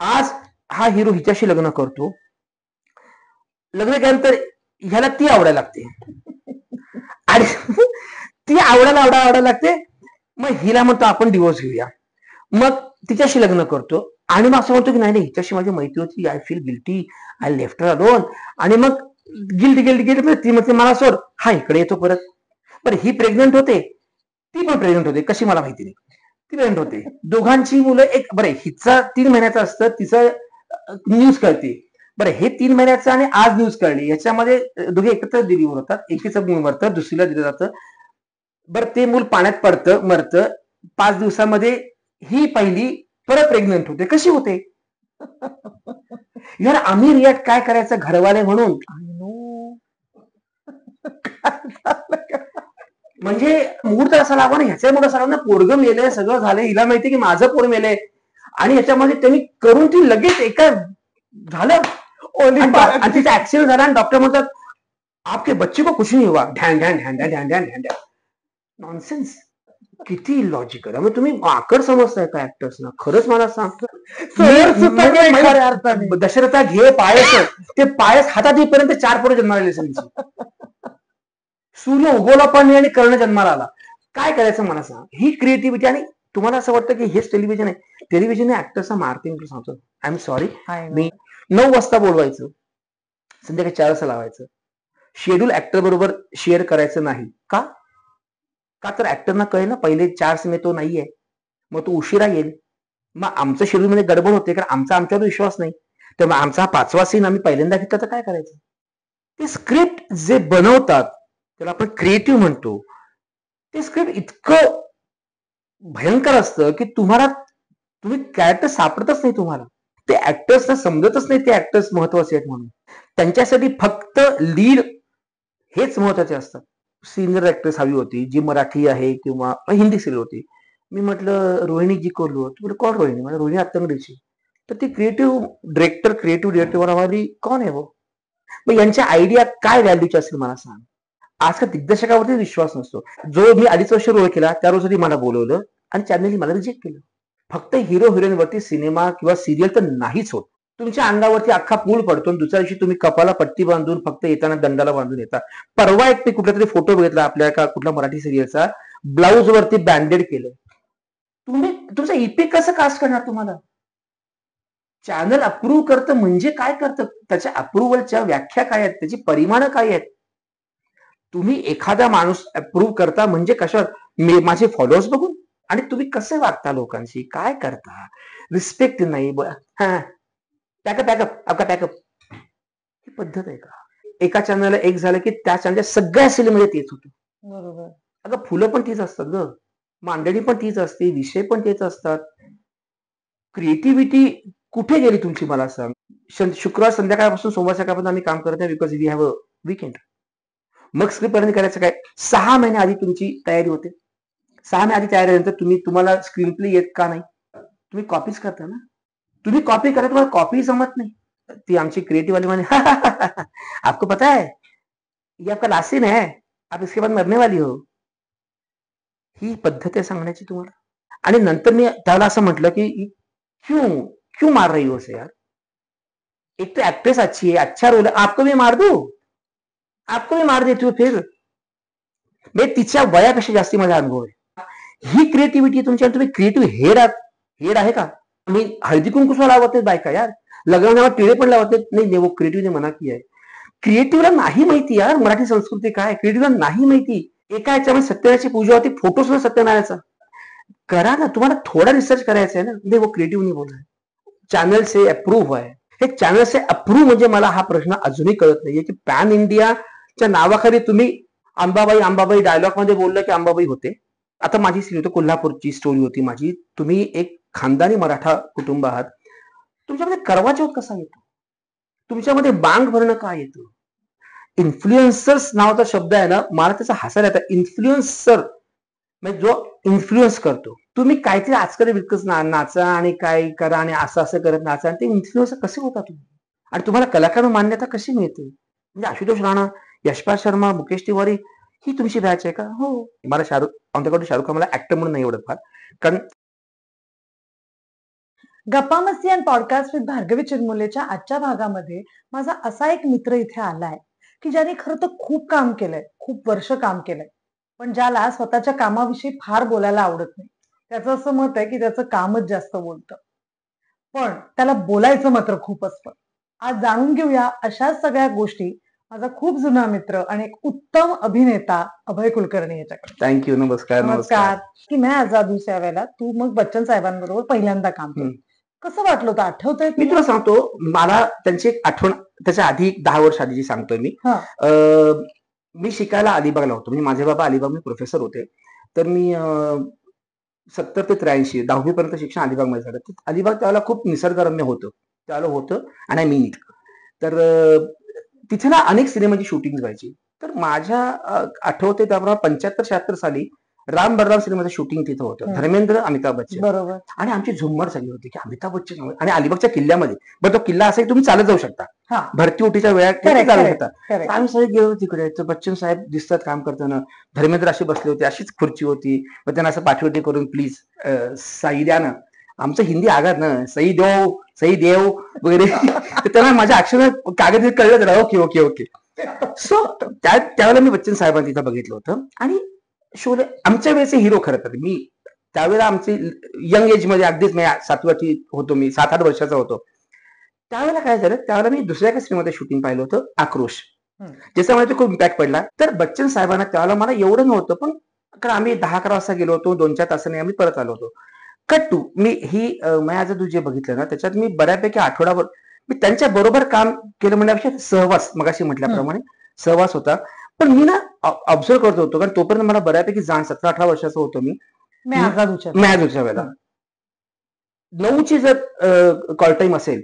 आज हा हिरो हिच्याशी लग्न करतो, लग्न केल्यानंतर ह्याला ती आवडायला लागते आणि ती आवडायला लागते. मग हिला म्हणतो आपण डिवोर्स घेऊया. मग तिच्याशी लग्न करतो आणि मग असं म्हणतो की नाही हिच्याशी माझी मैत्री होती, I feel guilty, I left her alone. आणि मग गिल्टी ती म्हणते मला सोड, हा इकडे येतो परत. बरं ही प्रेग्नंट होते, ती पण प्रेग्नंट होते, कशी मला माहिती नाही, ती प्रेग्नंट होते. दोघांची मुलं एक, बरं हिचा 3 महिन्याचं असतं, तिचं न्यूज कळते. बरं हे 3 महिन्याचं आणि आज न्यूज कळली, याच्यामध्ये दोघे एकत्र डिलिव्हर होतात, एकीचं मूल मरतं, दुसरीला दिलं जातं. बरं ते मूल पाण्यात पडतं, मरतं. 5 दिवसामध्ये ही पहिली परत प्रेग्नंट होते. कशी होते यार? आम्ही रिॲक्ट काय करायचं घरवाले म्हणून, म्हणजे मुहूर्त असा लावा ना, ह्याच्यामुळे असा ना पोरगं मेलंय, सगळं झालंय, हिला माहिती की माझं पोर मेलंय, आणि ह्याच्यामध्ये त्यांनी करून ती लगेच एका झालं आणि तिचा ऍक्सिडेंट झाला आणि डॉक्टर म्हणतात आपके बच्चे को कुछ नहीं हुआ. ढॅन ढॅन ढॅन ढॅन ढॅन ढॅन ढॅन. नॉनसेन्स. किती इलॉजिकल. मग तुम्ही माकड समजताय का ऍक्टर्सना? खरंच मला सांगतो, दशरथा घे पायस, ते पायस हातात येईपर्यंत 4 पोरं जन्माला आले समजून. सूर्य उगवला पण नाही आणि कर्ण जन्माला आला. काय करायचं मला सांग? ही क्रिएटिव्हिटी. आणि तुम्हाला असं वाटतं की हेच टेलिव्हिजन आहे? टेलिव्हिजन ऍक्टर्सना मारते. सांगतो आय एम सॉरी. मी 9 वाजता बोलवायचं, संध्याकाळी 4 वाजता लावायचं. शेड्यूल ऍक्टर बरोबर शेअर करायचं नाही. का? तर ऍक्टरना कळेल ना पहिले 4 सिने तो नाहीये, मग तो उशिरा येईल. मग आमचं शेड्यूल मध्ये गडबड होते, कारण आमच्यावर विश्वास नाही. तर मग आमचा 5वा सीन आम्ही पहिल्यांदा घेतला तर काय करायचं? ते स्क्रिप्ट जे बनवतात त्याला आपण क्रिएटिव्ह म्हणतो. ते स्क्रिप्ट इतकं भयंकर असतं की तुम्ही कॅरेक्टर सापडतच नाही तुम्हाला. ते ऍक्टर्सना समजतच नाही ते ऍक्टर्स महत्वाचे आहेत म्हणून. त्यांच्यासाठी फक्त लीड हेच महत्वाचे असतात. सिनियर ऍक्ट्रेस हवी होती जी मराठी आहे किंवा हिंदी सिरियल होती. मी म्हटलं रोहिणी जी कोल्हू, तुला कोण रोहिणी? म्हणजे रोहिणी अत्तंगडीची. तर ती क्रिएटिव्ह डिरेक्टर म्हणाली कोण आहे वो? मग यांच्या आयडिया काय व्हॅल्यूचे असेल मला सांग. आजकाल दिग्दर्शकावरती विश्वास नसतो. जो मी 2.5 वर्ष रोल केला त्या रोज मला बोलवलं आणि चॅनलने मला रिजेक्ट केलं. फक्त हिरो हिरोईन वरती सिनेमा किंवा सिरियल तर नाहीच होत. तुमच्या अंगावरती अख्खा पूल पडतो, दुसऱ्या दिवशी तुम्ही कपाला पट्टी बांधून फक्त येताना दंडाला बांधून येता. परवा एक ते कुठला तरी फोटो बघितला आपल्या का कुठल्या मराठी सिरियलचा, ब्लाऊज वरती बँडेड केलं. तुम्ही तुमचा इपिक कसं कास्ट करणार? तुम्हाला चॅनल अप्रूव्ह करतं म्हणजे काय करतं? त्याच्या अप्रुव्हलच्या व्याख्या काय आहेत? त्याची परिमाणं काय आहेत? तुम्ही एखादा माणूस अप्रूव्ह करता म्हणजे कशावर? माझे फॉलोअर्स बघून? आणि तुम्ही कसे वागता लोकांशी, काय करता? रिस्पेक्ट नाही. पॅकअप ही पद्धत आहे का? एका चॅनलला एक झालं की त्या चॅनलच्या सगळ्या सिरियलमध्ये तेच होतं. बरोबर. अगं फुलं पण तीच असतात ग, मांडणी पण तीच असते, विषय पण तेच असतात. क्रिएटिव्हिटी कुठे गेली तुमची मला सांग. शुक्रवार संध्याकाळपासून सोमवार सकाळपर्यंत आम्ही काम करत नाही, because we have a weekend. मग स्क्रिप्ट पर्यंत करायचं काय? 6 महिने आधी तुमची तयारी होते. 6 महिने आधी तयारी झाल्यानंतर तुम्हाला स्क्रीन प्ले येत का नाही? तुम्ही कॉपीज करता ना. तुम्ही कॉपी करा, तुम्हाला कॉपी जमत नाही. ती आमची क्रिएटिव्ह वाली म्हणे आपको पता है ये आपका लास्ट सीन है, आप इसके बाद मरने वाली हो. ही पद्धत आहे सांगण्याची तुम्हाला. आणि नंतर मी त्याला असं म्हटलं की क्यों मार रही हो उसे यार? एक तो एक्ट्रेस अच्छी है, अच्छा रोल है, आपको भी मार दो, आपको भी मार देती हो फिर. तिच्या वयापेक्षा जास्ती माझा अनुभव आहे. ही क्रिएटिव्हिटी तुमच्या, तुम्ही क्रिएटिव्ह हेड आहे का? मी हळदी कुंकू लावत नाही बायका यार, लग्नावर टिळे पण लावत नाही. वो क्रिएटिव्ह ने मना किया है. क्रिएटिव्हला नाही माहिती यार मराठी संस्कृती काय. क्रिएटिव्हला नाही माहिती. एका याच्यामध्ये सत्यनारायणाची पूजा होती, फोटो सुद्धा सत्यनारायणाचा. करा ना, तुम्हाला थोडा रिसर्च करायचा आहे ना. नाही वो क्रिएटिव्ह नाही बोल रहा है, चॅनल से अप्रूव्ह आहे. हे चॅनल से अप्रूव्ह म्हणजे मला हा प्रश्न अजूनही कळत नाहीये की पॅन इंडियाच्या नावाखाली तुम्ही अंबाबाई डायलॉग मध्ये बोललं की अंबाबाई होते. आता माझी स्टोरी होती, कोल्हापूरची स्टोरी होती माझी. तुम्ही एक खानदानी मराठा कुटुंब आहात, तुमच्यामध्ये करवा चौथ कसा येतो? तुमच्यामध्ये बांग भरणं काय येतं? इन्फ्लुएन्सर्स नावाचा शब्द आहे ना, मला त्याचा हसायला येतं. इन्फ्लुएन्सर म्हणजे जो इन्फ्लुएन्स करतो. तुम्ही काहीतरी आजकाल विकत नाचा आणि काय करा आणि असं करत नाचा, आणि ते इन्फ्लुएन्सर कसे होता तुम्ही? आणि तुम्हाला कलाकार मान्यता कशी मिळते? म्हणजे आशुतोष राणा, यशपाल शर्मा, मुकेश तिवारी ही तुमची बॅच आहे का? हो. मला आमच्याकडे शाहरुख खान मला ऍक्टर म्हणून नाही आवडत फार, कारण गप्पा मस्ती आणि पॉडकास्ट विथ भार्गवी चिरमुलेच्या आजच्या भागामध्ये माझा असा एक मित्र इथे आलाय की ज्याने खरं तर खूप काम केलंय, खूप वर्ष काम केलंय, पण ज्याला स्वतःच्या कामाविषयी फार बोलायला आवडत नाही. त्याचं असं मत आहे की त्याचं कामच जास्त बोलतं, पण त्याला बोलायचं मात्र खूप असतं. आज जाणून घेऊया अशाच सगळ्या गोष्टी माझा खूप जुना मित्र आणि एक उत्तम अभिनेता अभय कुलकर्णी याच्याकडे. थँक्यू. नमस्कार. नमस्कार. की मैं आजाद हूँ या वेळेला तू मग बच्चन साहेबांबरोबर पहिल्यांदा काम केलं. कसं वाटलं होतं, आठवतंय मी तुला सांगतो, मला त्यांची एक आठवण त्याच्या आधी 10 वर्ष आधीची सांगतोय मी. मी शिकायला अलिबागला होतो, म्हणजे माझे बाबा अलिबाग प्रोफेसर होते. तर मी 70 ते 83 10वी पर्यंत शिक्षण अलिबागमध्ये झालं. अलिबाग त्यावेळेला खूप निसर्गरम्य होतं, त्यावेळेला होतं आणि आय मीन इट. तर तिथे ना अनेक सिनेमाची शूटिंग व्हायची. तर माझ्या आठवते त्याप्रमाणे 75-76 साली राम बलराम सिनेमाचं शूटिंग तिथं होतं. धर्मेंद्र, अमिताभ बच्चन बरोबर. आणि आमची झुंबर सगळी होती की अमिताभ बच्चन आणि अलिबागच्या किल्ल्यामध्ये. बरं, तो किल्ला असा तुम्ही चालत जाऊ शकता, भरती ओटीच्या वेळात चालू शकता. आम्ही सगळे गेलो तिकडे. तर बच्चन साहेब दिसतात काम करताना. धर्मेंद्र असे बसले होते, अशीच खुर्ची होती. मग त्यांना असं पाठीवटी करून प्लीज सही द्या ना. आमचं हिंदी आगात ना, सही देव सही देव वगैरे. त्यांना माझ्या अक्षर कागद कळलं तर ओके ओके ओके. सो त्यावेळेला मी बच्चन साहेबांना तिथं बघितलं होतं. आणि शोले आमच्या वेळेचे हिरो खरं तर. मी त्यावेळेला आमची यंग एज मध्ये अगदीच 7वी होतो, मी 7-8 वर्षाचा होतो. त्यावेळेला काय झालं, त्यावेळेला मी दुसऱ्या एका सिनेमामध्ये शूटिंग पाहिलं होतं, आक्रोश, ज्याच्यामुळे खूप इम्पॅक्ट पडला. तर बच्चन साहेबांना त्यावेळेला मला एवढं नव्हतं, पण कारण आम्ही 10-11 वाजता गेलो होतो, 2-4 तासांनी आम्ही परत आलो होतो. कट टू मी ही माझं तू जे बघितलं ना, त्याच्यात मी बऱ्यापैकी आठवडाभर मी त्यांच्या बरोबर काम केलं म्हणण्यापेक्षा सहवास, मगाशी म्हटल्याप्रमाणे सहवास होता. पण मी ना ऑब्झर्व करत होतो, कारण तोपर्यंत मला बऱ्यापैकी जाण, 17-18 वर्षाचा होतो मी. मॅच वेळेला 9ची जर कॉल टाइम असेल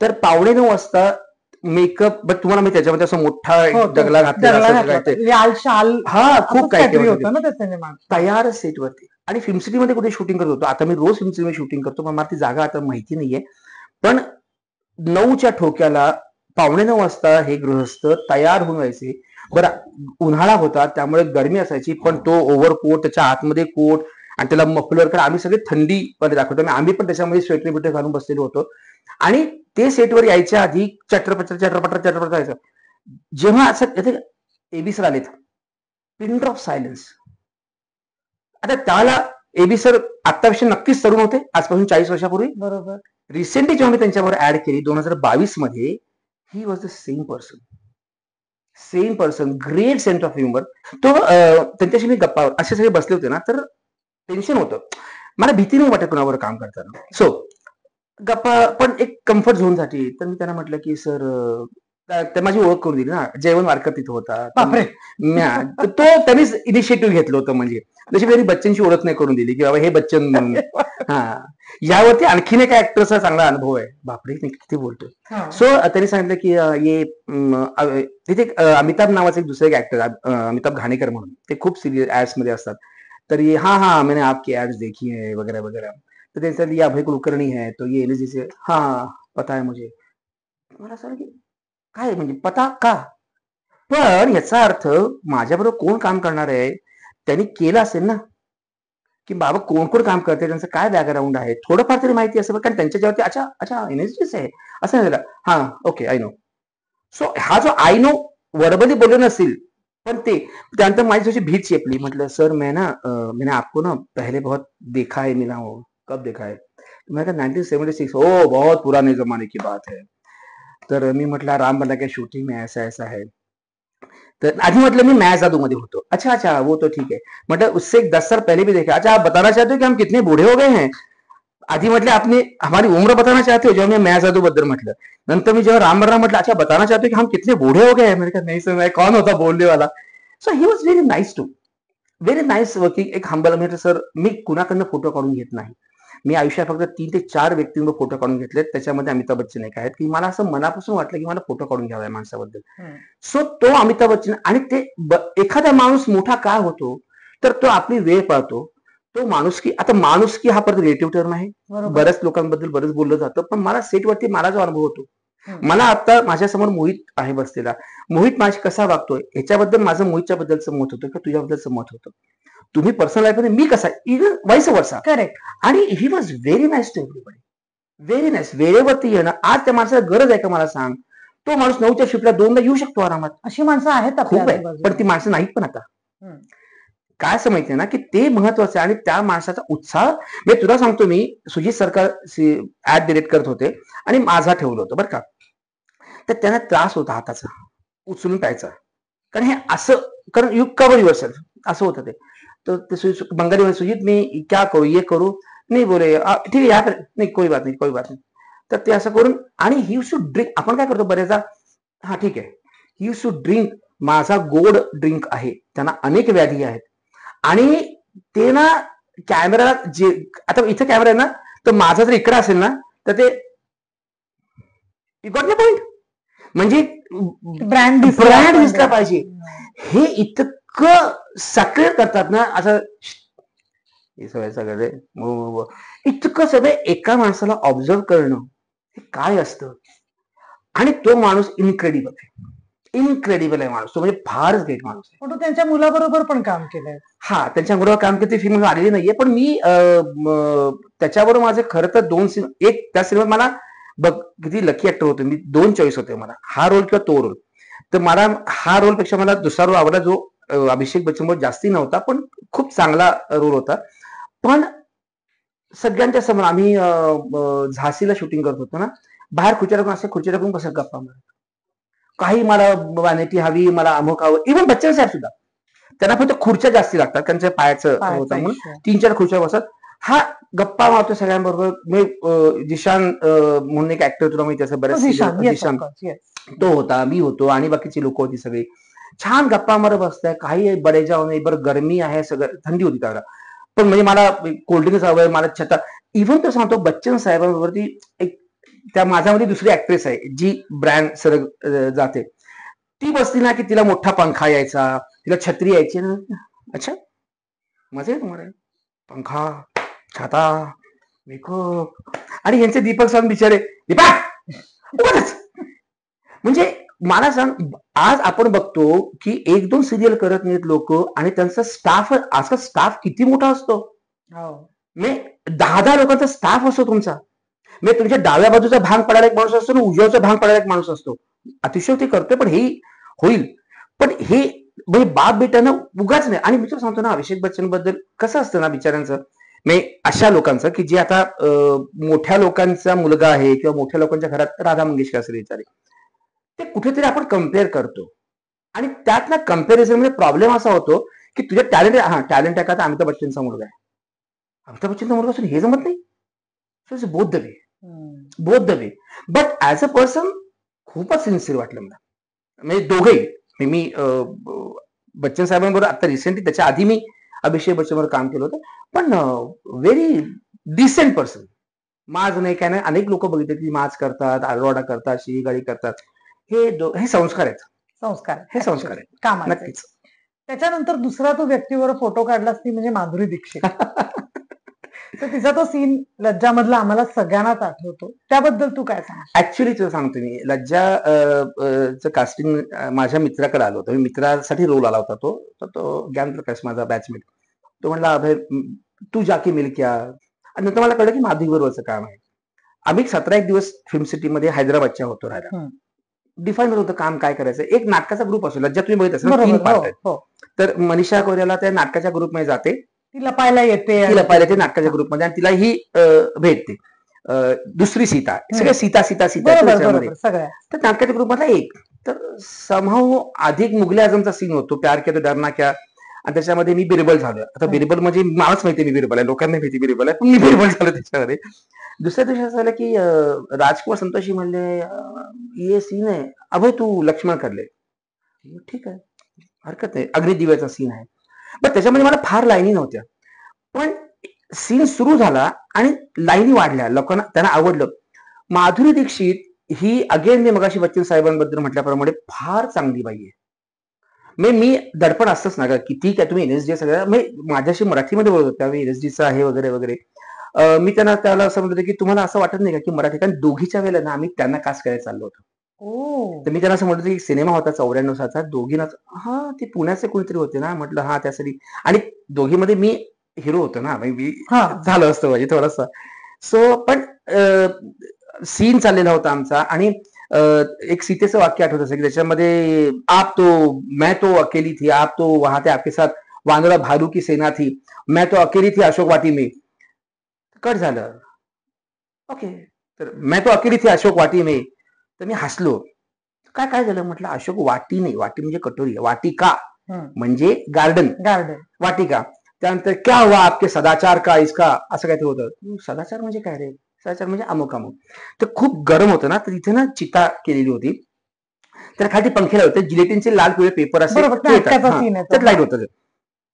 तर 8:45 वाजता मेकअप, बट तुम्हाला मी त्याच्यामध्ये असं मोठा डगला घातलेला, हा खूप काही तयार सेटवरती. आणि फिल्म सिटीमध्ये कुठे शूटिंग करत होतो. आता मी रोज फिल्म सिटीमध्ये शूटिंग करतो, पण मला ती जागा आता माहिती नाहीये. पण 9च्या ठोक्याला 8:45 वाजता हे गृहस्थ तयार होऊन व्हायचे. बरं, उन्हाळा होता त्यामुळे गरमी असायची, पण तो ओव्हरकोट, त्याच्या आतमध्ये कोट आणि त्याला मफलर, कारण आम्ही सगळे थंडी मध्ये दाखवतो. आम्ही पण त्याच्यामध्ये स्वेटर बिटर घालून बसलेलो होतो. आणि ते सेटवर यायच्या आधी चटरपटर चटरपटर चटरपटर जायचं. जेव्हा असं एबी सर आलेत, पिन ड्रॉप सायलेन्स. आता त्याला एबी सर आत्ताविषयी नक्कीच तरुण होते, आजपासून 40 वर्षापूर्वी. बरोबर. रिसेंटली जेव्हा मी त्यांच्यावर ऍड केली 2022 मध्ये, he was the same person, great sense of humour. तो त्यांच्याशी मी गप्पा असे सगळे बसले होते ना, तर टेन्शन होतं, मला भीती नाही वाटत कोणावर काम करताना. सो गप्पा, पण एक कम्फर्ट झोन साठी. तर मी त्यांना म्हटलं की सर, त्या माझी ओळख करून दिली ना, जयवंत वारकर तिथं होता. तो त्यांनीच इनिशिएटिव्ह घेतलं होतं. म्हणजे जशी त्यांनी बच्चनची ओळख नाही करून दिली की बाबा हे बच्चन म्हणून. हा, यावरती आणखीन एक ऍक्टरचा चांगला अनुभव आहे. बापरे, किती बोलतोय. सो त्यांनी सांगितलं की तिथे अमिताभ नावाचे एक दुसरे ऍक्टर, अमिताभ घाणेकर म्हणून, ते खूप सिरियस ऍड्स मध्ये असतात. तर हा मैंने आपकी ऍड्स देखी है वगैरह वगैरह. तर त्यांचा ये अभय कुलकर्णी है, तो ये एलजी से, हाँ पता है मुझे. मला सर काय म्हणजे पता का? पण याचा अर्थ माझ्याबरोबर कोण काम करणार आहे, त्यांनी केलं असेल ना, की बाबा कोण कोण काम करते, त्यांचं काय बॅकग्राऊंड आहे, थोडंफार तरी माहिती असेल. कारण त्यांच्या जेवरती अच्छा अच्छा एनएसजीच आहे असं नाही झालं. हा ओके, आय नो. सो हा जो आय नो वर्बली बोललो नसेल, पण ते त्यानंतर माझी थोडी भीत चेपली. म्हटलं सर मैंने आपको ना पहले बहुत देखा है, मिला हो. कब देखा है? मैं 1976. ओ बहुत पुराने जमाने की बात है. तर मी म्हटलं राम बल्ला के शूटिंग में ऐसा ऐसा है. तर आधी म्हटलं मी मैं जादू मध्ये होतो. अच्छा अच्छा, वो तो ठीक है. मतलब उससे 10 साल पहले भी देखा. अच्छा, आप बताना चाहते हो कि हम कितने बूढ़े हो गए हैं? आधी म्हटलं आपने हमारी उम्र बताना चाहते हो, जेव्हा मी मैं जादू बद्दल म्हटलं. नंतर मी जेव्हा राम बलराम म्हटलं, अच्छा बताना चाहते हो कि हम कितने बूढ़े हो गए हैं? मैंने कहा नहीं सर, मैं कौन होता बोलने वाला. So he was very nice to, very nice working. एक हंबल. म्हणजे सर, मी कुणाकडनं फोटो काढून घेत नाही. मी आयुष्यात फक्त 3 ते 4 व्यक्तींवर फोटो काढून घेतलेत. त्याच्यामध्ये अमिताभ बच्चन एक आहेत, की मला असं मनापासून वाटलं की मला फोटो काढून घ्यावा या माणसाबद्दल. सो तो अमिताभ बच्चन. आणि ते एखादा माणूस मोठा काय होतो, तर तो आपली वेळ पाळतो, तो माणुसकी. आता माणुसकी हा परत रिलेटिव्ह टर्म आहे, बऱ्याच लोकांबद्दल बरंच बोललं जातं. पण मला सेटवरती मला जो अनुभव होतो, मला आता माझ्यासमोर मोहित आहे बसलेला. मोहित माझी कसा वागतोय ह्याच्याबद्दल माझं मोहितच्या बद्दलचं मत होतं किंवा तुझ्याबद्दलचं मत होतं. तुम्ही पर्सनल लाईफमध्ये मी कसा इव्हन वाईस वर्सा. करेक्ट. आणि he was very nice to everybody, very nice. वेळेवरती येणं. आज त्या माणसाला गरज आहे का मला सांग? तो माणूस 9च्या शिफ्टला 2ला येऊ शकतो आरामात. अशी माणसं आहेत आपल्या खूप आहे, आजूबाजूला. पण ती माणसं नाहीत पण आता. हम्म. काय असं माहितीये ना की ते महत्वाचं आहे आणि त्या माणसाचा उत्साह. मी तुला सांगतो, मी सुजित सरकार ऍड डिरेक्ट करत होते आणि माझा ठेवलं होतं बरं का. तर त्यांना त्रास होता हाताचा उचलून प्यायचा, कारण हे असं, कारण यू कवर युअर सेल्फ असं होतं ते. तर ते बंगाली म्हणे, सुजित मी क्या करू, ये करू नाही बोले, ठीक आहे या नाही, कोई बात नाही, कोई बात नाही. तर ते असं करून, आणि ही यूज टू ड्रिंक. आपण काय करतो बरेचदा, हा ठीक आहे, ही यूज टू ड्रिंक. माझा गोड ड्रिंक आहे, त्यांना अनेक व्याधी आहेत. आणि ते ना कॅमेरा, जे आता इथे कॅमेरा आहे ना, तर माझा जर इकडे असेल ना तर ते यू गॉट माय पॉइंट, म्हणजे ब्रँड दिसला पाहिजे. हे इतकं सक्रिय करतात ना, असं हे सगळं इतकं सगळं एका माणसाला ऑब्झर्व करणं हे काय असतं. आणि तो माणूस इनक्रेडिबल आहे, इनक्रेडिबल आहे माणूस तो, म्हणजे फारच ग्रेट माणूस आहे. पण तो त्यांच्या मुलाबरोबर पण काम केलंय. हा, त्यांच्याबरोबर काम केलं, ती फिल्म आलेली नाहीये, पण मी त्याच्याबरोबर माझे खरं तर 2 सिनेमा, एक त्या सिनेमात मला बघ किती लकी ऍक्टर होतो मी, 2 चॉईस होते मला, हा रोल किंवा तो रोल. तर मला हा रोल पेक्षा मला दुसरा रोल आवडला, जो अभिषेक बच्चन जास्ती नव्हता पण खूप चांगला रोल होता. पण सगळ्यांच्या समोर आम्ही झाशीला शूटिंग करत होतो ना, बाहेर खुर्च्या टाकून असे खुर्च्या टाकून कसं गप्पा मारत, काही मला वॅनिटी हवी, मला अमुक हवं. इव्हन बच्चन साहेब सुद्धा, त्यांना फक्त खुर्च्या जास्ती लागतात, त्यांच्या पायाचं होतं म्हणून 3-4 खुर्च्या बसत. हा गप्पा मारतो सगळ्यांबरोबर. मी जिशान म्हणून एक ऍक्टर, तुला माहिती असेल बऱ्याच, जिशान तो होता, मी होतो आणि बाकीची लोक होती सगळी. छान गप्पा मारत बसताय, काही बडे जाऊ नये, बरं गरमी आहे, सगळं थंडी होती त्याला, पण म्हणजे मला कोल्ड्रिंक्स हवंय, मला छता. इव्हन तो सांगतो बच्चन साहेबांवरती एक, त्या माझ्यामध्ये दुसरी ऍक्ट्रेस आहे जी ब्रँड सरग जाते, ती बसली ना की तिला मोठा पंखा यायचा, तिला छत्री यायची ना. अच्छा मजा आहे तुम्हाला, पंखा, छाता, मेकअप. आणि यांचे दीपक सावंत बिचारे, दीपक म्हणजे मला सांग, आज आपण बघतो की 1-2 सिरियल करत नाहीत लोक, आणि त्यांचा स्टाफ, आजकाल स्टाफ किती मोठा असतो, म्हणजे 10-10 लोकांचा स्टाफ असतो तुमचा. म्हणजे तुमच्या डाव्या बाजूचा भाग पडायला एक माणूस असतो आणि उजव्याचा भाग पडायला एक माणूस असतो. अतिशयोक्ती करतोय पण हे होईल. पण हे म्हणजे बाप बेटानं उगाच नाही. आणि मी तुला सांगतो ना, अभिषेक बच्चन बद्दल कसं असतं ना बिचाऱ्यांचं, म्हणजे अशा लोकांचं की जे आता मोठ्या लोकांचा मुलगा आहे किंवा मोठ्या लोकांच्या घरात राधा मंगेशकर असेल विचारे, ते कुठेतरी आपण कम्पेअर करतो, आणि त्यात ना कम्पॅरिझन मध्ये प्रॉब्लेम असा होतो की तुझ्या टॅलेंट, हा टॅलेंट आहे का, तर अमिताभ बच्चनचा मुलगा आहे, अमिताभ बच्चनचा मुलगा असून हे जमत नाही. So it's both the way, both the way. But as a person खूपच सिन्सिअर वाटलं मला, म्हणजे दोघेही. मी बच्चन साहेबांबरोबर आता रिसेंटली, त्याच्या आधी मी अभिषेक बच्चनवर काम केलं होतं, पण व्हेरी डिसेंट पर्सन. माज नाही काय नाही, अनेक लोक बघितले की माज करतात, आरडा करतात, शिवीगाळी करतात. हे संस्कार आहेत, संस्कार, हे संस्कार आहेत कामाचे. नक्कीच. त्याच्यानंतर दुसरा तू व्यक्तीवर फोटो काढलास ती म्हणजे माधुरी दीक्षित. तर तिचा तो सीन लज्जा मधला आम्हाला सगळ्यांनाच आठवतो, त्याबद्दल तू काय सांग? ऍक्च्युली तुला सांगतो मी, लज्जा कास्टिंग माझ्या मित्राकडे आलो होतो, मित्रासाठी रोल आला होता तो. तर तो ज्ञान प्रकाश माझा बॅचमेट, तो म्हणला अभय तू जाके मिल क्या. आणि नंतर मला कळलं की माधुरी बरोबरचं काम आहे. आम्ही 17 दिवस फिल्म सिटीमध्ये हैदराबादच्या होतो राहायला. डिफाईन होतं काम काय करायचं. एक नाटकाचा ग्रुप असतो, लज्जा तुम्ही बघित असेल 3 पार्ट आहेत. तर मनीषा कोरेला त्या नाटकाच्या ग्रुपमध्ये जाते, ती लपायला येते नाटकाच्या ग्रुपमध्ये, आणि तिला ही भेटते दुसरी सीता, सगळ्या सीता त्याच्यामध्ये. तर नाटकाच्या ग्रुपमधला एक, तर समहाऊ अधिक मुगले आझमचा सीन होतो, प्यार क्या तो डरना क्या, आणि त्याच्यामध्ये मी बिरबल झालो. आता बिरबल म्हणजे मलाच माहिती मी बिरबल आहे, लोकांना माहिती बिरबल आहे, पण मी बिरबल झालो त्याच्यामध्ये. दुसऱ्या दिवशी असं झालं की राजकुमार संतोषी म्हणले ये सीन आहे अभय तू लक्ष्मण करले. ठीक आहे हरकत नाही, अग्निदिव्याचा सीन आहे. पण त्याच्यामध्ये मला फार लाईनी नव्हत्या, पण सीन सुरू झाला आणि लाईनी वाढल्या, लोकांना त्यांना आवडलं. माधुरी दीक्षित ही अगेन मी मगाशी बच्चन साहेबांबद्दल म्हटल्याप्रमाणे फार चांगली बाई आहे. मी दडपण असतंच ना की ठीक आहे तुम्ही एनएसडी सगळ्या, माझ्याशी मराठीमध्ये बोलत होतो त्यावेळी एनएसडीचं आहे वगैरे वगैरे. मी त्याला असं म्हणतो की तुम्हाला असं वाटत नाही का की मराठी, कारण दोघीच्या वेळेला ना आम्ही त्यांना कास्ट करायला चाललो होतो. ओ. तर मी त्यांना असं म्हटलं की सिनेमा होता 94 सालचा दोघींना. हा ते पुण्याचे कोणीतरी होते ना म्हटलं हा त्यासाठी. आणि दोघीमध्ये मी हिरो होतो ना मी हा. झालं असतं म्हणजे थोडंसं. सो पण सीन चाललेला होता आमचा. आणि एक सीतेचं वाक्य आठवत असेल की त्याच्यामध्ये आप तो मैं तो अकेली थी आप तो वहां थे आपके साथ वानरा भालू की सेना थी मैं तो अकेली थी अशोक वाटी में. कट झालं. ओके. तर मैं तो अकेली थी अशोक वाटी में. तर मी हसलो. काय काय झालं म्हटलं अशोक वाटी नाही वाटी म्हणजे कटोरी वाटिका म्हणजे गार्डन गार्डन. वाटिका. त्यानंतर क्या हुआ आपके सदाचार का इसका असं काहीतरी होतं. सदाचार म्हणजे काय रे सदाचार म्हणजे अमुक अमुक. तर खूप गरम होतं ना तर इथे ना चिता केलेली होती. तर खाली पंखे लावते जिलेटिनचे लाल पिवळे पेपर असे बरोबर, ते येतात नाटकाचा हा सीन आहे तो. त्यात लाईट होतं.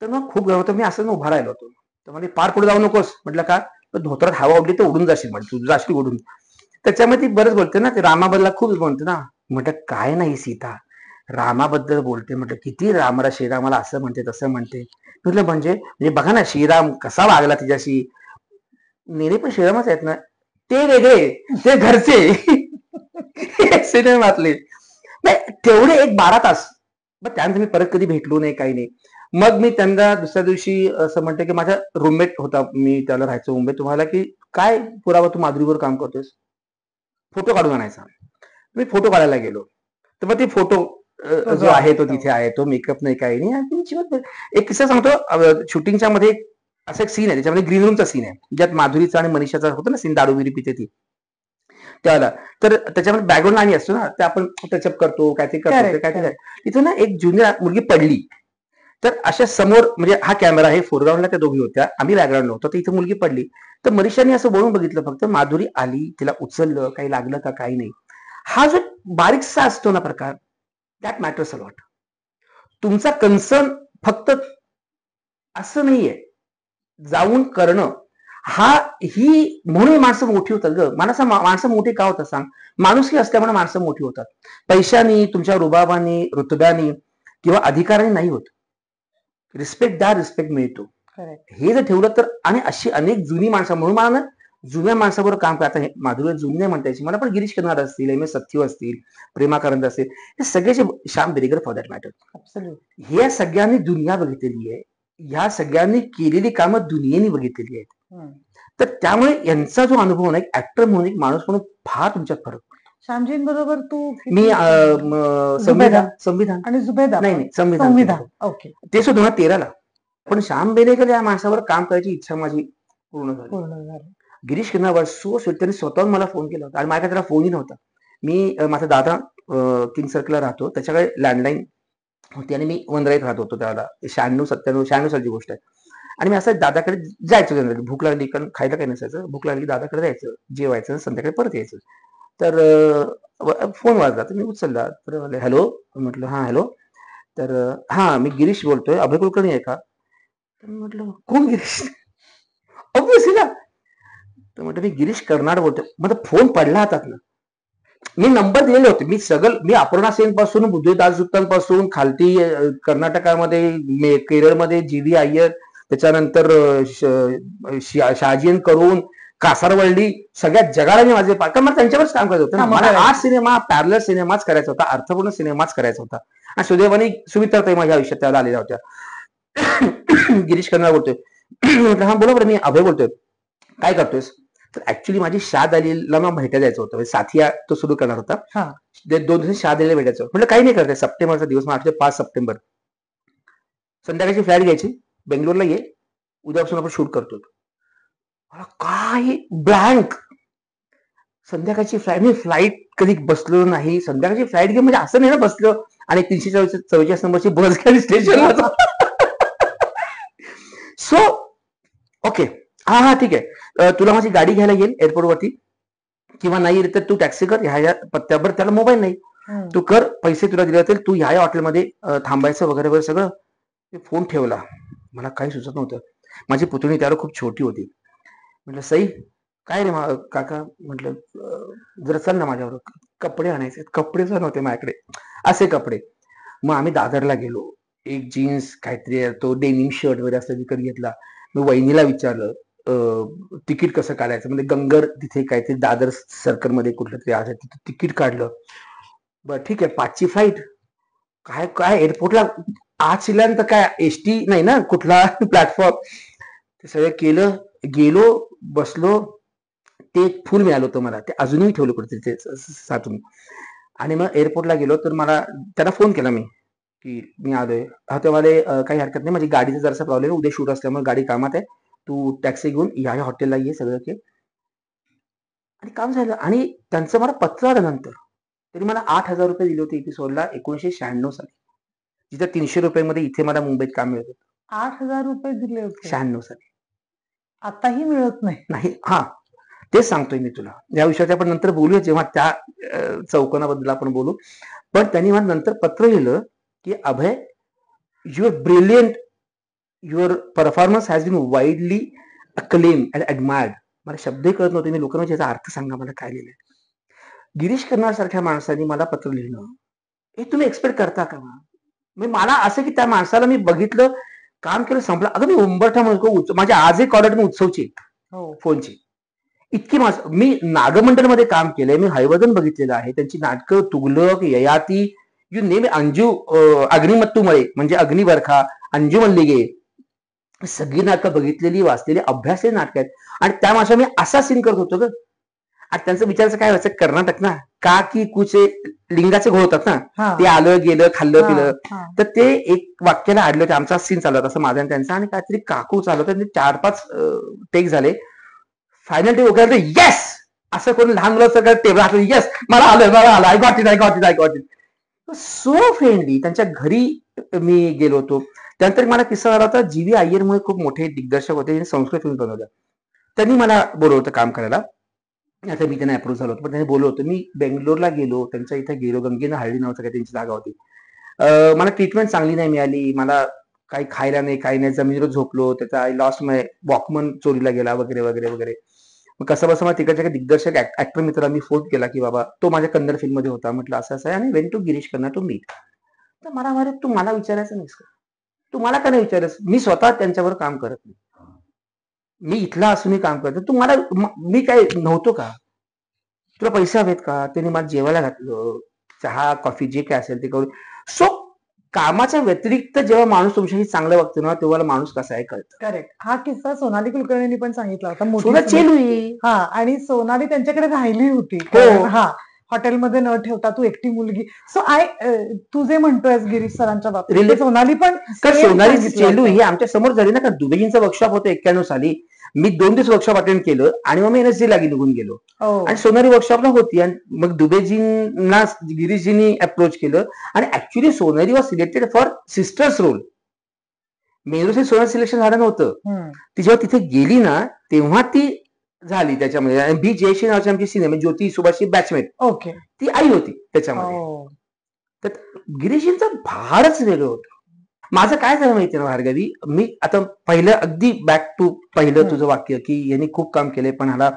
तर मग खूप गरम होतं मी असं उभा राहिलो होतो. तर म्हणजे पार पुढे जाऊ नकोस म्हटलं का धोत्रात हवा उडली तर उडून जाशील म्हणजे तू जाशील उडून. त्याच्यामध्ये ती बरंच बोलते ना ते रामाबद्दल खूप बोलते ना. म्हटलं काय नाही सीता रामाबद्दल बोलते म्हटलं किती रामरा श्रीरामाला असं म्हणते तसं म्हणते. म्हटलं म्हणजे बघा ना श्रीराम कसा वागला तिच्याशी. नेरे पण श्रीरामच आहेत ना. ते वेगळे ते घरचे सिनेमातले. नाही तेवढे एक 12 तास. मग त्यानंतर मी परत कधी भेटलो नाही काही नाही. मग मी त्यांना दुसऱ्या दिवशी असं म्हणते की माझा रूममेट होता मी त्याला राहायचो मुंबईत तुम्हाला की काय पुरावा तू माधुरीवर काम करतोस फोटो काढून आणायचा. मी फोटो काढायला गेलो. तर मग ते फोटो जो आहे तो तिथे आहे तो मेकअप नाही काही नाही. एक किस्सा सांगतो शूटिंगच्या मध्ये असा एक सीन आहे त्याच्यामध्ये ग्रीन रूमचा सीन आहे ज्यात माधुरीचा आणि मनीषाचा होतो ना सीन दारू बिरी पिते ती त्याला. तर त्याच्यामध्ये बॅकग्राऊंड आणि असतो ना ते आपण टचअप करतो काहीतरी करतो काहीतरी. तिथं ना एक ज्युनियर मुलगी पडली. तर अशा समोर म्हणजे हा कॅमेरा आहे फोरग्राऊंडला त्या दोघी होत्या आम्ही बॅकग्राऊंडला होतो तर इथं मुलगी पडली. तर मनीषाने असं बोलून बघितलं फक्त माधुरी आली तिला उचललं काही लागलं का काही नाही. हा जो बारीकसा असतो ना प्रकार दॅट मॅटर्स अ लॉट. तुमचा कन्सर्न फक्त असं नाहीये जाऊन करणं हा ही म्हणून माणसं मोठी होतात ग. माणसं मोठी का होतात सांग. माणुसकी असल्यामुळे माणसं मोठी होतात. पैशानी तुमच्या रुबाबानी रुतब्यानी किंवा अधिकाराने नाही होत. रिस्पेक्ट द्या रिस्पेक्ट मिळतो. हे जर ठेवलं तर. आणि अशी अनेक जुनी माणसं म्हणून मला ना जुन्या माणसाबरोबर काम करता माधुरी जुनी नाही म्हणता यायची मला पण गिरीश कर्नाड असतील एम एस सत्यू असतील प्रेमा करंद असतील हे सगळ्याचे श्याम बेरेकर फॉर दॅट मॅटर हे सगळ्यांनी दुनिया बघितलेली आहे. ह्या सगळ्यांनी केलेली कामं दुनियेने बघितलेली आहेत. तर त्यामुळे यांचा जो अनुभव नाही ऍक्टर म्हणून एक माणूस म्हणून फार तुमच्यात फरक पडतो. श्यामजींबरोबर तू मी संविधान आणि जुबेदा नाही संविधान ओके ते सुद्धा 2013ला. पण श्याम बेनेकर या माणसावर काम करायची इच्छा माझी पूर्ण झाली. गिरीश कर्नाड सो स्वीट त्यांनी स्वतःहून मला फोन केला होता आणि माझ्या त्याला फोनही नव्हता. मी माझा दादा किंग सर्कलला राहतो त्याच्याकडे लँडलाईन होती आणि मी वंदराईत राहत होतो त्याला 96 सालची गोष्ट आहे. आणि मी असं दादाकडे जायचो जनरली भूक लागली कारण खायला काही नसायचं भूक लागली दादाकडे जायचं जेवायचं संध्याकाळी परत यायचं. तर फोन वाजला तर मी उचलला तर हॅलो म्हटलं हा हॅलो. तर हा मी गिरीश बोलतोय अभय कुलकर्णी आहे का. तर म्हटलं कोण गिरीश ऑब्विसली ना. तर म्हटलं मी गिरीश कर्नाड बोलतोय माझा फोन पडला हातात ना. मी नंबर दिलेले होते मी अपर्णा सेन पासून बुद्धदास गुप्तांपासून खालती कर्नाटकामध्ये केरळमध्ये जी व्ही अय्यर त्याच्यानंतर शहाजीन करून कासारवल्ली सगळ्या जगाला मी माझे कारण मला त्यांच्यावरच काम करायचं होतं. मला आर्ट सिनेमा पॅरलर सिनेमाच करायचा होता अर्थपूर्ण सिनेमाच करायचा होता. आणि सुदैवाने सुमित्राताई माझ्या आयुष्यात त्याला आलेल्या होत्या. गिरीश कर्नाड बोलतोय म्हटलं हा बोला बरं मी अभय बोलतोय काय करतोयस. तर ऍक्च्युली माझी शाद अलीला मग भेटायला जायचं होतं साथिया तो सुरू करणार होता. 2 दिवस शाद अलीला भेटायचं म्हटलं काही नाही करते सप्टेंबरचा दिवस मला 5 सप्टेंबर संध्याकाळची फ्लाईट घ्यायची बेंगलोरला ये उद्यापासून आपण शूट करतो. मला काय ब्लँक संध्याकाळची फ्लाईट कधी बसलो नाही संध्याकाळची फ्लाईट घे म्हणजे असं नाही ना बसलो आणि 344 नंबरची बस घ्या स्टेशनला. सो ओके हा ठीक आहे तुला माझी गाडी घ्यायला येईल एअरपोर्टवरती किंवा नाही तर तू टॅक्सी कर ह्या पत्त्यावर त्याला मोबाईल नाही तू कर पैसे तुला दिले जातील तू ह्या हॉटेलमध्ये थांबायचं वगैरे वगैरे सगळं. फोन ठेवला मला काही सुचत नव्हतं. माझी पुतणी त्याला खूप छोटी होती. म्हटलं सई काय रे काका म्हटलं जरा चल ना माझ्यावर कपडे आणायचे कपडे जर नव्हते माझ्याकडे असे कपडे. मग आम्ही दादरला गेलो एक जीन्स काहीतरी तो डेनिम शर्ट वगैरे असं विकत घेतला. मी वहिनीला विचारलं तिकीट कसं काढायचं म्हणजे गंगर तिथे काहीतरी दादर सर्कलमध्ये कुठलं तरी आहे तिथे तिकीट काढलं. बरं ठीक आहे, 5ची फ्लाईट. काय काय एअरपोर्टला आत शिरल्यानंतर काय एसटी नाही ना कुठला प्लॅटफॉर्म. ते सगळं केलं, गेलो, बसलो. ते एक फुल मिळालं होतं मला, ते अजूनही ठेवलं कुठेतरी ते साठवून. आणि मग एअरपोर्टला गेलो तर मला त्याला फोन केला मी, की मी आलोय. हा ते म्हणाले, काही हरकत नाही, माझी गाडीचा जरासा प्रॉब्लेम आहे, उद्या शूट असल्यामुळे गाडी कामात आहे, तू टॅक्सी घेऊन ह्या हॉटेलला ये, सगळं के. आणि काम झालं. आणि त्यांचं मला पत्र आलं नंतर. तरी मला 8,000 रुपये दिले होते एपिसोडला 1996 साली, जिथं 300 रुपये इथे मला मुंबईत काम मिळत होतं. 8,000 रुपये दिले होते. 96 साली. आताही मिळत नाही. नाही, हा, तेच सांगतोय मी तुला. या विषयात आपण नंतर बोलूया, जेव्हा त्या चौकोनाबद्दल आपण बोलू. पण त्यांनी मला नंतर पत्र लिहिलं की Abhay, you are brilliant, your performance has been widely acclaim and admired. मला शब्दही कळत नव्हते, मी लोकांना याचा अर्थ सांगा मला काय लिहिलंय. गिरीश कर्नाड सारख्या माणसाने मला पत्र लिहिलं, हे तुम्ही एक्सपेक्ट करता का? मला असं की त्या माणसाला मी बघितलं, काम केलं, संपलं. अगं मी उंबरठा म्हणतो, माझ्या आजही कॉलेज मी उत्सवची फोनची इतकी माणसं. मी नागमंडलमध्ये काम केलंय, मी हरिवर्धन बघितलेलं आहे, त्यांची नाटकं, तुगलक, ययाती, यू नेम, अंजू, अग्निमत्तूमळे म्हणजे अग्निबरखा, अंजू मल्लिगे, सगळी नाटकं बघितलेली, वाचलेली, अभ्यासलेली नाटक आहेत. आणि त्या माणसा मी असा सीन करत होतो ग. आणि त्यांचं विचारायचं काय व्हायचं, कर्नाटक ना, का की कुचे लिंगाचे घोळ होतात ना, ते आलं गेलं खाल्लं पिलं. तर ते एक वाक्याला आडलं होते. आमचा सीन चालू होता असं माझा आणि त्यांचा, आणि काहीतरी काकू चालू होतं. 4-5 टेक झाले. फायनल टेक वगैरे येस असं करून लहान मुलं सगळं टेबल हात, येस मला आलं, I got it, I got it, I got it. So friendly. त्यांच्या घरी मी गेलो होतो. त्यानंतर मला किस्सा झाला होता, जी व्ही अय्यरमुळे खूप मोठे दिग्दर्शक होते, ज्यांनी संस्कृत फिल्म बनवल्या. त्यांनी मला बोलवलं होतं काम करायला. आता मी त्यांना अप्रूव्ह झालो होतो, पण त्यांनी बोलवलं होतं. मी बेंगलोरला गेलो, त्यांच्या इथे गेलो, गंगेना हळदी नावाचं काय त्यांची जागा होती. मला ट्रीटमेंट चांगली नाही मिळाली, मला काही खायला नाही, काही नाही, जमिनीवर झोपलो, त्याचा आय लॉस्ट माय वॉकमन चोरीला गेला, वगैरे वगैरे वगैरे. मग कसं बसं मला तिकडच्या दिग्दर्शक ऍक्टर मित्राला मी फोन केला की बाबा, तो माझ्या कन्नड फिल्म मध्ये होता, म्हटलं असं असं आहे, आणि went to Girish Karnad to meet. तर मला म्हणे, तू मला विचारायचं नाहीस का? तू मला का नाही विचारस? मी स्वतः त्यांच्यावर काम करत नाही, मी इथला असूनही काम करतो. तू मला, मी काय नव्हतो का? तुला पैसे हवेत का? त्यांनी मला जेवायला घातलं, चहा कॉफी जे काय असेल ते करून. सो कामाच्या व्यतिरिक्त जेव्हा माणूस तुमच्याशी चांगलं वागतो ना, तेव्हा माणूस कसा आहे कळतं. करेक्ट. हा किस्सा सोनाली कुलकर्णींनी पण सांगितला होता. सोना चेलू. हा, आणि सोनाली त्यांच्याकडे राहिली होती. हो. हा, हॉटेलमध्ये न ठेवता तू एकटी मुलगी. सो तू जे म्हणतोयस गिरीश सरांच्या बाबतीत, सोनाली पण सोनाली चेलू ही आमच्या समोर झाली ना. का दुबेजींचं वर्कशॉप होतं 91 साली, मी 2 दिवस वर्कशॉप अटेंड केलं आणि मग मी एनएसजी ला निघून गेलो. आणि सोनाली वर्कशॉपला होती. आणि मग दुबेजींना गिरीशजींनी अप्रोच केलं, आणि actually Sonali was selected for sisters role. मेनूचे सोनाली सिलेक्शन झालं नव्हतं. ती जेव्हा तिथे गेली ना, तेव्हा ती झाली त्याच्यामध्ये. बी जयश्री नावाची आमची सिनेमा ज्योती सुभाषची बॅचमेट, ओके, ती आई होती त्याच्यामध्ये. तर गिरीशजींचं फारच वेगळं होतं. माझं काय झालं माहिती ना भार्गवी, मी आता पहिलं अगदी बॅक टू पहिलं तुझं वाक्य, की यांनी खूप काम केलंय पण ह्याला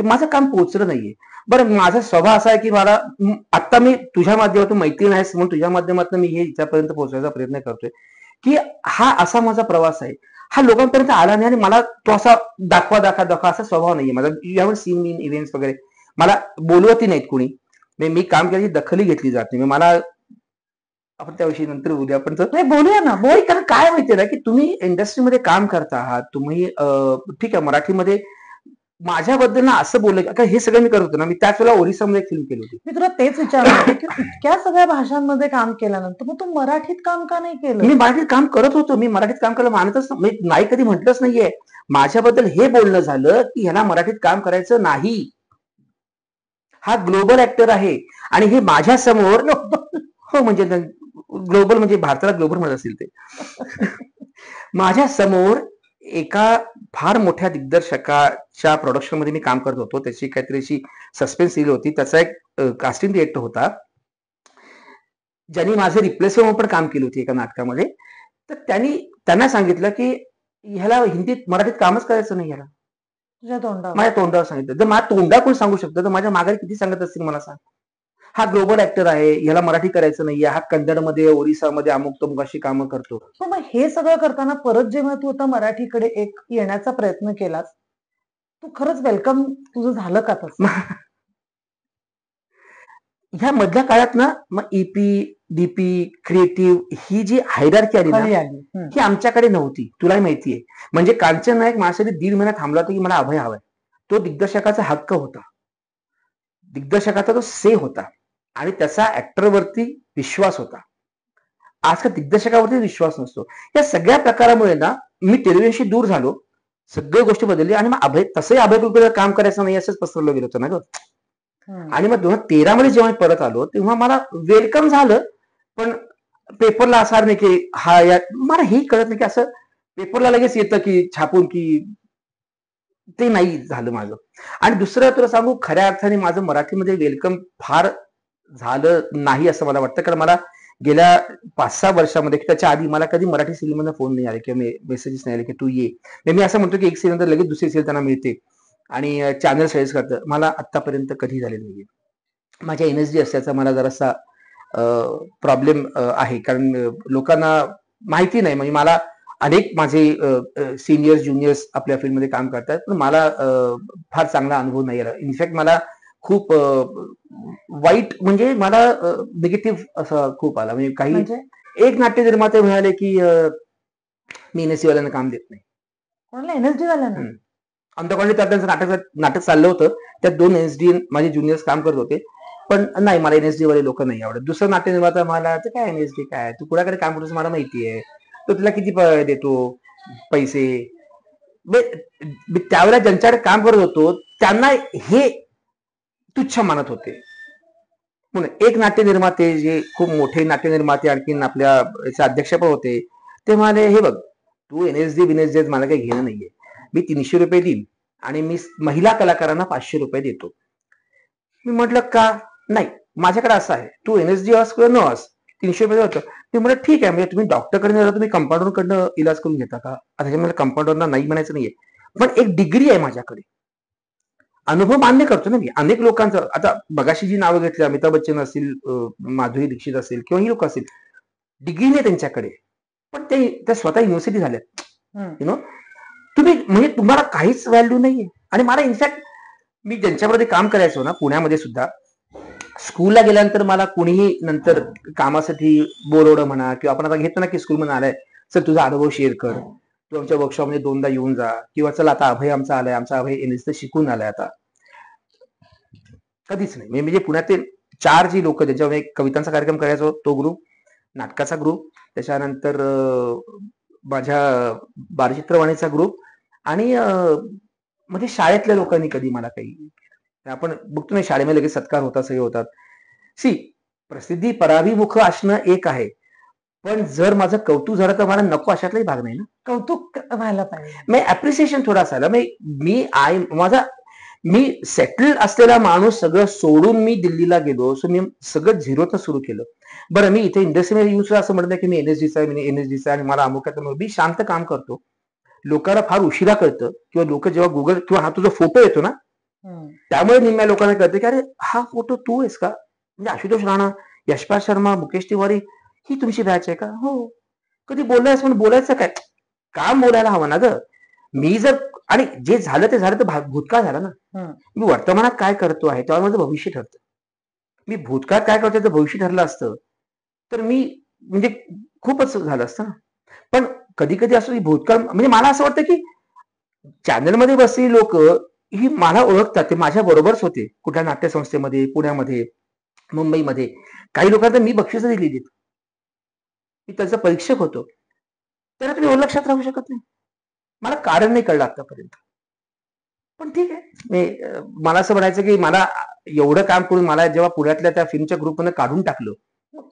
माझं काम पोहोचलं नाहीये. बरं, माझा स्वभाव असा आहे की मला आता, मी तुझ्या माध्यमातून मैत्रीण आहेस म्हणून तुझ्या माध्यमातून मी हे इथपर्यंत पोहोचण्याचा प्रयत्न करतोय, की हा असा माझा प्रवास आहे, हा लोकांपर्यंत आला नाही, आणि मला तो असा दाखवा असा स्वभाव नाहीये माझा. You have seen me in events वगैरे, मला बोलवतही नाहीत कुणी, मी काम केल्याची दखलही घेतली जाते. मला, आपण त्याविषयी नंतर उद्या आपण बोलूया ना. कारण काय माहितीये ना, की तुम्ही इंडस्ट्रीमध्ये काम करता आहात, तुम्ही ठीक आहे, मराठीमध्ये माझ्याबद्दल ना असं बोललं का, हे सगळं मी करत होतो ना. मी त्याच वेळेला ओरिसामध्ये एक फिल्म केली होती. मी तुला तेच विचारणार होते की इतक्या सगळ्या भाषांमध्ये काम केल्यानंतर मग तू मराठीत काम का नाही केलं? मी मराठीत काम करत होतो, मी मराठीत काम करायला मानतच नाही, कधी म्हटलंच नाहीये. माझ्याबद्दल हे बोलणं झालं की ह्याला मराठीत काम करायचं नाही, हा ग्लोबल ऍक्टर आहे. आणि हे माझ्या समोर, हो म्हणजे ग्लोबल म्हणजे भारताला ग्लोबल म्हणत असतील ते. माझ्या समोर एका फार मोठ्या दिग्दर्शकाच्या प्रोडक्शन मध्ये मी काम करत होतो. त्याची काहीतरी अशी सस्पेन्स सिरीज होती. त्याचा एक कास्टिंग डिरेक्टर होता, ज्यांनी माझे रिप्लेसमेंट पण काम केली होती एका नाटकामध्ये. तर त्यांना सांगितलं की ह्याला हिंदीत मराठीत कामच करायचं नाही, ह्याला माझ्या तोंडावर सांगितलं. जर माझ्या तोंडावर कोण सांगू शकतं, तर माझ्या माघारी किती सांगत असतील मला सांग. हा ग्लोबल ऍक्टर आहे, ह्याला मराठी करायचं नाहीये, हा कन्नडमध्ये, ओरिसामध्ये अमुक तमुक अशी कामं करतो. मग हे सगळं करताना परत जेव्हा तू आता मराठीकडे एक येण्याचा प्रयत्न केलास, तू खरंच वेलकम तुझं झालं का तसं? ह्या मधल्या काळात ना मग ईपी, डीपी, क्रिएटिव्ह ही जी हायरार्की आली ना, खरी आली. ही आमच्याकडे नव्हती. तुलाही माहितीये. म्हणजे कांचन नायक माझ्यासाठी 1.5 महिना थांबला होता की मला अभय हवाय. तो दिग्दर्शकाचा हक्क होता. दिग्दर्शकाचा तो से होता आणि त्याचा ऍक्टरवरती विश्वास होता. आजकाल दिग्दर्शकावरती विश्वास नसतो. या सगळ्या प्रकारामुळे ना मी टेलिव्हिजनशी दूर झालो. सगळ्या गोष्टी बदलली आणि मग तसंही अभय कुलकर्णी काम करायचं नाही असंच पसरलं गेलं होतं ना ग. आणि मग 2013 मध्ये जेव्हा मी परत आलो तेव्हा मला वेलकम झालं, पण पेपरला असं नाही की हा या मला हे कळत नाही की असं पेपरला लगेच येतं की छापून की ते नाही झालं माझं. आणि दुसरं तुला सांगू, खऱ्या अर्थाने माझं मराठीमध्ये वेलकम फार झालं नाही असं मला वाटतं. कारण मला गेल्या 5-6 वर्षामध्ये त्याच्या आधी मला कधी मराठी सिरियलमधून फोन नाही आले किंवा मेसेजेस नाही आले की तू ये. मी असं म्हणतो की एक सिरियल नंतर लगेच दुसरी सिरियल त्यांना मिळते आणि चॅनल सजेस्ट करतं. मला आतापर्यंत कधी झालेलं नाहीये. माझ्या एनएसडी असल्याचा मला जरासा प्रॉब्लेम आहे. कारण लोकांना माहिती नाही. म्हणजे मला अनेक माझे सिनियर्स ज्युनियर्स आपल्या फील्डमध्ये काम करतात, पण मला फार चांगला अनुभव नाही आला. इनफॅक्ट मला खूप वाईट म्हणजे मला निगेटिव्ह असं खूप आला. म्हणजे काही एक नाट्य निर्माते म्हणाले की मी एनएसडी वाल्यांना काम देत नाही. कोणाला एनएसडी वाल्यांना? आमच्या कॉलेजला त्यांचं नाटक चाललं होतं. त्यात 2 एनएसडी माझे ज्युनियर्स काम करत होते. पण नाही, मला एनएसडी वाले लोक नाही आवडत. दुसरं नाट्य निर्माता मला तर काय एनएसडी काय, तू कुणाकडे काम करतोस मला माहिती आहे. तो तुला किती देतो पैसे. त्यावेळेला ज्यांच्याकडे काम करत होतो त्यांना हे तुच्छ मानत होते. म्हणून एक नाट्य निर्माते जे खूप मोठे नाट्य निर्माते आणखीन आपल्या अध्यक्ष पण होते, ते म्हणाले हे बघ तू एनएसडी मला काही घेणं नाहीये. मी 300 रुपये देईन आणि मी महिला कलाकारांना 500 रुपये देतो. मी म्हटलं का नाही, माझ्याकडे असं आहे, तू एनएसडी अस किंवा न अस 300 रुपये होतं. मी म्हटलं ठीक आहे, म्हणजे तुम्ही डॉक्टरकडे जाता तुम्ही कंपाऊंडरकडनं इलाज करून घेता का? आता मला कंपाऊंडरना नाही म्हणायचं नाहीये, पण एक डिग्री आहे माझ्याकडे, अनुभव मान्य करतो ना मी. अनेक लोकांचं आता बघाशी जी नावं घेतली, अमिताभ बच्चन असतील, माधुरी दीक्षित असेल किंवा ही लोक असतील, डिग्री नाही त्यांच्याकडे, पण ते स्वतः युनिव्हर्सिटी झाल्यात. यु नो, तुम्ही म्हणजे तुम्हाला काहीच व्हॅल्यू नाहीये. आणि मला इनफॅक्ट मी ज्यांच्यामध्ये काम करायचो ना पुण्यामध्ये सुद्धा, स्कूलला गेल्यानंतर मला कुणीही नंतर कामासाठी बोलवणं म्हणा किंवा आपण आता घेतो ना की स्कूलमध्ये आलाय, सर तुझा अनुभव शेअर कर, तू आमच्या वर्कशॉपमध्ये 2दा येऊन जा, किंवा चला आता अभय आमचा आलाय, आमचा अभय एनएसडी शिकून आलाय. आता कधीच नाही. म्हणजे पुण्यातील 4 जी लोक ज्यांच्यामध्ये कवितांचा कार्यक्रम करायचो तो ग्रुप, नाटकाचा ग्रुप, त्याच्यानंतर माझ्या बालचित्रवाणीचा ग्रुप आणि म्हणजे शाळेतल्या लोकांनी कधी मला काही, आपण बघतो ना शाळेमध्ये लगेच सत्कार होतात, सगळे होतात. प्रसिद्धी पराभिमुख असणं एक आहे, पण जर माझं कौतुक झालं तर मला नको अशातलाही भाग नाही ना. कौतुक व्हायला पाहिजे, मी अप्रिसिएशन थोडं असायला. मी सेटल असलेला माणूस सगळं सोडून मी दिल्लीला गेलो, सो मी सगळं झिरोतनं सुरू केलं. बरं, मी इथे इंडस्ट्रीमध्ये येऊन सुद्धा असं म्हणत नाही की मी एनएसडीचा आणि मला अमुक आहे. मी शांत काम करतो. लोकांना फार उशिरा कळतं, किंवा लोक जेव्हा गुगल किंवा हा तुझा फोटो येतो ना, त्यामुळे निम्म्या लोकांना कळतं की अरे हा फोटो तू आहेस का? म्हणजे आशुतोष राणा, यशपाल शर्मा, मुकेश तिवारी ही तुमची बॅच आहे का? हो. कधी बोललायस, पण बोलायचं काय, काम बोलायला हवं ना ग. मी जर, आणि जे झालं ते झालं तर भूतकाळ झाला ना. मी वर्तमानात काय करतो आहे त्यावर माझं भविष्य ठरतं. मी भूतकाळात काय करतो तर भविष्य ठरलं असतं तर मी म्हणजे खूपच झालं असतं ना. पण कधी कधी असं भूतकाळ, म्हणजे मला असं वाटतं की चॅनलमध्ये बसलेली लोक ही मला ओळखतात, ते माझ्या बरोबरच होते कुठल्या नाट्यसंस्थेमध्ये, पुण्यामध्ये, मुंबईमध्ये. काही लोकांना मी बक्षिसं दिलेली, मी त्याचा परीक्षक होतो. तर तुम्ही एवढं लक्षात राहू शकत नाही. मला कारण नाही कळलं आतापर्यंत, पण ठीक आहे. मला असं म्हणायचं की मला एवढं काम करून मला जेव्हा पुण्यातल्या त्या फिल्मच्या ग्रुपनं काढून टाकलं,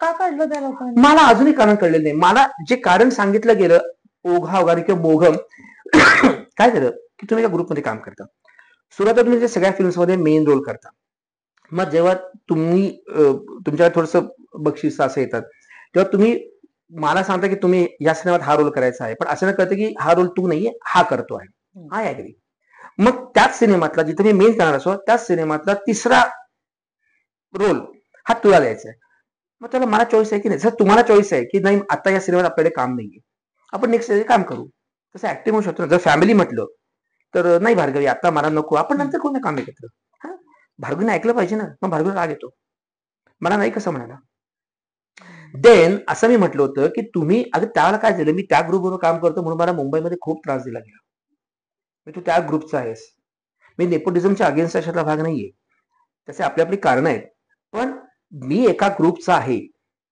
का काढलं त्या लोकांनी मला अजूनही कारण कळलेलं नाही. मला जे कारण सांगितलं गेलं, ओघा वगैरे किंवा मोघम काय झालं की तुम्ही त्या ग्रुपमध्ये काम करता, सुरुवातीला तुम्ही सगळ्या फिल्म्समध्ये मेन रोल करता. मग जेव्हा तुम्ही तुमच्याकडे थोडस बक्षीस असं येतात, तेव्हा तुम्ही मला सांगता की तुम्ही या सिनेमात हा रोल करायचा आहे, पण असं नाही कळतं की हा रोल तू नाहीये, हा करतो आहे. I agree. मग त्याच सिनेमातला जिथे मी मेन करणार असो त्याच सिनेमातला 3रा रोल हा तुला द्यायचा आहे. मग त्याला मला चॉईस आहे की नाही? जर तुम्हाला चॉईस आहे की नाही आता या सिनेमात आपल्याकडे काम नाहीये, आपण नेक्स्ट काम करू, तसं ऍक्टिव्ह होऊ शकतो ना. जर फॅमिली म्हटलं तर नाही भार्गवी आता मला नको, आपण नंतर कोणतं काम एकत्र. भार्गवीने ऐकलं पाहिजे ना. मग भार्गवी राग येतो, मला नाही कसं म्हणाला. देन असं मी म्हटलं होतं की तुम्ही, अगं त्यावेळेला काय झालं, मी त्या ग्रुपवर काम करतो म्हणून मला मुंबईमध्ये खूप त्रास दिला गेला. तू त्या ग्रुपचा आहेस. मी नेपोटिझमच्या अगेन्स्ट अशातला भाग नाहीये. त्याचे आपली आपली कारण आहेत. पण मी एका ग्रुपचा आहे.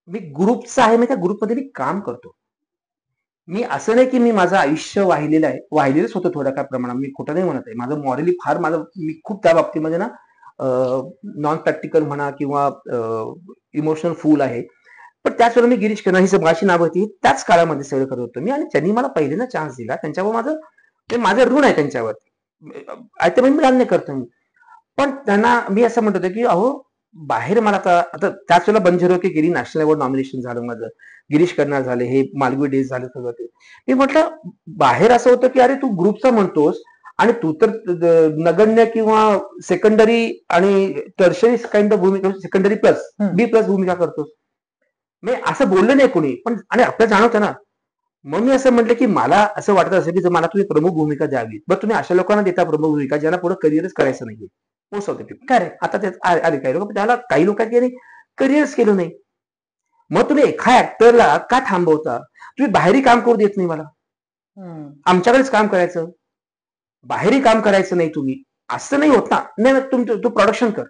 मी ग्रुपचा आहे, मी त्या ग्रुपमध्ये मी काम करतो. मी असं नाही की मी माझं आयुष्य वाहिलेलं आहे. वाहिलेलंच होतं थोड्या काय प्रमाणात, मी खोटं नाही म्हणत आहे. माझं मॉरली फार मी खूप त्या बाबतीमध्ये ना नॉन प्रॅक्टिकल म्हणा किंवा इमोशनल फूल आहे. पण त्याच वेळेला मी गिरीश कर्नाड ही सगळी नावं होती, त्याच काळामध्ये सगळं करत होतो मी. आणि त्यांनी मला पहिल्यांदा चान्स दिला, त्यांच्यावर माझं ऋण आहे त्यांच्यावरती. आता मी मान्य करतो मी. पण त्यांना मी असं म्हणत होतो की अहो, बाहेर मला आता त्याच वेळेला बंजरो की गिरी नॅशनल अवॉर्ड नॉमिनेशन झालं माझं, गिरीश कर्नाड झाले, हे मालगुडी डेज झाले सगळं ते. मी म्हटलं बाहेर असं होतं की अरे तू ग्रुपचा म्हणतोस आणि तू तर नगण्य किंवा सेकंडरी आणि टर्शरी काइंड ऑफ भूमिका, सेकंडरी प्लस बी प्लस भूमिका करतोस. मी असं बोललं नाही कोणी, पण आणि आपल्याला जाणवतं ना. मग मी असं म्हटलं की मला असं वाटत असेल की जर मला तुम्ही प्रमुख भूमिका द्यावी, बरं तुम्ही अशा लोकांना देता प्रमुख भूमिका ज्यांना पुढे करिअरच करायचं नाहीये. Most of the people. Correct. आता त्यात आले काही लोक, त्याला काही लोकांनी करिअरच केलं नाही. मग तुम्ही एका ऍक्टरला का थांबवता? तुम्ही बाहेरही काम करू देत नाही मला. आमच्याकडेच काम करायचं, बाहेरही काम करायचं नाही तुम्ही. असं नाही होत ना. नाही तू प्रोडक्शन कर.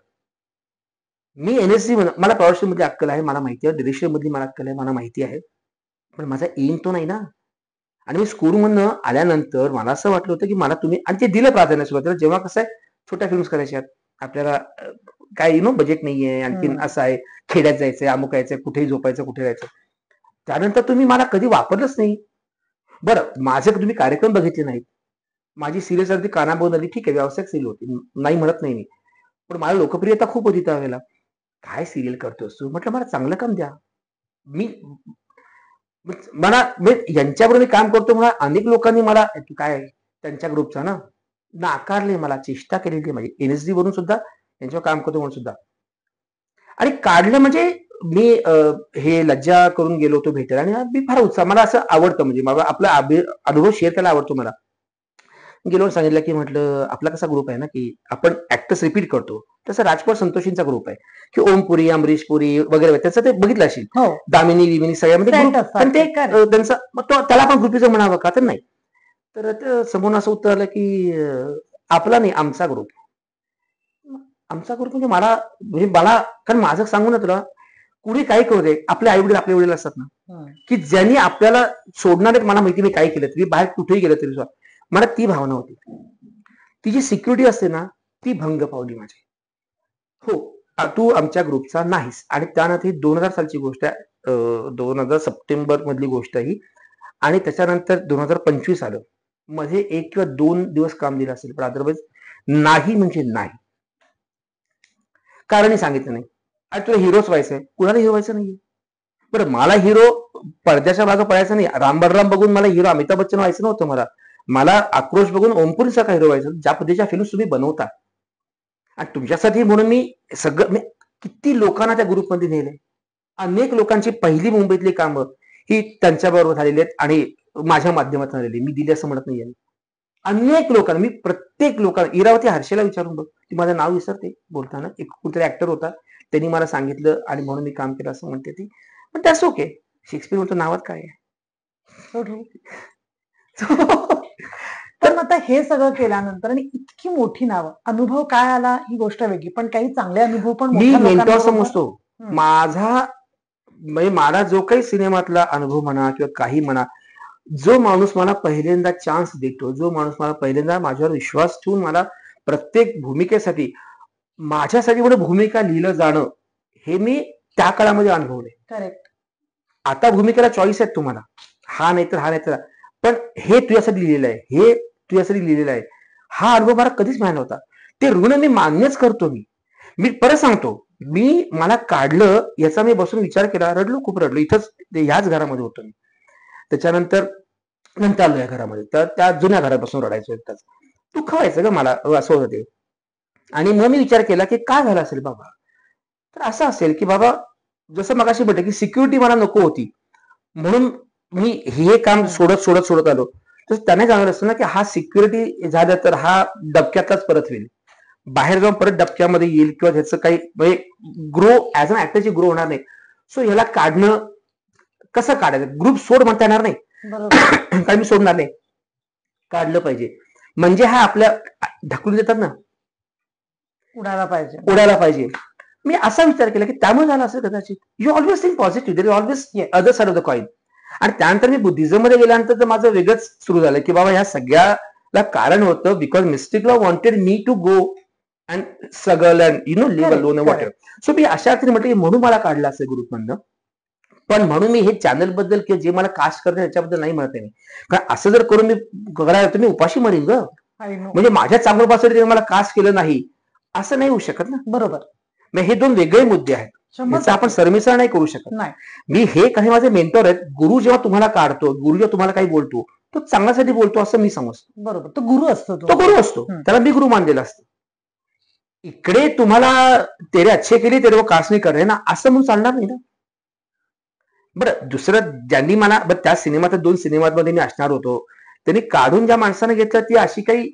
मी एनएससी मला प्रोडक्शन मध्ये अक्कल आहे, मला माहिती आहे. डिरेक्शन मधली मला अक्कल आहे, मला माहिती आहे. पण माझा एम तो नाही ना. आणि मी स्कूलमधनं आल्यानंतर मला असं वाटलं होतं की मला तुम्ही, आणि ते दिलं प्राधान्य सुरुवातीला, जेव्हा कसं आहे छोट्या फिल्म्स करायच्या आपल्याला, काय बजेट नाहीये, आणखीन असं आहे, खेड्यात जायचंय, अमुक यायचंय, कुठेही झोपायचं, कुठे जायचं. त्यानंतर तुम्ही मला कधी वापरलंच नाही. बरं, माझे तुम्ही कार्यक्रम बघितले नाहीत. माझी सिरियस अगदी कानाबोध आली, ठीक आहे, व्यावसायिक सिरियल होती, नाही म्हणत नाही मी. पण मला लोकप्रियता खूप होती त्यावेळेला. काय सिरियल करतोस तू? म्हटलं मला चांगलं काम द्या. मला यांच्याबरोबर मी काम करतो म्हणून अनेक लोकांनी मला काय त्यांच्या ग्रुपचा ना नाकारले, मला चेष्टा केलेली माझी. एनएसडी वरून सुद्धा यांच्यावर काम करतो म्हणून सुद्धा. आणि काढलं म्हणजे मी हे लज्जा करून गेलो होतो भेटायला, आणि मी फार उत्साह, मला असं आवडतं, म्हणजे मला आपला अनुभव शेअर करायला आवडतो. मला गेलो सांगितलं की म्हटलं आपला कसा ग्रुप आहे ना की आपण ऍक्टर्स रिपीट करतो, तसं राजकोट संतोषींचा ग्रुप आहे की ओमपुरी, अमरीश पुरी वगैरे, त्याचं ते बघितलं असेल, दामिनी विमिनी सगळ्यामध्ये ग्रुप. पण ते त्यांचं त्याला आपण ग्रुपीचं म्हणावं का? तर नाही. तर समोर असं उत्तर आलं की आपला नाही, आमचा ग्रुप. आमचा ग्रुप म्हणजे मला कारण माझं सांगू ना तुला, कुणी काही करू दे, आपले आई वडील असतात ना की ज्यांनी आपल्याला सोडणार आहेत. मला माहिती, मी काय केलं तरी, बाहेर कुठेही गेलं तरी मला ती भावना होती. ती जी सिक्युरिटी असते ना, ती भंग पावली माझी. हो, तू आमच्या ग्रुपचा नाहीस. आणि त्यानंतर ही 2000 सालची गोष्ट आहे, 2000 सप्टेंबर मधली गोष्ट ही. आणि त्याच्यानंतर 2025 आलं. मध्ये 1 किंवा 2 दिवस काम दिलं असेल, पण अदरवाईज नाही म्हणजे नाही. कारणही सांगितलं नाही. आणि तुला हिरोच व्हायचंय, कुणाला हिरो व्हायचं नाहीये. बरं, मला हिरो पडद्याच्या मागं पडायचं नाही. राम बलराम बघून मला हिरो अमिताभ बच्चन व्हायचं नव्हतं. मला आक्रोश बघून ओमपुरीचा हिरो व्हायचं. ज्या पद्धतीच्या फिल्म तुम्ही बनवता, आणि तुमच्यासाठी म्हणून मी किती लोकांना त्या ग्रुपमध्ये नेले. अनेक लोकांची पहिली मुंबईतली कामं ही त्यांच्याबरोबर झालेली आहेत, आणि माझ्या माध्यमातून आलेली. मी दिली असं म्हणत नाही. अनेक लोकांना, मी प्रत्येक लोकांना, इरावती हर्षेला विचारून बघ, ती माझं नाव विसरते बोलताना, एक कुठेतरी ऍक्टर होता, त्यांनी मला सांगितलं आणि म्हणून मी काम केलं असं म्हणते ती. पण त्याच ओके, शेक्सपियर म्हणतो नावात काय आहे. पण आता हे सगळं केल्यानंतर आणि इतकी मोठी नावं, अनुभव काय आला ही गोष्ट वेगळी, पण काही चांगले अनुभव पण मी मेंटॉर समजतो. माझा म्हणजे मला जो काही सिनेमातला अनुभव म्हणा किंवा काही म्हणा, जो माणूस मला पहिल्यांदा चान्स देतो, जो माणूस मला पहिल्यांदा माझ्यावर विश्वास ठेवून मला प्रत्येक भूमिकेसाठी, माझ्यासाठी म्हणून भूमिका लिहिलं जाणं, हे मी त्या काळामध्ये अनुभवले. करेक्ट. आता भूमिकेला चॉईस आहेत तुम्हाला, हा नाही तर हा नाही तर, पण हे तुझ्यासाठी लिहिलेलं आहे, हे तुझ्यासाठी लिहिलेलं आहे. हा अनुभव मला कधीच मिळाला होता. ते ऋण मी मान्यच करतो. मी परत सांगतो, मला काढलं याचा मी बसून विचार केला, रडलो, खूप रडलो. इथंच ह्याच घरामध्ये होतो मी. त्याच्यानंतर आलो या घरामध्ये, तर त्या जुन्या घरापासून रडायचो एकटाच. दुःख व्हायचं ग मला, असं होतं ते. आणि मग मी विचार केला की काय झालं असेल बाबा. तर असं असेल की बाबा, जसं मगाशी म्हटलं की सिक्युरिटी मला नको होती, म्हणून मी हे काम सोडत आलो. तर त्याने जाणवलं असतं ना की हा सिक्युरिटी झालं तर हा डबक्यातच परत होईल. बाहेर जाऊन परत डबक्यामध्ये येईल किंवा ह्याचं काही म्हणजे ग्रो ऍज अन ऍक्टरची ग्रो होणार नाही. सो ह्याला काढणं कसं काढायचं, ग्रुप सोड म्हणता येणार नाही बरोबर. कारण मी सोडणार नाही, काढलं पाहिजे. म्हणजे हा आपल्या ढकलून देतात ना, उडायला पाहिजे. मी असा विचार केला की त्यामुळे झालं असेल कदाचित. You always think positive, there is always other side of the coin. आणि त्यानंतर मी बुद्धिझम मध्ये गेल्यानंतर तर माझं वेगळंच सुरू झालं की बाबा ह्या सगळ्याला कारण होतं because mystic law wanted me to go and struggle and you know live alone whatever. So मी अशा अर्थी म्हटलं की म्हणून मला काढलं असेल ग्रुपमधनं. पण म्हणून मी हे चॅनल बद्दल किंवा जे मला कास्ट करतं त्याच्याबद्दल नाही म्हणत आहे मी. कारण असं जर करून मी करायला तर मी उपाशी मरीन ग. म्हणजे माझ्या चांगल्यापासून मला कास्ट केलं नाही असं नाही होऊ शकत ना. बरोबर. मग हे दोन वेगळे मुद्दे आहेत, याचा आपण सरमिसळ नाही करू शकत. मी हे काही माझे मेंटॉर आहेत, गुरु जेव्हा तुम्हाला काढतो, गुरु जेव्हा तुम्हाला काही बोलतो तो चांगल्यासाठी बोलतो असं मी समजतो. बरोबर, तो गुरु असतो, तो गुरु असतो, त्याला मी गुरु मानलेला असतो. इकडे तुम्हाला तेरे अच्छे केले तेरे वो कास्ट नाही करे ना असं म्हणून चालणार नाही ना. बरं दुसरं ज्यांनी मला त्या सिनेमात 2 सिनेमांमध्ये मी असणार होतो त्यांनी काढून ज्या माणसाने घेतलं ती अशी काही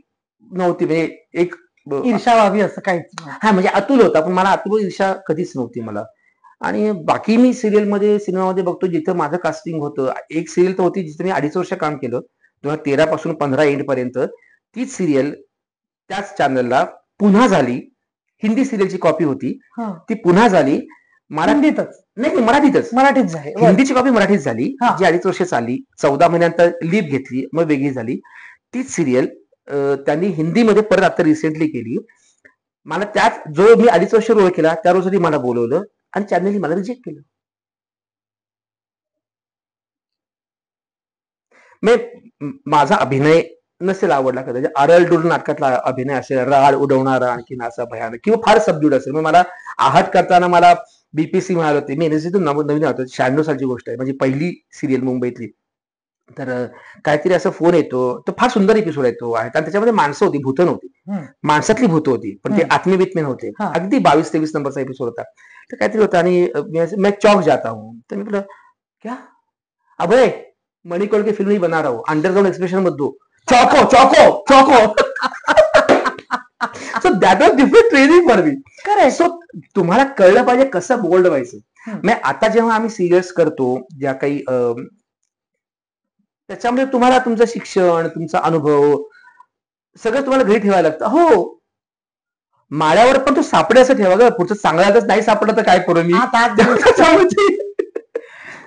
नव्हती, म्हणजे एक ईर्षा व्हावी असं काहीच. हा म्हणजे अतुल होता, पण मला अतुल ईर्षा कधीच नव्हती मला. आणि बाकी मी सिरियलमध्ये सिनेमामध्ये बघतो जिथं माझं कास्टिंग होतं. एक सिरियल तर होती जिथं मी 2.5 वर्ष काम केलं 2013 पासून 15 एंड पर्यंत. तीच सिरियल त्याच चॅनलला पुन्हा झाली. हिंदी सिरियलची कॉपी होती ती पुन्हा झाली मराठीतच. नाही मराठीत झाली. हिंदीची कॉपी मराठीत झाली जी 2.5 वर्ष चालली. 14 महिन्यानंतर लीप घेतली मग वेगळी झाली. तीच सिरियल त्यांनी हिंदीमध्ये परत आता रिसेंटली केली. मला त्याच जो मी 2.5 वर्ष रोल केला त्या रोजसाठी मला बोलवलं आणि चॅनलने मला रिजेक्ट केलं. माझा अभिनय नसेल आवडला कदाचित, आरळडूर नाटकातला अभिनय असेल, राड उडवणारा आणखीन असा भयानक किंवा फार सबड्यूड असेल. मग मला आहट करताना मला बीपीसी मिळालं होते. मी एनएससीतून नवीन होतो, 96 सालची गोष्ट आहे, माझी पहिली सिरियल मुंबईतली. तर काहीतरी असं फोन येतो, तो फार सुंदर एपिसोड आहे तो आहे, कारण त्याच्यामध्ये माणसं होती, भूतं नव्हती, माणसातली भूतं होती, पण ते आत्मीबित्मे नव्हते. अगदी 22-23 नंबरचा एपिसोड होता. तर काहीतरी होतं आणि मैं चौक जाता हूं. तर मी म्हटलं क्या अभय मणिकोल की फिल्म ही बना रहा हूं, अंडरग्राउंड एक्सप्रेशन मत दो, चौको चौको चौको. So that was different training for me. So तुम्हाला कळलं पाहिजे कसं बोल्ड व्हायचं. मग आता जेव्हा आम्ही सिरियल्स करतो ज्या काही त्याच्यामध्ये तुम्हाला तुमचं शिक्षण तुमचा अनुभव सगळं तुम्हाला घरी ठेवायला लागतं. हो माळ्यावर पण तो सापडे असं ठेवा ग, पुढचं चांगल्याच नाही सापडलं तर काय करू मी.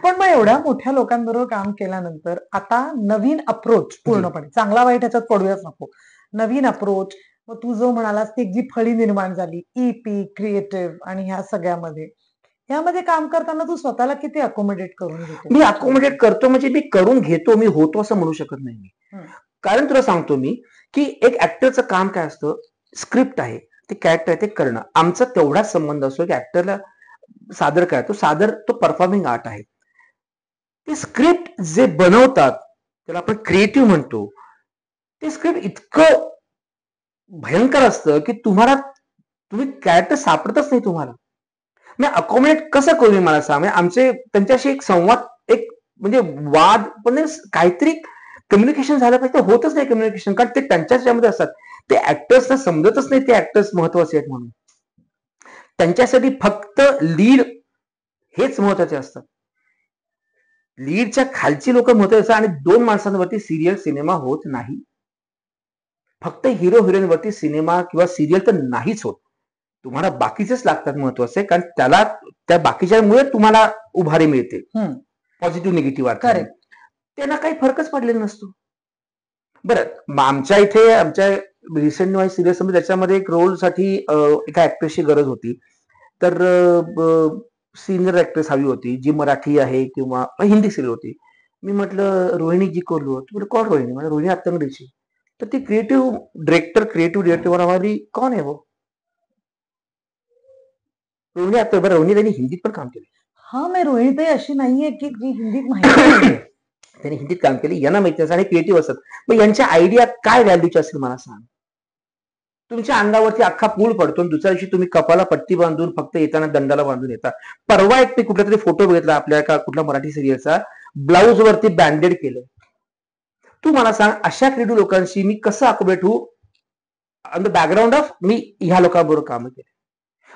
पण मग एवढ्या मोठ्या लोकांबरोबर काम केल्यानंतर आता नवीन अप्रोच पूर्णपणे चांगला वाईट ह्याच्यात पडूयाच नको. नवीन अप्रोच, मग तू जो म्हणालास ती जी फळी निर्माण झाली ईपी क्रिएटिव्ह आणि ह्या सगळ्यामध्ये यामध्ये काम करताना तू स्वतःला किती अकोमोडेट करून घेतो? मी अकोमोडेट करतो म्हणजे मी करून घेतो, मी होतो असं म्हणू शकत नाही मी. कारण तुला सांगतो मी की एक ऍक्टरचं काम काय असतं, स्क्रिप्ट आहे, ते कॅरेक्टर आहे, ते करणं. आमचा तेवढाच संबंध असतो की ऍक्टरला सादर काय तो परफॉर्मिंग आर्ट आहे. ते स्क्रिप्ट जे बनवतात त्याला आपण क्रिएटिव्ह म्हणतो, ते स्क्रिप्ट इतकं भयंकर असतं की तुम्ही कॅरेक्टर सापडतच नाही तुम्हाला. मी अकोमोडेट कसं करू मी मला सांग. आमचे त्यांच्याशी एक संवाद, एक म्हणजे वाद, पण काहीतरी कम्युनिकेशन झालं पाहिजे. होतच नाही कम्युनिकेशन, कारण ते त्यांच्यामध्ये असतात. ते ऍक्टर्सना समजतच नाही ते ऍक्टर्स महत्वाचे आहेत म्हणून. त्यांच्यासाठी फक्त लीड हेच महत्वाचे असतात. लीडच्या खालची लोक महत्वाचे असतात आणि 2 माणसांवरती सिरियल सिनेमा होत नाही. फक्त हिरो हिरोईनवरती सिनेमा किंवा सिरियल तर नाहीच होत. तुम्हाला बाकीचेच लागतात महत्वाचे, कारण त्याला त्या बाकीच्यामुळे तुम्हाला उभारी मिळते, पॉझिटिव्ह निगेटिव्ह अर्थ. त्यांना काही फरकच पडलेला नसतो. बरं आमच्या इथे आमच्या रिसेंट वाईज सिरियल्स मध्ये त्याच्यामध्ये एक रोलसाठी एका ऍक्ट्रेसची गरज होती. तर सिनियर ऍक्ट्रेस हवी होती जी मराठी आहे किंवा हिंदी सिरियल होती. मी म्हटलं रोहिणी जी कोल्हू. तुला कोण रोहिणी? म्हणजे रोहिणी अत्तंगडीची. तर ती क्रिएटिव्ह डिरेक्टर हमारी कौन है वो? रोहिणी अत्तंगडी. बरं रोहिणी त्यांनी हिंदीत पण काम केलं. हा मी रोहिणी अशी नाहीये की जी हिंदीत माहिती त्यांनी हिंदीत काम केलं, यांना माहिती असं आणि क्रिएटिव्ह असत. मग यांच्या आयडिया काय व्हॅल्यूची असेल मला सांग. तुमच्या अंगावरती अख्खा पूल पडतो, दुसऱ्या दिवशी तुम्ही कपाला पट्टी बांधून फक्त येताना दंडाला बांधून येता. परवा एक कुठला तरी फोटो बघितला आपल्या का कुठला मराठी सिरियलचा, ब्लाऊज वरती बँडेड केलं. तू मला सांग अशा क्रिएटिव्ह लोकांशी मी कसं अकोमोडेट होऊ? On the background of me ह्या लोकांबरोबर कामं केली.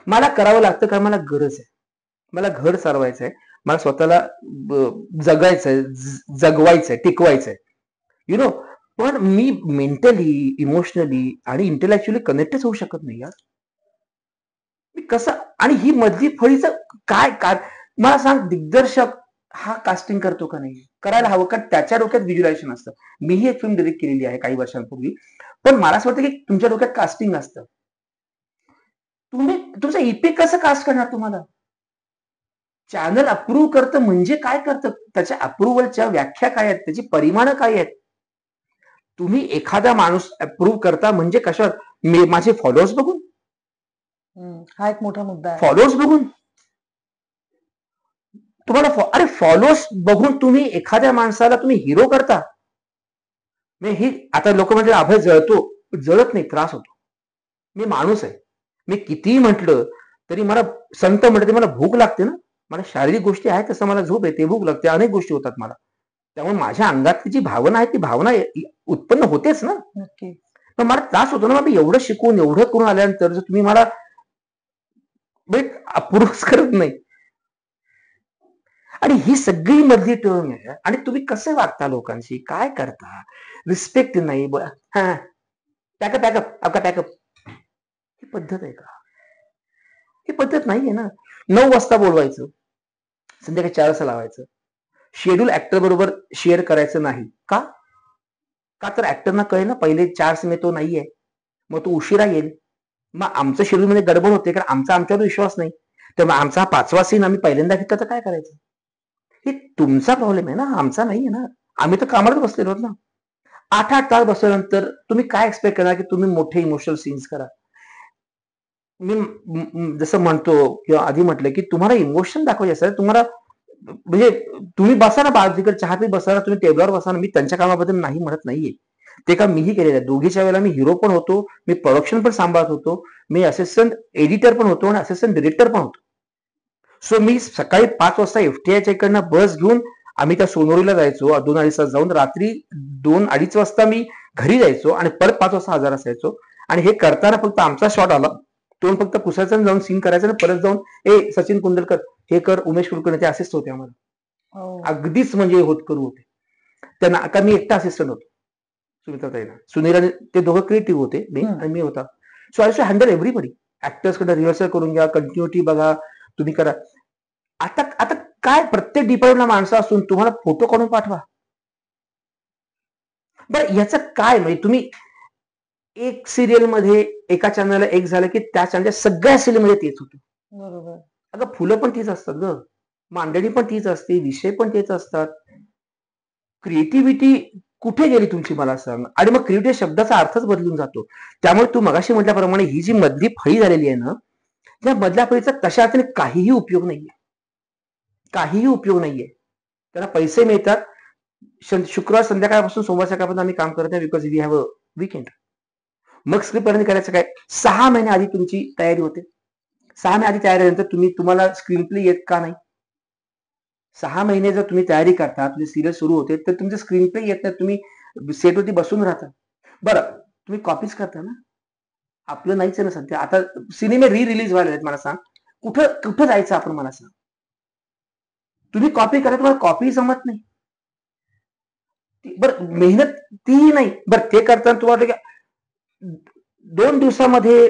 मला करावं लागतं कारण मला गरज आहे. मला घर चालवायचंय, मला स्वतःला जगायचंय, जगवायचंय, टिकवायचंय. यु नो, पण मी मेंटली, इमोशनली आणि इंटेलेक्च्युअली कनेक्टच होऊ शकत नाही यार. मी कसं, आणि ही मधली फळीचं काय मला सांग. दिग्दर्शक हा कास्टिंग करतो का नाही? करायला हवं, कारण त्याच्या डोक्यात व्हिज्युलायझेशन असतं. मीही एक फिल्म डिरेक्ट केलेली आहे काही वर्षांपूर्वी, पण मला असं वाटतं की तुमच्या डोक्यात कास्टिंग असतं. तुम्ही तुमचं ईपी कसं कास्ट करणार? तुम्हाला चॅनल अप्रूव्ह करतं म्हणजे काय करतं? त्याच्या अप्रुव्हलच्या व्याख्या काय आहेत? त्याची परिमाणं काय आहेत? तुम्ही एखादा माणूस अप्रूव्ह करता म्हणजे कशावर? माझे फॉलोअर्स बघून? हा एक मोठा मुद्दा आहे. फॉलोअर्स बघून तुम्हाला अरे फॉलोअर्स बघून तुम्ही एखाद्या माणसाला तुम्ही हिरो करता? ही आता लोक म्हणजे अभय जळतो, जळत नाही, त्रास होतो. मी माणूस आहे. मी कितीही म्हटलं तरी मला, संत म्हटलं तरी मला भूक लागते ना. मला शारीरिक गोष्टी आहेत, तसं मला झोप येते, भूक लागते, अनेक गोष्टी होतात मला. त्यामुळे माझ्या अंगातली जी भावना आहे ती भावना उत्पन्न होतेच ना. नक्की. पण मला त्रास होतो ना. मी एवढं शिकून एवढं करून आल्यानंतर जर तुम्ही मला अप्रूव्ह करत नाही, आणि ही सगळी मधली टर्म आहे. आणि तुम्ही कसे वागता लोकांशी, काय करता, रिस्पेक्ट नाही. पॅकअप पॅकअप आपका पॅकअप, ही पद्धत आहे का? ही पद्धत नाहीये ना. 9 वाजता बोलवायचं, संध्याकाळी 4 वाजता लावायचं. शेड्यूल ऍक्टर बरोबर शेअर करायचं नाही का? तर ऍक्टरना कळेल ना पहिले 4 सिने तो नाहीये, मग तो उशिरा येईल. मग आमचं शेड्यूल मध्ये गडबड होते कारण आमचा आमच्यावर विश्वास नाही. त्यामुळे आमचा हा 5वा सीन आम्ही पहिल्यांदा घेतला तर काय करायचं? हे तुमचा प्रॉब्लेम आहे ना, आमचा नाहीये ना. आम्ही तर कामाला बसलेलो आहोत ना. 8 तास बसल्यानंतर तुम्ही काय एक्सपेक्ट करणार की तुम्ही मोठे इमोशनल सीन्स करा? मी जसं म्हणतो किंवा आधी म्हटलं की तुम्हाला इमोशन दाखवायचे असतात. तुम्हाला म्हणजे तुम्ही बसा ना बाजूकडे चहा पीत बसा ना, तुम्ही टेबलवर बसा ना. मी त्यांच्या कामाबद्दल नाही म्हणत नाहीये, ते काम मीही केलेलं आहे. दोघीच्या वेळेला मी हिरो पण होतो, मी प्रोडक्शन पण सांभाळत होतो, मी असिस्टंट एडिटर पण होतो आणि असिस्टंट डिरेक्टर पण होतो. सो मी सकाळी 5 वाजता एफटीआयच्या इकडनं बस घेऊन आम्ही त्या सोनोरीला जायचो. 2-2:30 तास जाऊन रात्री 2-2:30 वाजता मी घरी जायचो आणि परत 5 वाजता हजर असायचो. आणि हे करताना फक्त आमचा शॉट आला, तो फक्त पुसायचा जाऊन सीन करायचं आणि परत जाऊन सचिन कुंडलकर हे कर, उमेश कुलकर्णी ते असिस्ट होते आम्हाला. अगदीच म्हणजे होतकरू होते त्यांना. आता मी एकटा असिस्टंट होतो सुमित्राताईला. सुनील आणि ते दोघं क्रिएटिव्ह होते, मी आणि मी होता. So I to handle everybody. Actors कडे रिहर्सल करून घ्या, कंटिन्युटी बघा, तुम्ही करा. आता आता काय, प्रत्येक डिपार्टमेंटला माणसं असून तुम्हाला फोटो काढून पाठवा. बरं याचं काय म्हणजे? तुम्ही एक सिरियल मध्ये एका चॅनलला एक झालं की त्या चॅनलच्या सगळ्या सिरियल मध्ये तेच होतं. बरोबर. अगं फुलं पण तीच असतात ग, मांडणी पण तीच असते, विषय पण तेच असतात. क्रिएटिव्हिटी कुठे गेली तुमची मला सांग? आणि मग क्रिएटिव्ह शब्दाचा अर्थच बदलून जातो. त्यामुळे तू मगाशी म्हटल्याप्रमाणे ही जी मधली फळी झालेली आहे ना, त्या मधल्या फळीचा कशा अर्थाने काहीही उपयोग नाहीये. काहीही उपयोग नाहीये. त्याला पैसे मिळतात. शुक्रवार संध्याकाळपासून सोमवार सकाळपर्यंत आम्ही काम करत नाही, because we have a weekend. मग स्क्रिप्ट पर्यंत करायचं काय? 6 महिने आधी तुमची तयारी होते. 6 महिने आधी तयारी झाल्यानंतर तुम्हाला स्क्रीन प्ले येत का नाही? 6 महिने जर तुम्ही तयारी करता, तुमची सिरियल सुरू होते, तर तुमचे स्क्रीन प्ले येत नाही, तुम्ही सेटवरती बसून राहता. बरं तुम्ही कॉपीज करता ना? आपलं नाहीच आहे ना सध्या. आता सिनेमे रिलीज व्हायला आहेत. मला सांग कुठं कुठं जायचं आपण? मला सांग. तुम्ही कॉपी करा, तुम्हाला कॉपी जमत नाही. बरं मेहनत तीही नाही. बरं ते करताना तुम्हाला 2 दिवसामध्ये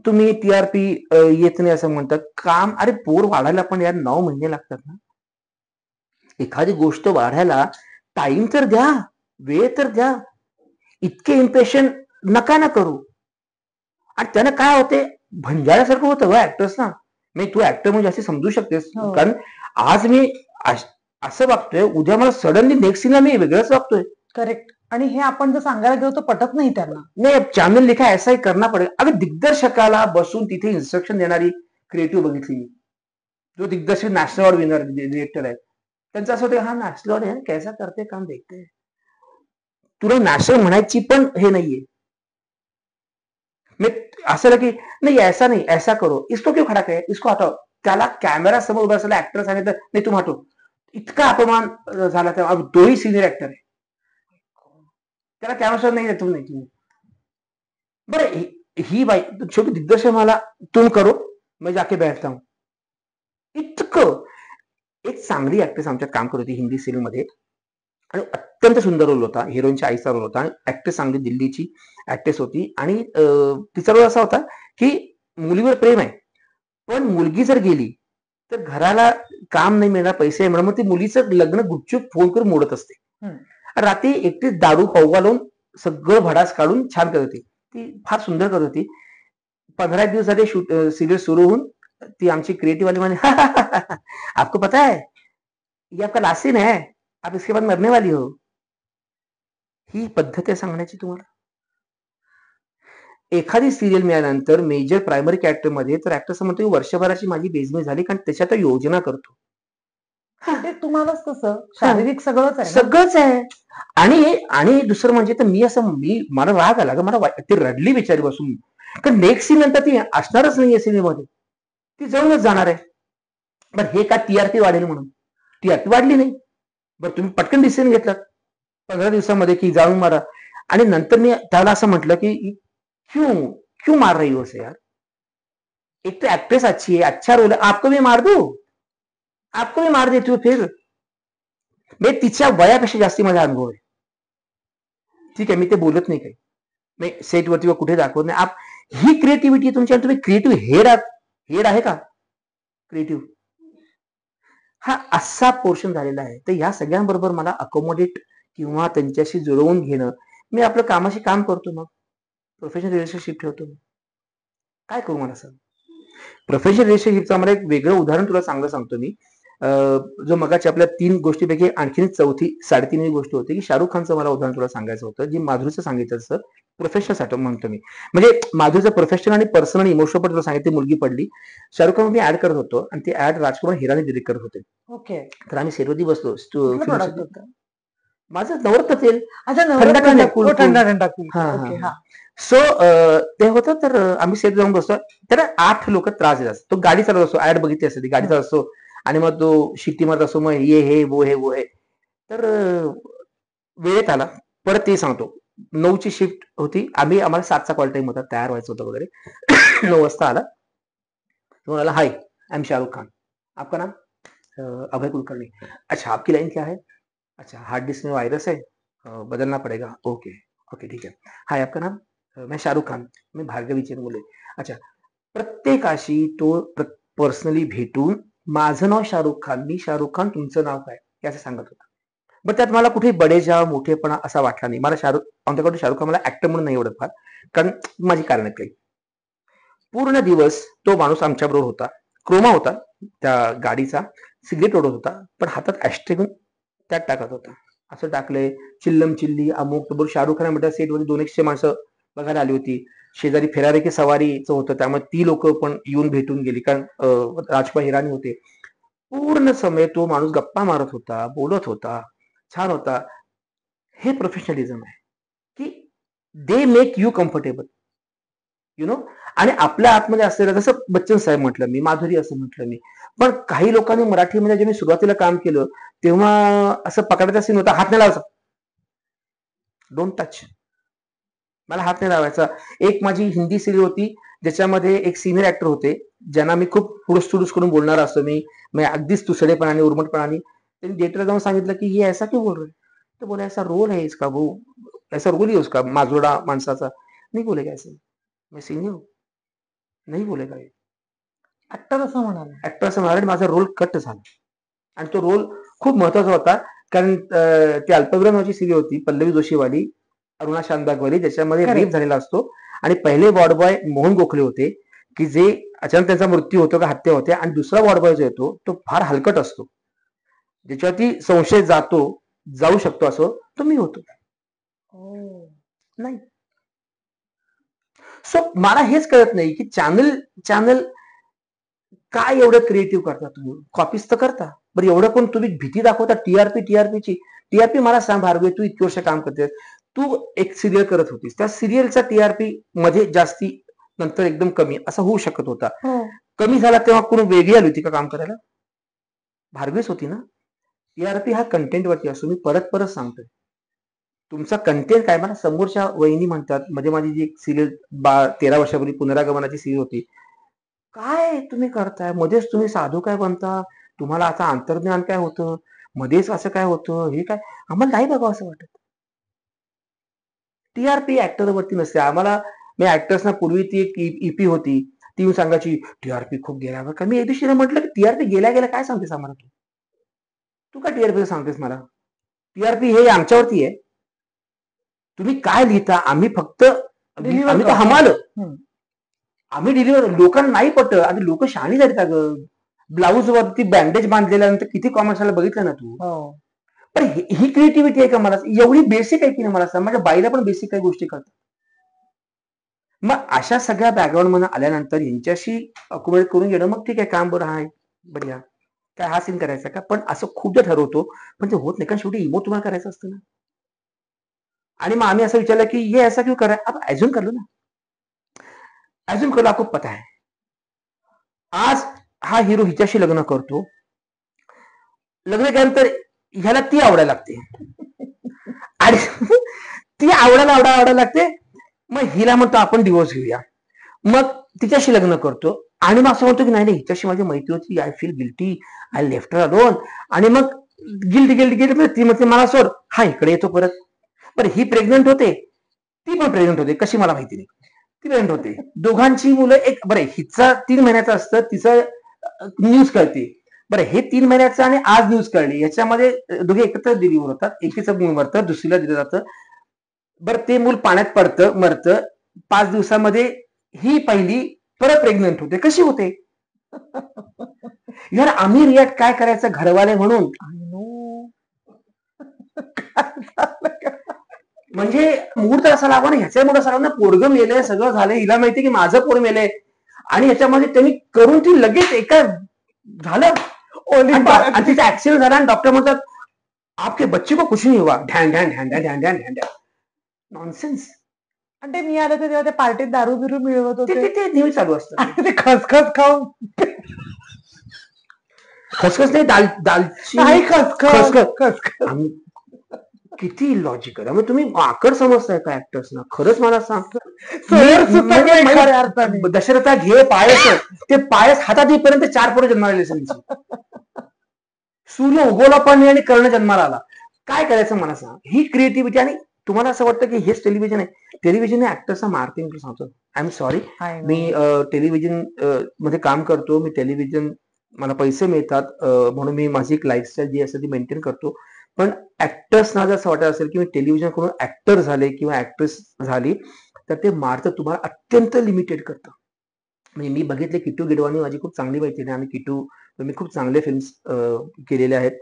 तुम्ही टीआरपी येत नाही असं म्हणतात. काम, अरे पोर वाढायला पण यार 9 महिने लागतात ना. एखादी गोष्ट वाढायला टाइम तर द्या, वेळ तर द्या. इतके इम्प्रेशन नका ना करू. आणि त्यानं काय होते, भंजाळ्यासारखं होतं ऍक्टर्सना. नाही तू ऍक्टर म्हणजे असे समजू शकतेस, कारण आज मी असं वागतोय, उद्या मला सडनली नेक्स्ट सीनला मी वेगळंच वागतोय. करेक्ट. आणि हे आपण जर सांगायला गेलो तर पटत नाही त्यांना. नाही, चॅनल लिखा ऐसा ही करना पडेल. अगं दिग्दर्शकाला बसून तिथे इन्स्ट्रक्शन देणारी क्रिएटिव्ह बघितली मी. जो दिग्दर्शक नॅशनल अवॉर्ड विनर डिरेक्टर आहे, त्यांचं असं होतं, हा नॅशनल अवॉर्ड है, कैसा करते काम देखते. तुला नॅशनल म्हणायची पण हे नाहीये. असं की नाही ऐसा नाही, ऐसा करो, इसको क्यों खडा काय, इसको हटाओ. त्याला कॅमेरा समोर उभा असलेला ऍक्टर सांगितलं नाही तू हटो. इतका अपमान झाला. तेव्हा तोही सिनियर ऍक्टर आहे, त्याला कॅमेरा नाही देतो नाही तुम्ही. बरं ही बाई छोटी दिग्दर्शक मला तुम करो मैं जाके बैठता हूँ. इतकं एक चांगली ऍक्ट्रेस आमच्यात काम करत होती हिंदी सिरियल मध्ये आणि अत्यंत सुंदर रोल होता. हिरोईनच्या आईचा रोल होता आणि ऍक्ट्रेस चांगली दिल्लीची ऍक्ट्रेस होती आणि तिचा रोल असा होता की मुलीवर प्रेम आहे, पण मुलगी जर गेली तर घराला काम नाही मिळणार, पैसे नाही मिळणार, मग ती मुलीचं लग्न गुपचूप फोन करून मोडत असते. रात्री एकटीच दारू पाऊ घालून सगळं भडास काढून छान करत होती. ती फार सुंदर करत होती. 15 दिवस झाले शूट सिरियल सुरू होऊन ती आमची क्रिएटिव्ह वाली म्हणे आपको पता है ये आपका लास्ट सीन है, आप इसके बाद मरने वाली हो. ही पद्धत आहे सांगण्याची तुम्हाला. एखादी सिरियल मिळाल्यानंतर मेजर प्रायमरी कॅरेक्टर मध्ये तर ऍक्टर म्हणतो वर्षभराची माझी बेजमी झाली, कारण त्याच्यात योजना करतो. ते तुम्हालाच तसं शारीरिक सगळंच आहे ना? सगळंच आहे. आणि दुसरं म्हणजे तर मला राग आला ग, मला ती रडली बिचारी बसून, कारण नेक्स्ट सीन नंतर ती असणारच नाहीये सिनेमामध्ये, ती जळूनच जाणार आहे. बरं हे का टीआरपी वाढेल म्हणून? टीआरपी वाढली नाही. बरं तुम्ही पटकन डिसिजन घेतला 15 दिवसामध्ये की जाऊन मारा. आणि नंतर मी त्याला असं म्हटलं की क्यों क्यों मार रही हो यार, एक तो एक्ट्रेस अच्छी है, अच्छा रोल है, आपको भी मार दू, आपको भी मार देती हूँ फिर. मी तिच्या वयापेक्षा जास्ती माझा अनुभव आहे. ठीक आहे, मी ते बोलत नाही काही, मी सेटवरती व कुठे दाखवत नाही. ही क्रिएटिव्हिटी तुमच्या, तुम्ही क्रिएटिव्ह हेड आहे का क्रिएटिव्ह? हा असा पोर्शन झालेला आहे. तर ह्या सगळ्यांबरोबर मला अकोमोडेट किंवा त्यांच्याशी जुळवून घेणं, मी आपलं कामाशी काम करतो, मग प्रोफेशनल रिलेशनशिप ठेवतो. काय करू मला सांग. प्रोफेशनल रिलेशनशिपचं मला एक वेगळं उदाहरण तुला चांगलं सांगतो मी. जो मगाची आपल्या 3 गोष्टीपैकी आणखी चौथी 3.5वी गोष्ट होती की शाहरुख खानचं मला उदाहरण तुला सांगायचं होतं, जी माधुरीचं सांगितलं तसं प्रोफेशनल साठी म्हणतो मी. म्हणजे माधुरीचं प्रोफेशनल आणि पर्सनल इमोशनल पण तुला सांगितलं, मुलगी पडली. शाहरुख खान मी ऍड करत होतो आणि ती ऍड राजकुमार हिरानी डिरेक्ट करत होते. ओके. तर आम्ही सेटवरती बसलो. प्रोडक्ट होतं? माझं नवरत्न तेल. अच्छा, थंड कूल. थंडा कूल. हा ओके. हा. सो ते होतं. तर आम्ही सेट जाऊन बसतो. त्याला 8 लोक त्रास देतात. तो गाडी चालवत असतो, ऍड बघितली असते, ती गाडी चालवत असतो आणि मग तो शिट्टी मारत असतो, मग ये हे वो हे वो हे. तर वेळेत आला. परत ते सांगतो 9ची शिफ्ट होती, आम्हाला 7चा कॉल टाइम होता, तयार व्हायचं होतं वगैरे. 9 वाजता आला. तो म्हणाला हाय आई एम शाहरुख खान, आपका नाम? अभय कुलकर्णी. अच्छा आपकी लाइन क्या है? अच्छा हार्ड डिस्क में वायरस है, बदलना पड़ेगा. ओके ओके ठीक है. हाय आपका नाम? मैं शाहरुख खान, मैं भार्गवी चेनमुले. अच्छा. प्रत्येकाशी तो पर्सनली भेटून माझं नाव शाहरुख खान, मी शाहरुख खान, तुमचं नाव काय, हे असं सांगत होता. बट त्यात मला कुठे बडेजा मोठेपणा असा वाटला नाही. मला आमच्याकडे शाहरुख खान मला ऍक्टर म्हणून नाही एवढत फार, कारण माझी कारण आहेत काही. पूर्ण दिवस तो माणूस आमच्याबरोबर होता. क्रोमा होता त्या गाडीचा, सिगरेट ओढत होता, पण हातात ऍस्ट्रे घेऊन त्यात टाकत होता. असं टाकलंय चिल्लम चिल्ली अमुक तबूर. शाहरुख खान म्हटलं सेटवरती 200 माणसं बघायला आली होती. शेजारी फेरारी की सवारीचं होतं, त्यामुळे ती लोक पण येऊन भेटून गेली, कारण राजकुमार हिरानी होते. पूर्ण समय तो माणूस गप्पा मारत होता, बोलत होता, छान होता. हे प्रोफेशनलिझम आहे की they make you comfortable, you know. आणि आपल्या आतमध्ये असलेलं, जसं बच्चन साहेब म्हटलं मी, माधुरी असं म्हटलं मी, पण काही लोकांनी मराठीमध्ये जेव्हा मी सुरुवातीला काम केलं तेव्हा असं पकडायचा सीन होता, हात नाही लावायचा, डोंट टच, मला हात नाही लावायचा. एक माझी हिंदी सिरियल होती ज्याच्यामध्ये एक सिनियर ऍक्टर होते, ज्यांना मी खूप हुडूस करून बोलणार असतो मी अगदीच तुसडेपणाने उर्मटपणाने. त्यांनी थिएटरला जाऊन सांगितलं की ये ऐसा क्यों बोल रहे? तो बोला ऐसा रोल है इसका, वो ऐसा रोल ही है उसका, माजोडा माणसाचा. नहीं बोलेगा ऐसे, मैं सीनियर हूं, नाही बोलेगा. ऍक्टर असं म्हणाला. ऍक्टर असं म्हणाले, माझा रोल कट झाला. आणि तो रोल खूप महत्वाचा होता, कारण ती अल्पविराम नावाची सिरियल होती, पल्लवी जोशीवाली, अरुणा शानबागवाली, ज्याच्यामध्ये रेप झालेला असतो. आणि पहिले वॉर्ड बॉय मोहन गोखले होते, की जे अचानक त्यांचा मृत्यू होतो का हत्या होते. आणि दुसरा वॉर्ड बॉय जो येतो तो फार हलकट असतो, ज्याच्यावरती संशय जाऊ शकतो, असं तो मी होतो. नाही. सो मला हेच कळत नाही की चॅनल काय एवढं क्रिएटिव्ह करता तुम्ही. कॉपीज तर करता, बरं एवढं पण तुम्ही भीती दाखवता टीआरपीची. टीआरपी मला सांग भार्गवी, तू इतकी वर्ष काम करतेस, तू एक सिरियल करत होतीस, त्या सिरियलचा टीआरपी मध्ये जास्ती, नंतर एकदम कमी असा होऊ शकत होता. कमी झाला तेव्हा कोणी वेगळी आली होती का काम करायला? भार्गवीच होती ना. टीआरपी हा कंटेंट वरती असतो. मी परत सांगतोय, तुमचा कंटेंट काय. मला समोरच्या वहिनी म्हणतात, म्हणजे माझी जी सिरियल 13 वर्षापूर्वी पुनरागमनाची सिरियल होती, काय तुम्ही करताय मध्येच, तुम्ही साधू काय बनता, तुम्हाला आता अंतर्ज्ञान काय होतं, मध्येच असं काय होतं, हे काय आम्हाला नाही बघावं असं वाटत. टीआरपी ऍक्टरवरती नसते आम्हाला. मी ऍक्टर्सना पूर्वी ती एक ईपी होती, ती येऊन सांगायची टीआरपी खूप गेला बरं का. मी एक दिवशी म्हटलं की टीआरपी गेल्या गेल्या काय सांगतेस आम्हाला, तू काय टीआरपी सांगतेस मला. टीआरपी हे आमच्यावरती आहे, तुम्ही काय लिहिता, आम्ही फक्त आम्ही तर हमाल, आम्ही डिलिव्हर. लोकांना नाही पटत, आणि लोक शहाणी झाली का ग. ब्लाऊज वरती बँडेज बांधलेल्यानंतर किती कॉमेंट्सला बघितलं ना तू. पण ही क्रिएटिव्हिटी आहे का मला, एवढी बेसिक आहे की नाही मला सांग. माझ्या बाईला पण बेसिक काही गोष्टी करतात. मग अशा सगळ्या बॅकग्राऊंड मध्ये आल्यानंतर यांच्याशी अकोमोडेट करून घेणं, मग ठीक आहे काम बरं आहे बढिया, काय हा सीन करायचा का. पण असं खूपदा ठरवतो, पण ते होत नाही, कारण शेवटी इमो तुम्हाला करायचं असतं ना. आणि मग आम्ही असं विचारलं की हे ऐसा क्यों कर रहा है, अब अज्यूम कर लो ना, अज्यूम कर लो आपको पता है आज हा हिरो हिच्याशी लग्न करतो, लग्न केल्यानंतर ह्याला ती आवडायला लागते, आणि ती आवडायला लागते, मग हिला म्हणतो आपण डिवोर्स घेऊया, मग तिच्याशी लग्न करतो, आणि मग असं म्हणतो की नाही हिच्याशी माझी मैत्री होती, I feel guilty, I left her alone, आणि मग गिल्ट ती म्हणते मला सोड, हा इकडे येतो परत. बरं ही प्रेग्नंट होते, ती पण प्रेग्नंट होते, कशी मला माहिती नाही, ती प्रेग्नंट होते, दोघांची मुलं एक. बरं हिचा 3 महिन्याचं असतं, तिचं न्यूज कळते, बरं हे 3 महिन्याचं आणि आज न्यूज कळली, याच्यामध्ये दोघे एकत्र डिलिव्हर होतात, एकीचं मूल मरतं, दुसरीला दिलं जातं. बरं ते मूल पाण्यात पडतं, मरतं, 5 दिवसामध्ये ही पहिली परत प्रेग्नंट होते, कशी होते. यार आम्ही रिॲक्ट काय करायचं घरवाले म्हणून. म्हणजे मुहूर्त असा लागला ना, ह्याच्या मुळे असा लागला ना, पोरगं मेलंय, सगळं झालंय, हिला माहिती की माझं पोर मेलंय, आणि ह्याच्यामध्ये त्यांनी करून ती लगेच एका झालं, आणि तिचा ऍक्सिडेंट झाला, आणि डॉक्टर म्हणतात आपके बच्चे को कुछ नहीं हुआ, ढॅन ढॅन ढॅन ढॅन ढॅन ढॅन ढॅन ढॅन. नॉनसेन्स. आणि ते मी आले तर तेव्हा ते पार्टीत दारू बिरू मिळवत होते, ते नेहमी चालू असतं. ते खसखस खाऊन, खसखस नाही, दालची खसखस. किती लॉजिकल. मग तुम्ही वाकड समजताय का ऍक्टर्सना, खरंच मला सांग. दशरथा घे पायस, ते पायस हातात येईपर्यंत 4 पोरं जन्माला सूर्य उगवला पण नाही आणि कर्ण जन्माला आला, काय करायचं मला सांग. ही क्रिएटिव्हिटी. आणि तुम्हाला असं वाटतं की हेच टेलिव्हिजन आहे, टेलिव्हिजन ऍक्टर्सना मारते. मी सांगतो I am sorry, me television मध्ये काम करतो, मी टेलिव्हिजन, मला पैसे मिळतात म्हणून मी माझी एक लाईफस्टाईल जी असते ती मेंटेन करतो. पण ऍक्टर्सना जर असं वाटत असेल की मी टेलिव्हिजन करून ऍक्टर झाले किंवा ऍक्ट्रेस झाली, तर ते मारतं तुम्हाला अत्यंत लिमिटेड करतं. म्हणजे मी बघितले, किटू गिडवाणी माझी खूप चांगली माहिती आहे, आणि किटू मी खूप चांगले फिल्म्स केलेले आहेत.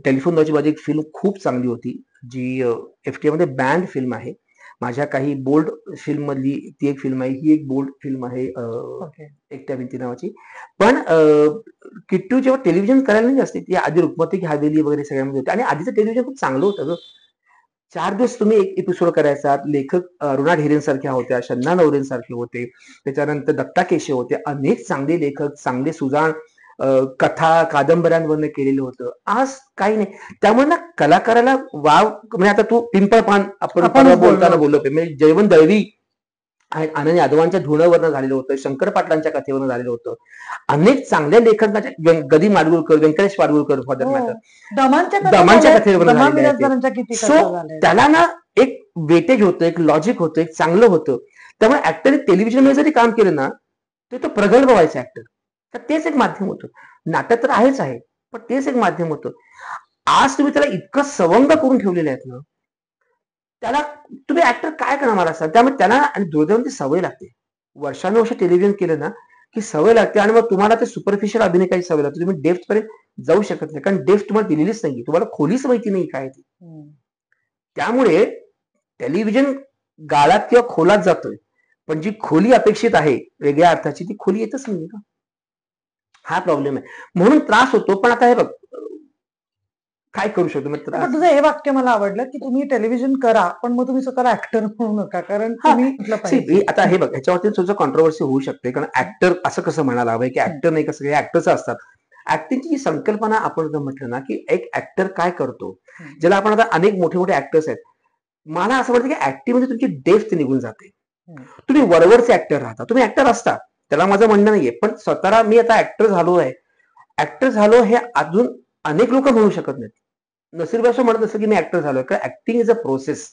टेलिफोन नावाची माझी एक फिल्म खूप चांगली होती, जी FTA मध्ये बँड फिल्म आहे. माझ्या काही बोल्ड फिल्म मधली ती एक फिल्म आहे, ही एक बोल्ड फिल्म आहे एकट्या भिंती नावाची. पण किट्टू जेव्हा टेलिव्हिजन करायला नाही असते, ती आधी रुक्मती की हवेली वगैरे सगळ्यामध्ये होते, आणि आधीचं टेलिव्हिजन खूप चांगलं होतं. 4 दिवस तुम्ही एक एपिसोड करायचा. लेखक रुणा ढेरें सारख्या होत्या, शन्ना नवरेन सारखे होते, त्याच्यानंतर दत्ता केशव होते, अनेक चांगले लेखक, चांगले सुजाण कथा कादंबऱ्यांवरनं केलेलं होतं. आज काही नाही. त्यामुळे ना कलाकाराला वाव, म्हणजे आता तू पिंपळ पान आपण बोलताना बोललो, म्हणजे जयवंत दळवी आनंद यादवांच्या धुळवरनं झालेलं होतं, शंकर पाटलांच्या कथेवरनं झालेलं होतं, अनेक चांगल्या लेखकांच्या, गदी Madgulkar, Venkatesh Madgulkar for that matter, दमांच्या कथेवरनं. So त्याला ना एक वेटेज होतं, एक लॉजिक होतं, एक चांगलं होतं. त्यामुळे ऍक्टर टेलिव्हिजन मध्ये जरी काम केलं ना, ते तो प्रगल्भ व्हायचा ऍक्टर. तर तेच एक माध्यम होतं. नाटक तर आहेच आहे, पण तेच एक माध्यम होतं. आज तुम्ही त्याला इतकं सवंग करून ठेवलेलं आहेत ना, त्याला तुम्ही ऍक्टर काय करणार मला सांग. त्यामुळे त्याला आणि दुर्दैवाने ती सवय लागते. वर्षानुवर्ष टेलिव्हिजन केलं ना की सवय लागते, आणि मग तुम्हाला ते सुपरफिशियल अभिनय काही सवय लागते. तुम्ही डेप्थ पर्यंत जाऊ शकत नाही, कारण डेप्थ तुम्हाला दिलेलीच नाही, तुम्हाला खोलीच माहिती नाही काय ती. त्यामुळे टेलिव्हिजन गाळात किंवा खोलात जातोय, पण जी खोली अपेक्षित आहे वेगळ्या अर्थाची, ती खोली येतच नाही का. हा प्रॉब्लेम आहे, म्हणून त्रास होतो. पण आता हे बघ, काय करू शकतो. पण तुझं हे वाक्य मला आवडलं की तुम्ही टेलिव्हिजन करा, पण मग तुम्ही स्वतःला ऍक्टर म्हणू नका, कारण तुम्ही आता हे बघ, ह्याच्यावरती तुझं कॉन्ट्रोवर्सी होऊ शकते, कारण ऍक्टर असं कसं म्हणायला हवंय की ऍक्टर नाही, कसं ऍक्टर्स असतात. ऍक्टिंगची संकल्पना आपण जर म्हटलं ना की एक ऍक्टर काय करतो, ज्याला आपण आता अनेक मोठे मोठे ऍक्टर्स आहेत, मला असं वाटतं की ऍक्टिंग मध्ये तुमची डेप्थ निघून जाते. हम्म. तुम्ही वरवरचे ऍक्टर राहता, तुम्ही ऍक्टर असता, त्याला माझं म्हणणं नाहीये, पण स्वतःला मी आता ऍक्टर झालो आहे, ऍक्टर झालो हे अजून अनेक लोक म्हणू शकत नाहीत. नसीर भाई म्हणत असं की मी ऍक्टर झालोय, कारण acting is a process,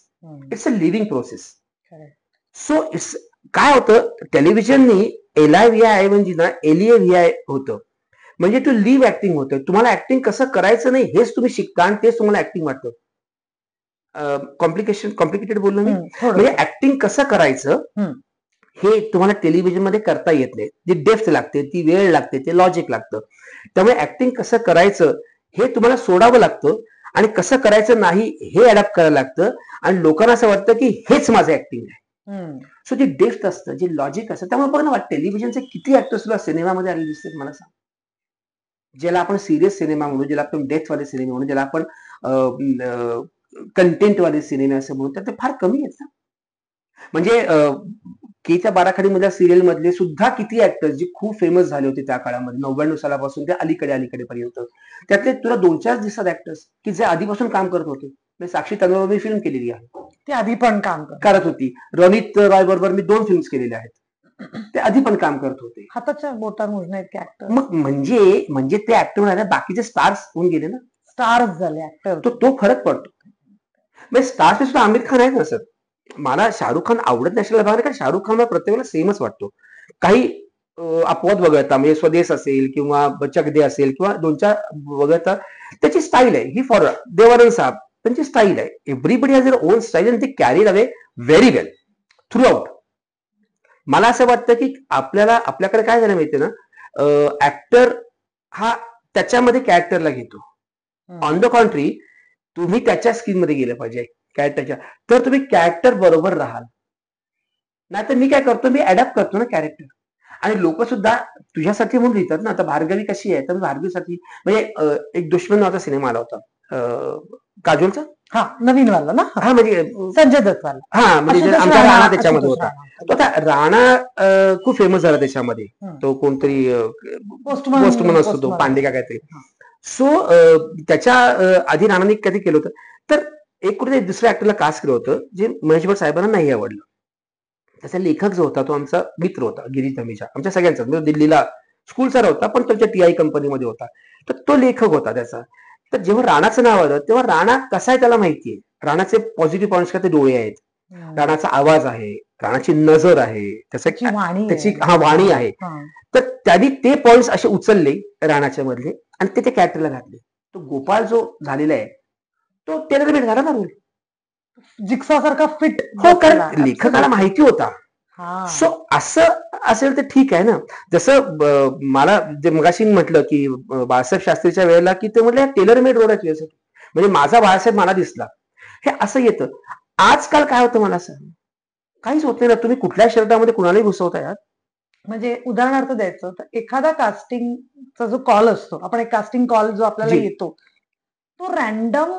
it's a living process. खरंय. सो इट्स काय होतं, टेलिव्हिजननी LIVI ऐवजी ना LAVI होतं, म्हणजे टू लिव्ह ऍक्टिंग होतं. तुम्हाला ऍक्टिंग कसं करायचं नाही हेच तुम्ही शिकता आणि तेच तुम्हाला ऍक्टिंग वाटतं. कॉम्प्लिकेटेड बोललो मी, म्हणजे थोडंसं. ऍक्टिंग कसं करायचं हम्म. हे तुम्हाला टेलिव्हिजन मध्ये करता येत नाही. जी डेप्थ लागते, ती वेळ लागते, ते लॉजिक लागतं. त्यामुळे ऍक्टिंग कसं करायचं हे तुम्हाला सोडावं लागतं आणि कसं करायचं नाही हे अडॅप्ट करायला लागतं. आणि लोकांना असं वाटतं की हेच माझं ऍक्टिंग आहे. सो जे डेप्थ असतं, जे लॉजिक असतं, त्यामुळे बघ ना टेलिव्हिजनचे किती ऍक्टर्स तुला सिनेमामध्ये आलेले दिसतात मला सांग. ज्याला आपण सिरियस सिनेमा म्हणू, ज्याला आपण डेप्थ वाले सिनेमा म्हणू, ज्याला आपण कंटेंट वाले सिनेमे असं म्हणू, तर ते फार कमी आहेत ना. म्हणजे केच्या बाराखडीमधल्या सिरियल मधले सुद्धा किती ऍक्टर्स जे खूप फेमस झाले होते त्या काळामध्ये, 99 सालापासून ते अलीकडे पर्यंत, त्यातले तुला 2-4 दिसतात ऍक्टर्स की जे आधीपासून काम करत होते. साक्षी तन्वरवर मी फिल्म केलेली आहे, ती आधी पण काम करत होती. रणित रॉय बरोबर मी 2 फिल्म्स केलेल्या आहेत, ते आधी पण काम करत होते. हाताच्या बोटांवर मोजण्या इतके ऍक्टर. मग म्हणजे ते ऍक्टर बाकीचे स्टार्स होऊन गेले ना, स्टार्स झाले ऍक्टर. तो फरक पडतो. म्हणजे स्टार्स सुद्धा आमिर खान आहेत ना सर. मला शाहरुख खान आवडत नसलेला भाग नाही, कारण शाहरुख खान मला प्रत्येक वेळेला सेमच वाटतो. काही अपवाद वगळता, म्हणजे स्वदेश असेल किंवा चक दे असेल किंवा 2-4 वगळता त्याची स्टाईल आहे ही. फॉर देवानंद साहेब त्यांची स्टाईल आहे. Everybody has their own style and ते कॅरीड अवे व्हेरी वेल थ्रू आउट. मला असं वाटतं की आपल्याकडे काय झालं माहितीये ना, ऍक्टर हा त्याच्यामध्ये कॅरेक्टरला घेतो. ऑन द कॉन्ट्री तुम्ही त्याच्या स्किन मध्ये गेलं पाहिजे कॅरेक्टरच्या, तर तुम्ही कॅरेक्टर बरोबर राहाल. नाहीतर मी काय करतो, मी अडॅप्ट करतो ना कॅरेक्टर. आणि लोक सुद्धा तुझ्यासाठी म्हणून लिहितात ना. आता भार्गवी कशी आहे, तर भार्गवीसाठी म्हणजे एक दुश्मन नावाचा सिनेमा आला होता काजोलचा. हा नवीन वाला ना. हा म्हणजे संजय दत्त वाला. हा म्हणजे आमचा राणा त्याच्यामध्ये होता. तो आता राणा खूप फेमस झाला त्याच्यामध्ये. तो कोणतरी पोस्टमन असतो तो, पांडे का काहीतरी. सो त्याच्या आधी राणाने कधी केलं होतं, तर एक कुठे दुसऱ्या ऍक्टरला कास्ट केलं होतं जे महेश भट साहेबांना नाही आवडलं. त्याचा लेखक जो होता तो आमचा मित्र होता, गिरीश धमीजा, आमच्या सगळ्यांचा. म्हणजे दिल्लीला स्कूलचा होता, पण त्याच्या TI कंपनीमध्ये होता. तर तो लेखक होता त्याचा. तर जेव्हा राणाचं नाव आलं तेव्हा राणा कसा आहे त्याला माहितीये. राणाचे पॉझिटिव्ह पॉईंट्स का, ते डोळे आहेत, राणाचा आवाज आहे, राणाची नजर आहे, त्याची वाणी आहे. तर त्यांनी ते पॉइंट्स असे उचलले राणाच्या मधले आणि ते त्या कॅरेक्टरला घातले. तो गोपाळ जो झालेला आहे तो टेलरमेड झाला ना रोल, जिक्सा सारखा फिट. हो, कारण लेखकाला माहिती होता. सो असं असेल तर ठीक आहे ना. जसं मला जे मगाशी म्हटलं की बाळासाहेब शास्त्रीच्या वेळेला की ते म्हटलं टेलरमेड रोल आहे, म्हणजे माझा बाळासाहेब मला दिसला, हे असं येतं. आजकाल काय होतं मला सांग, काहीच होत नाही ना. तुम्ही कुठल्या शर्टामध्ये कुणालाही घुसवता यार. म्हणजे उदाहरणार्थ द्यायचं तर एखादा कास्टिंगचा जो कॉल असतो, आपण एक कास्टिंग कॉल जो आपल्याला येतो, तो रॅन्डम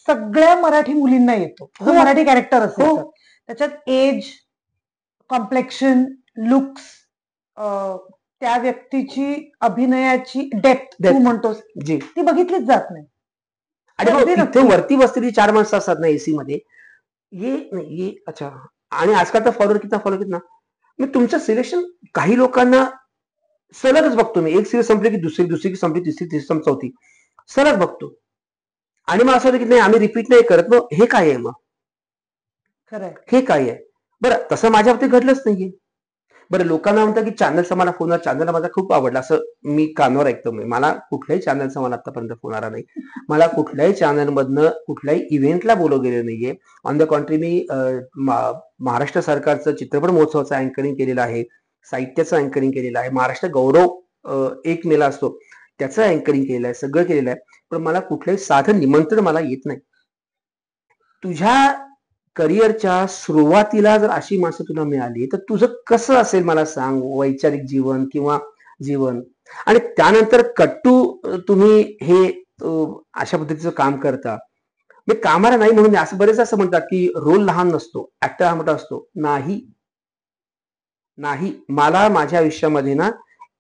सगळ्या मराठी मुलींना येतो. मराठी कॅरेक्टर असेल तर त्याच्यात एज, कॉम्प्लेक्शन, लुक्स, त्या व्यक्तीची अभिनयाची डेप्थ तू म्हणतोस ती बघितलीच जात नाही. आणि तिथे वरती बसलेली 4 माणसं असतात ना एसी मध्ये, ये अच्छा. आणि आजकाल तर फॉलो ना, मग तुमचं सिलेक्शन काही लोकांना सलगच बघतो मी. एक सिरीज संपली की दुसरी संपली, तिसरी चौथी सलग बघतो. आणि मग असं होतं की नाही आम्ही रिपीट नाही करत. मग हे काय आहे, मग खरं हे काय आहे. बरं तसं माझ्या बाबतीत घडलंच नाहीये. बरं लोकांना म्हणतं की चॅनलचा मला फोन, चॅनलला माझा खूप आवडला, असं मी कानावर ऐकतो. मला कुठल्याही चॅनलचा मला आतापर्यंत फोन आला नाही. मला कुठल्याही चॅनलमधनं कुठल्याही इव्हेंटला बोलव गेलं नाहीये. ऑन द कॉन्ट्री मी महाराष्ट्र सरकारचं चित्रपट महोत्सवाचं अँकरिंग केलेलं आहे, साहित्याचं अँकरिंग केलेलं आहे, महाराष्ट्र गौरव 1 मेला असतो त्याचं अँकरिंग केलेलं आहे, सगळं केलेलं आहे. पण मला कुठलंही साधं निमंत्रण मला येत नाही. तुझ्या करिअरच्या सुरुवातीला जर अशी माणसं तुला मिळाली तर तुझं कसं असेल मला सांग, वैचारिक जीवन किंवा जीवन. आणि त्यानंतर कट्टू तुम्ही हे अशा पद्धतीचं काम करता. मी कामाला नाही म्हणून असं बरेच असं म्हणतात की रोल लहान नसतो, ऍक्टर हा मोठा असतो. नाही, मला माझ्या आयुष्यामध्ये ना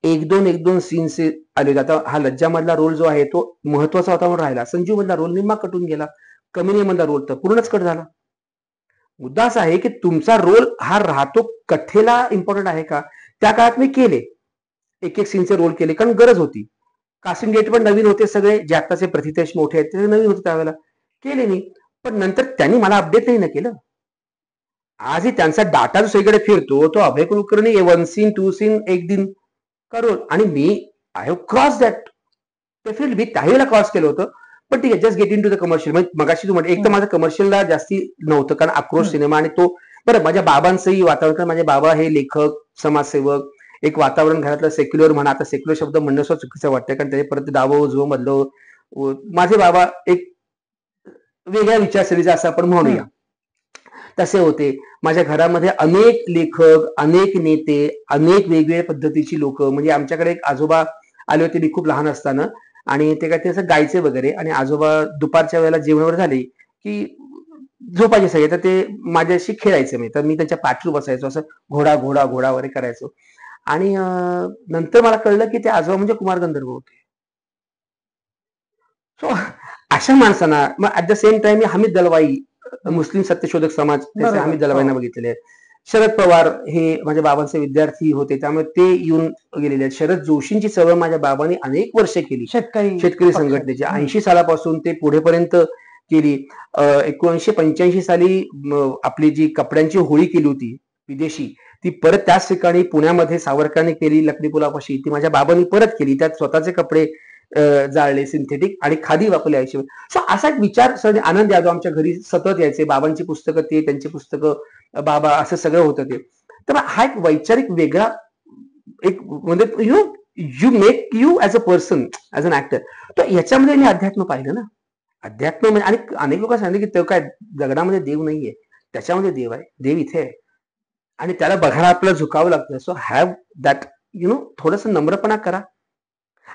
एक दोन सीन्स आले होते. आता हा लज्जा मधला रोल जो आहे तो महत्वाचा होता म्हणून राहिला. संजीव मधला रोल निम्मा कटून गेला. कमिनी मधला रोल तर पूर्णच कट झाला. मुद्दा असा आहे की तुमचा रोल हा राहतो कथेला इम्पॉर्टंट आहे का. त्या काळात मी केले, एक एक सीनचे रोल केले, कारण गरज होती. कास्टिंग डेट पण नवीन होते, सगळे जे आत्ताचे प्रतितेश मोठे आहेत ते नवीन होते त्यावेळेला, केले मी. पण नंतर त्यांनी मला अपडेट नाही ना केलं. आजही त्यांचा डाटा जो सगळीकडे फिरतो तो अभय कुलकर्णी 1 सीन 2 सीन एक दिन का रोल, आणि मी I have cross that. Definitely मी त्यावेळेला क्रॉस केलं होतं. पण ठीक आहे, just get into the commercial. म्हणजे मगाशी तू म्हटलं, एक तर माझं कमर्शियलला जास्ती नव्हतं, कारण आक्रोश सिनेमा आणि तो बरं माझ्या बाबांचंही वातावरण. माझे बाबा हे लेखक, समाजसेवक, एक वातावरण घरातलं सेक्युलर म्हणा. आता सेक्युलर शब्द म्हणणं सुद्धा चुकीचं वाटतं, कारण त्याचे परत डावं उजवं मधलं. माझे बाबा एक वेगळ्या विचारसरणीचा असं आपण म्हणूया तसे होते. माझ्या घरामध्ये अनेक लेखक, अनेक नेते, अनेक वेगवेगळ्या पद्धतीची लोक. म्हणजे आमच्याकडे एक आजोबा आले होते मी खूप लहान असताना, आणि ते काय ते असं गायचे वगैरे, आणि आजोबा दुपारच्या वेळेला जेवणावर झाले की झोपायचे सगळे, तर ते माझ्याशी खेळायचे. मी तर मी त्यांच्या पाठीवर बसायचो, असं घोडा घोडा घोडा वगैरे करायचो. आणि नंतर मला कळलं की ते आजोबा म्हणजे कुमार गंधर्व होते. सो अशा माणसांना मग ऍट द सेम टाइम मी हमीद दलवाई, मुस्लिम सत्यशोधक समाज, त्याचे हमीद दलवाईंना बघितलेले आहेत. शरद पवार हे माझ्या बाबांचे विद्यार्थी होते, त्यामुळे ते येऊन गेलेले आहेत. शरद जोशींची चळवळ माझ्या बाबांनी अनेक वर्ष केली, शेतकरी संघटनेची. 80 सालापासून ते पुढेपर्यंत केली. 1985 साली आपली जी कपड्यांची होळी केली होती विदेशी, ती परत त्याच ठिकाणी पुण्यामध्ये सावरकरांनी केली, लकडी पुलापाशी. ती माझ्या बाबांनी परत केली. त्यात स्वतःचे कपडे जाळले सिंथेटिक, आणि खादी वापरले आयुष्य. सो असा एक विचार सर आनंद यादव आमच्या घरी सतत यायचे. बाबांची पुस्तकं ते, त्यांची पुस्तकं बाबा, असं सगळं होतं ते. तर हा एक वैचारिक वेगळा एक म्हणजे you make you as a person, as an actor. तर याच्यामध्ये मी अध्यात्म पाहिलं ना. अध्यात्म म्हणजे, आणि अनेक लोक सांगितले की तो काय दगडामध्ये देव नाहीये, त्याच्यामध्ये देव आहे. देव इथे आहे, आणि त्याला बघायला आपल्याला झुकावं लागतं. सो हॅव दॅट थोडस नम्रपणा करा.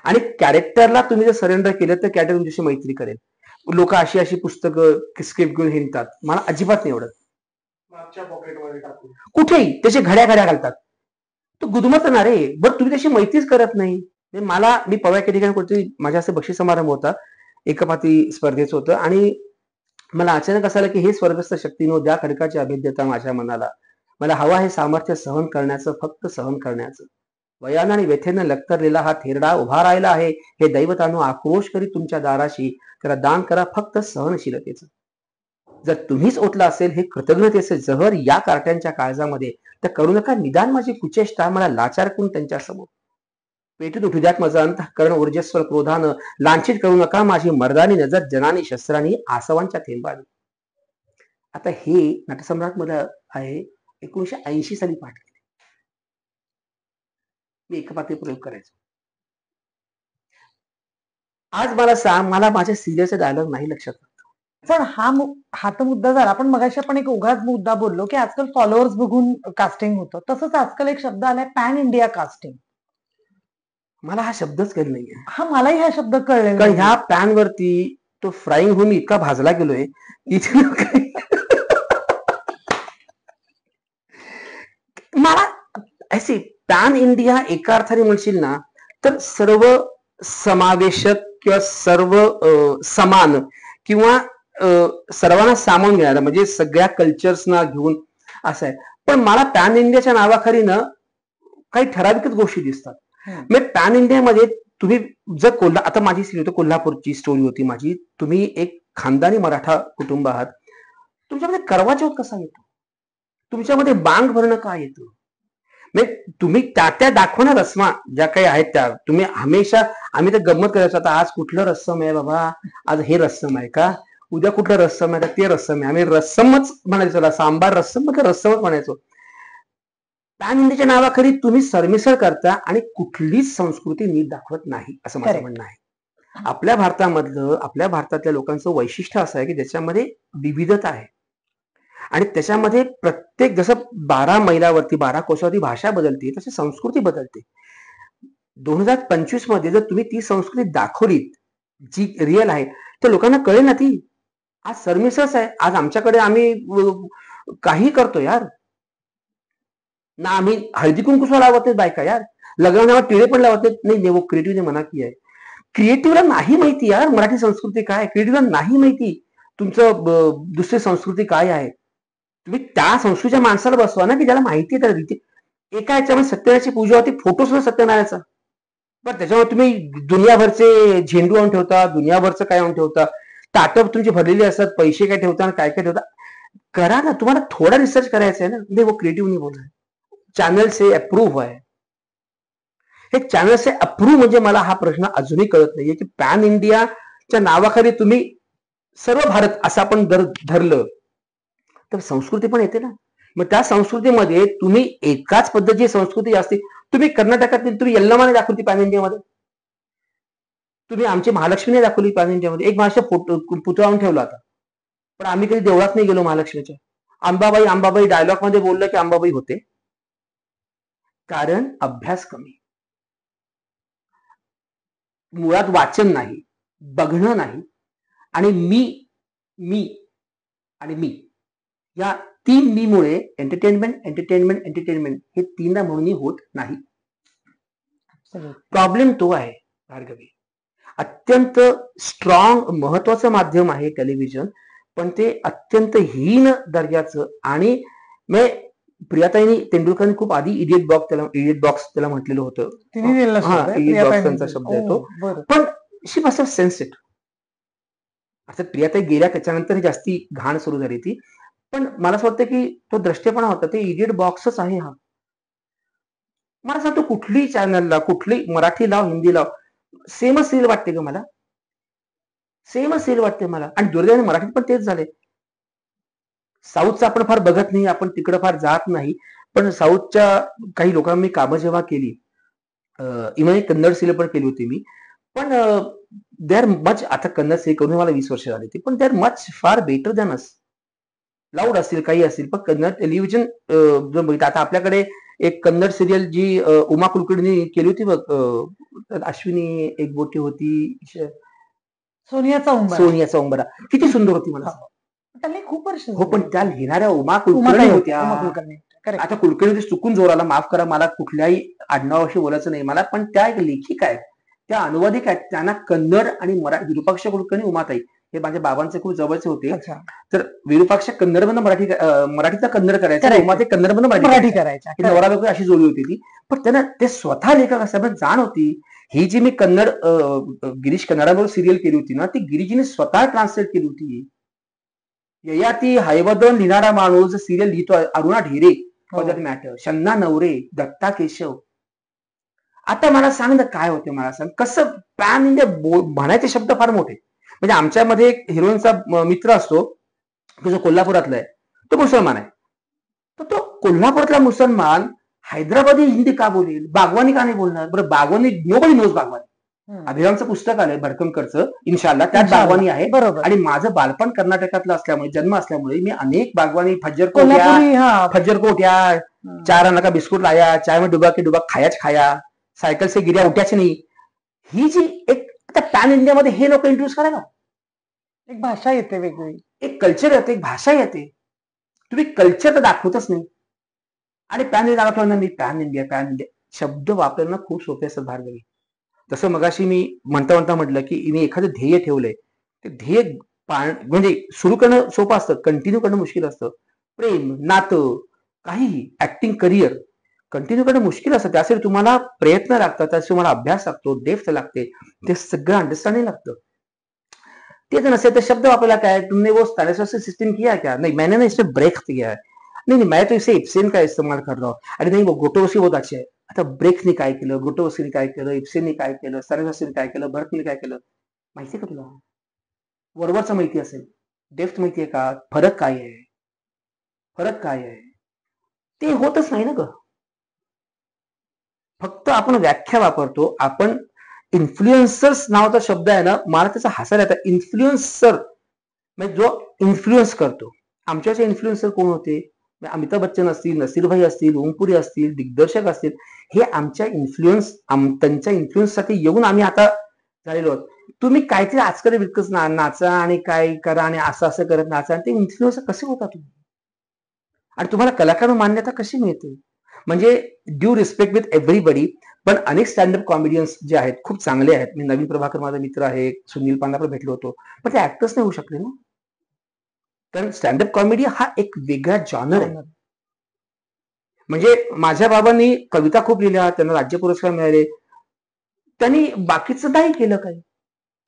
आणि कॅरेक्टरला तुम्ही जर सरेंडर केलं तर कॅरेक्टर तुमच्याशी मैत्री करेल. लोक अशी अशी पुस्तकं स्क्रिप्ट घेऊन हिंडतात, मला अजिबात नाही आवडत. मागच्या पॉकेटमध्ये टाकून कुठेही त्याचे घड्या घड्या घालतात, तो गुदमरणार रे. बरं तुम्ही त्याची मैत्रीच करत नाही. मला मी पवाय एका ठिकाणी कुठेतरी माझ्या असं बक्षीस समारंभ होता, एकपाती स्पर्धेचं होतं, आणि मला अचानक असं आलं की हे स्वर्गस्थ शक्तीनो द्या खडकाची अभेद्यता माझ्या मनाला. मला हवा हे सामर्थ्य सहन करण्याचं, फक्त सहन करण्याचं. वयानं आणि व्यथेनं लक्तरलेला हा थेरडा उभा राहिला आहे, हे दैवतानो आक्रोश करीत तुमच्या दाराशी. त्याला दान करा फक्त सहनशीलतेचं. जर तुम्हीच ओतला असेल हे कृतज्ञतेचे जहर या कार्ट्यांच्या काळजामध्ये, तर करू नका निदान माझी कुचेष्टा, मला लाचार करून त्यांच्या समोर. पेटून उठू द्यात माझं अंतःकरण ऊर्जस्वर क्रोधानं, लांछित करू नका माझी मर्दानी नजर जनानी शस्त्रांनी आसवांच्या थेंबानी. आता हे नटसम्राट मध्ये आहे, 1980 साली पाठ केले. मी एकपात्री प्रयोग करायचो. आज मला सांग, मला माझ्या सिरियलचे डायलॉग नाही लक्षात. पण हा तर मुद्दा झाला. आपण मगाशी आपण एक उगाच मुद्दा बोललो की आजकाल फॉलोअर्स बघून कास्टिंग होतं. तसंच आजकाल एक शब्द आलाय पॅन इंडिया कास्टिंग. मला हा शब्दच कळला नाहीये. हा मलाही हा शब्द कळलेला कारण नाही. ह्या पॅन वरती तो फ्राईंग होऊन मी इतका भाजला गेलोय की मला असे पॅन इंडिया एका अर्थाने म्हणशील ना, तर सर्व समावेशक किंवा सर्व समान, किंवा सर्वांना सामावून घेणारं, म्हणजे सगळ्या कल्चर्सना घेऊन असं आहे. पण मला पॅन इंडियाच्या नावाखाली ना काही ठराविकच गोष्टी दिसतात. मग पॅन इंडियामध्ये तुम्ही जर आता माझी स्टोरी होती, कोल्हापूरची स्टोरी होती माझी. तुम्ही एक खानदानी मराठा कुटुंब आहात, तुमच्यामध्ये करवा चौथ कसा येतो, तुमच्यामध्ये बांग भरणं काय येतं, तुम्ही त्या दाखवा ना रस्मा ज्या काही आहेत त्या. तुम्ही हमेशा, आम्ही तर गंमत करायचो, आता आज कुठलं रस्सम आहे बाबा, आज हे रस्सम आहे का, उद्या कुठलं रस्सम आहे, ते रस्सम आहे. आम्ही रस्समच म्हणायचो, सांबार रस्सम म्हणजे रस्समच म्हणायचो. पॅन इंडियाच्या नावाखाली तुम्ही सरमिसळ करता आणि कुठलीच संस्कृती नीट दाखवत नाही, असं माझं म्हणणं आहे. आपल्या भारतातल्या लोकांचं वैशिष्ट्य असं आहे की ज्याच्यामध्ये विविधता आहे, आणि त्याच्यामध्ये प्रत्येक, जसं 12 मैलावरती 12 कोसावरती भाषा बदलते, तशी संस्कृती बदलते. 2025 मध्ये जर तुम्ही ती संस्कृती दाखवलीत जी रिअल आहे, तर लोकांना कळेल ना ती. आज सरमिसळच आहे. आज आमच्याकडे आम्ही काही करतो यार ना, आम्ही हळदी कुंकू लावत नाही बायका यार, लग्नावर टिळे पण लावत नाही. वो क्रिएटिव्ह मना की आहे. क्रिएटिव्हला नाही माहिती यार मराठी संस्कृती काय, क्रिएटिव्हला नाही माहिती तुमचं दुसरी संस्कृती काय आहे. तुम्ही त्या संस्कृतीच्या माणसाला बसवा ना, की ज्याला माहिती आहे त्या रीती. एका याच्यामध्ये सत्यनारायणाची पूजा होती, फोटो सुद्धा सत्यनारायणाचा. पण त्याच्यावर तुम्ही दुनियाभरचे झेंडू आणून ठेवता, दुनियाभरचं काय आणून ठेवता, ताटप तुमची भरलेली असतात, पैसे काय ठेवता आणि काय काय ठेवता. करा ना, तुम्हाला थोडा रिसर्च करायचा आहे ना. नाही वो क्रिएटिव्ह नाही बोल रहा है. चॅनल से अप्रूव्ह आहे. हे चॅनल से अप्रूव्ह म्हणजे मला हा प्रश्न अजूनही कळत नाहीये, की पॅन इंडियाच्या नावाखाली तुम्ही सर्व भारत असं आपण जर धरलं तर संस्कृती पण येते ना. मग त्या संस्कृतीमध्ये तुम्ही एकाच पद्धतीची संस्कृती असते. तुम्ही कर्नाटकात तुम्ही यल्लमा नाही दाखवली पॅन इंडियामध्ये, तुम्ही आमची महालक्ष्मी नाही दाखवली पॅन इंडियामध्ये. एक माझ्या फोटो पुतळा आणून ठेवला होता, पण आम्ही कधी देवळात नाही गेलो महालक्ष्मीच्या. अंबाबाई अंबाबाई डायलॉग मध्ये बोललं की अंबाबाई होते, कारण अभ्यास कमी, मुळात वाचन नाही, बघणं नाही, आणि मी मी आणि मी या 3 मी मुळे एंटरटेनमेंट एंटरटेनमेंट एंटरटेनमेंट हे 3दा म्हणूनही होत नाही. प्रॉब्लेम तो आहे भार्गवी. अत्यंत स्ट्रॉंग महत्वाचं माध्यम आहे टेलिव्हिजन, पण ते अत्यंत हीन दर्जाचं. आणि प्रियाताईंनी तेंडुलकरांनी खूप आधी इडियट बॉक्स त्याला म्हटलेलं होतं. इडियट बॉक्स त्यांचा शब्द आहे तो. पण शी मस्ट हॅव सेन्स इट. अर्थात प्रियाताई गेल्या त्याच्यानंतर जास्ती घाण सुरू झाली ती, पण मला असं वाटतं की तो द्रष्टेपणा होता, ते इडियट बॉक्सच आहे हा. मला सांगतो कुठलीही चॅनलला, कुठली मराठी लाव हिंदी लाव, सेमच सिरियल वाटते ग मला, सेमच सिरियल वाटते मला. आणि दुर्दैवाने मराठीत पण तेच झाले. साऊथचं आपण फार बघत नाही, आपण तिकडं फार जात नाही, पण साऊथच्या काही लोकांनी कामं जेव्हा केली, इव्हन एक कन्नड सिरियल पण केली होती मी, पण दे आर मच, आता कन्नड सिरियल करून मला 20 वर्ष झाली ती, पण they are much far better than us. Loud असतील काही असतील, पण कन्नड टेलिव्हिजन जर बघितलं, आता आपल्याकडे एक कन्नड सिरियल जी उमा कुलकर्णीने केली होती बघ, अश्विनी एक बोटी होती, सोनियाचा उंबरा, किती सुंदर होती मला. खूप वर्ष हो, पण त्या लिहिणाऱ्या उमा कुलकर्णी होत्या. आता कुलकर्णी चुकून जोराला माफ करा, मला कुठल्याही आडनावाशी बोलायचं नाही मला, पण त्या एक लेखिका आहेत, त्या अनुवादिक आहेत, त्यांना कन्नड आणि मराठी, विरूपाक्ष कुलकर्णी उमाताई हे माझ्या बाबांचे खूप जवळचे होते. तर विरूपाक्ष कन्नड मधून मराठीचा कन्नड करायचा, उमाताई कन्नड मधून मराठी करायच्या. नवरा बायको अशी जोडी होती ती. पण त्यांना ते स्वतः लेखक असल्यामुळे जाण होती. ही जी मी कन्नड गिरीश कन्नडाबरोबर सिरियल केली होती ना, ती गिरीजीने स्वतः ट्रान्सलेट केली होती. ययाती हैवदन लिहिणारा माणूस सिरियल लिहितो, Aruna Dhere for that matter, Shanna Navare, Datta Keshav. आता मला सांग ना, काय होते मला सांग, कसं पॅन इंडिया म्हणायचे शब्द फार मोठे. म्हणजे आमच्यामध्ये एक हिरोईनचा मित्र असतो, तो जो कोल्हापुरातला आहे, तो मुसलमान आहे. तर तो कोल्हापुरातला मुसलमान हैदराबादी हिंदी का बोलेल, बागवानी का नाही बोलणार बरं? बागवानी, नोबडी नोज बागवानी. अभिरामचं पुस्तक आलंय भडकमकरचं, इन्शाल्लाह, त्यात बागवानी आहे. आणि माझं बालपण कर्नाटकातलं असल्यामुळे, जन्म असल्यामुळे मी अनेक बागवानी, फज्जरकोट्या, 4 आना का बिस्कुट लाया, चाय में डुबा के डुबा खाया, सायकल से गिर्या उठ्याच नाही, ही जी एक पॅन इंडियामध्ये हे लोक इंट्रोड्यूस करायला, एक भाषा येते वेगळी, एक कल्चर येते, एक भाषा येते. तुम्ही कल्चर तर दाखवतच नाही. आणि पॅन इंडिया दाखवलं मी पॅन इंडिया शब्द वापरणं खूप सोपे असतात भार्गवी. तसं मगाशी मी म्हणता म्हटलं की मी एखादं ध्येय ठेवलंय, ते ध्येय म्हणजे सुरू करणं सोपं असतं, कंटिन्यू करणं मुश्किल असतं. प्रेम, नातं, काहीही, ऍक्टिंग करिअर कंटिन्यू करणं मुश्किल असतं. त्यासाठी तुम्हाला प्रयत्न लागतात, त्यासाठी तुम्हाला अभ्यास लागतो, डेप्थ लागते, ते सगळं अंडरस्टँडिंग लागतं. ते जर नसेल तर शब्द वापरायला काय, तुमने वो स्टैनिस्लॉवस्की सिस्टम किया क्या? नहीं, मैंने ना इसमें ब्रेक किया है. नहीं, मैं तो इसे इब्सेन का इस्तेमाल कर रहा हूँ. अरे नहीं, वो गोटोवस्की बहुत अच्छे है. आता ब्रेकने काय केलं, गोटोवस्कीने काय केलं, इब्सेनने काय केलं, स्टॅनिस्लॉवस्कीने काय केलं, भरतने काय केलं, माहितीये का तुला? वरवरचं माहिती असेल, डेप्थ माहितीये का? फरक काय आहे? ते होतच नाही ना ग. फक्त आपण व्याख्या वापरतो. आपण इन्फ्लुएन्सर्स नावाचा शब्द आहे ना, मला त्याचा हसायला येतं. इन्फ्लुएन्सर म्हणजे जो इन्फ्लुएन्स करतो. आमच्याचे इन्फ्लुएन्सर कोण होते? अमिताभ बच्चन असतील, नसीरभाई असतील, ओमपुरी असतील, दिग्दर्शक असतील, हे आमच्या त्यांच्या इन्फ्लुएन्ससाठी येऊन आम्ही आता झालेलो आहोत. तुम्ही काहीतरी आजकाल विकत नाचा आणि काय करा आणि असं करत नाचा, आणि ते इन्फ्लुएन्सर कसे होता तुम्ही? आणि तुम्हाला कलाकार मान्यता कशी मिळते? म्हणजे ड्यू रिस्पेक्ट विथ एव्हरीबडी, पण अनेक स्टँडअप कॉमेडियन्स जे आहेत खूप चांगले आहेत. मी नवीन प्रभाकर माझा मित्र आहे, सुनील पांडा भेटलो होतो, पण ते ऍक्टर्स नाही होऊ शकले ना. कारण स्टँडअप कॉमेडी हा एक वेगळा जॉनर आहे. म्हणजे माझ्या बाबांनी कविता खूप लिहिल्या, त्यांना राज्य पुरस्कार मिळाले. त्यांनी बाकीचं नाही केलं काही.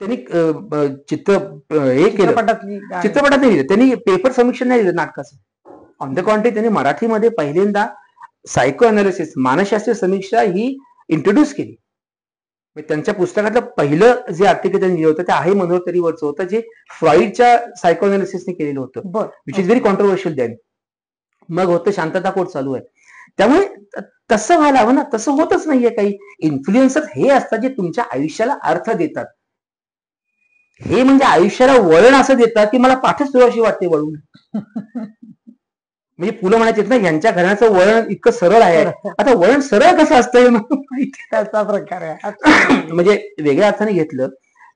त्यांनी हे केलं, चित्रपटातली गाणी. चित्रपटात नाही लिहिलं, त्यांनी पेपर समीक्षण नाही लिहिलं नाटकाचं. ऑन द कॉन्ट्री त्यांनी मराठीमध्ये पहिल्यांदा सायको अनालिसिस, मानसशास्त्रीय समीक्षा ही इंट्रोड्यूस केली. त्यांच्या पुस्तकातलं पहिलं जे आर्टिकल त्यांनी लिहिलं होतं ते आहे मनोहरीवरचं होतं, जे फ्रॉइडच्या सायको अनालिसिसने केलेलं होतं, which is very controversial then. मग होतं शांतता कोट चालू आहे. त्यामुळे तसं व्हायला हवं ना, तसं होतच नाहीये काही. इन्फ्लुएन्सर हे असतात जे तुमच्या आयुष्याला अर्थ देतात. हे म्हणजे आयुष्याला वळण असं देतात की मला पाठच सुरू वाटते वळून. म्हणजे पुलं म्हणायचे ना, यांच्या घराचं वळण इतकं सरळ आहे. आता वळण सरळ कसं असतं त्याचा प्रकार आहे. म्हणजे वेगळ्या अर्थाने घेतलं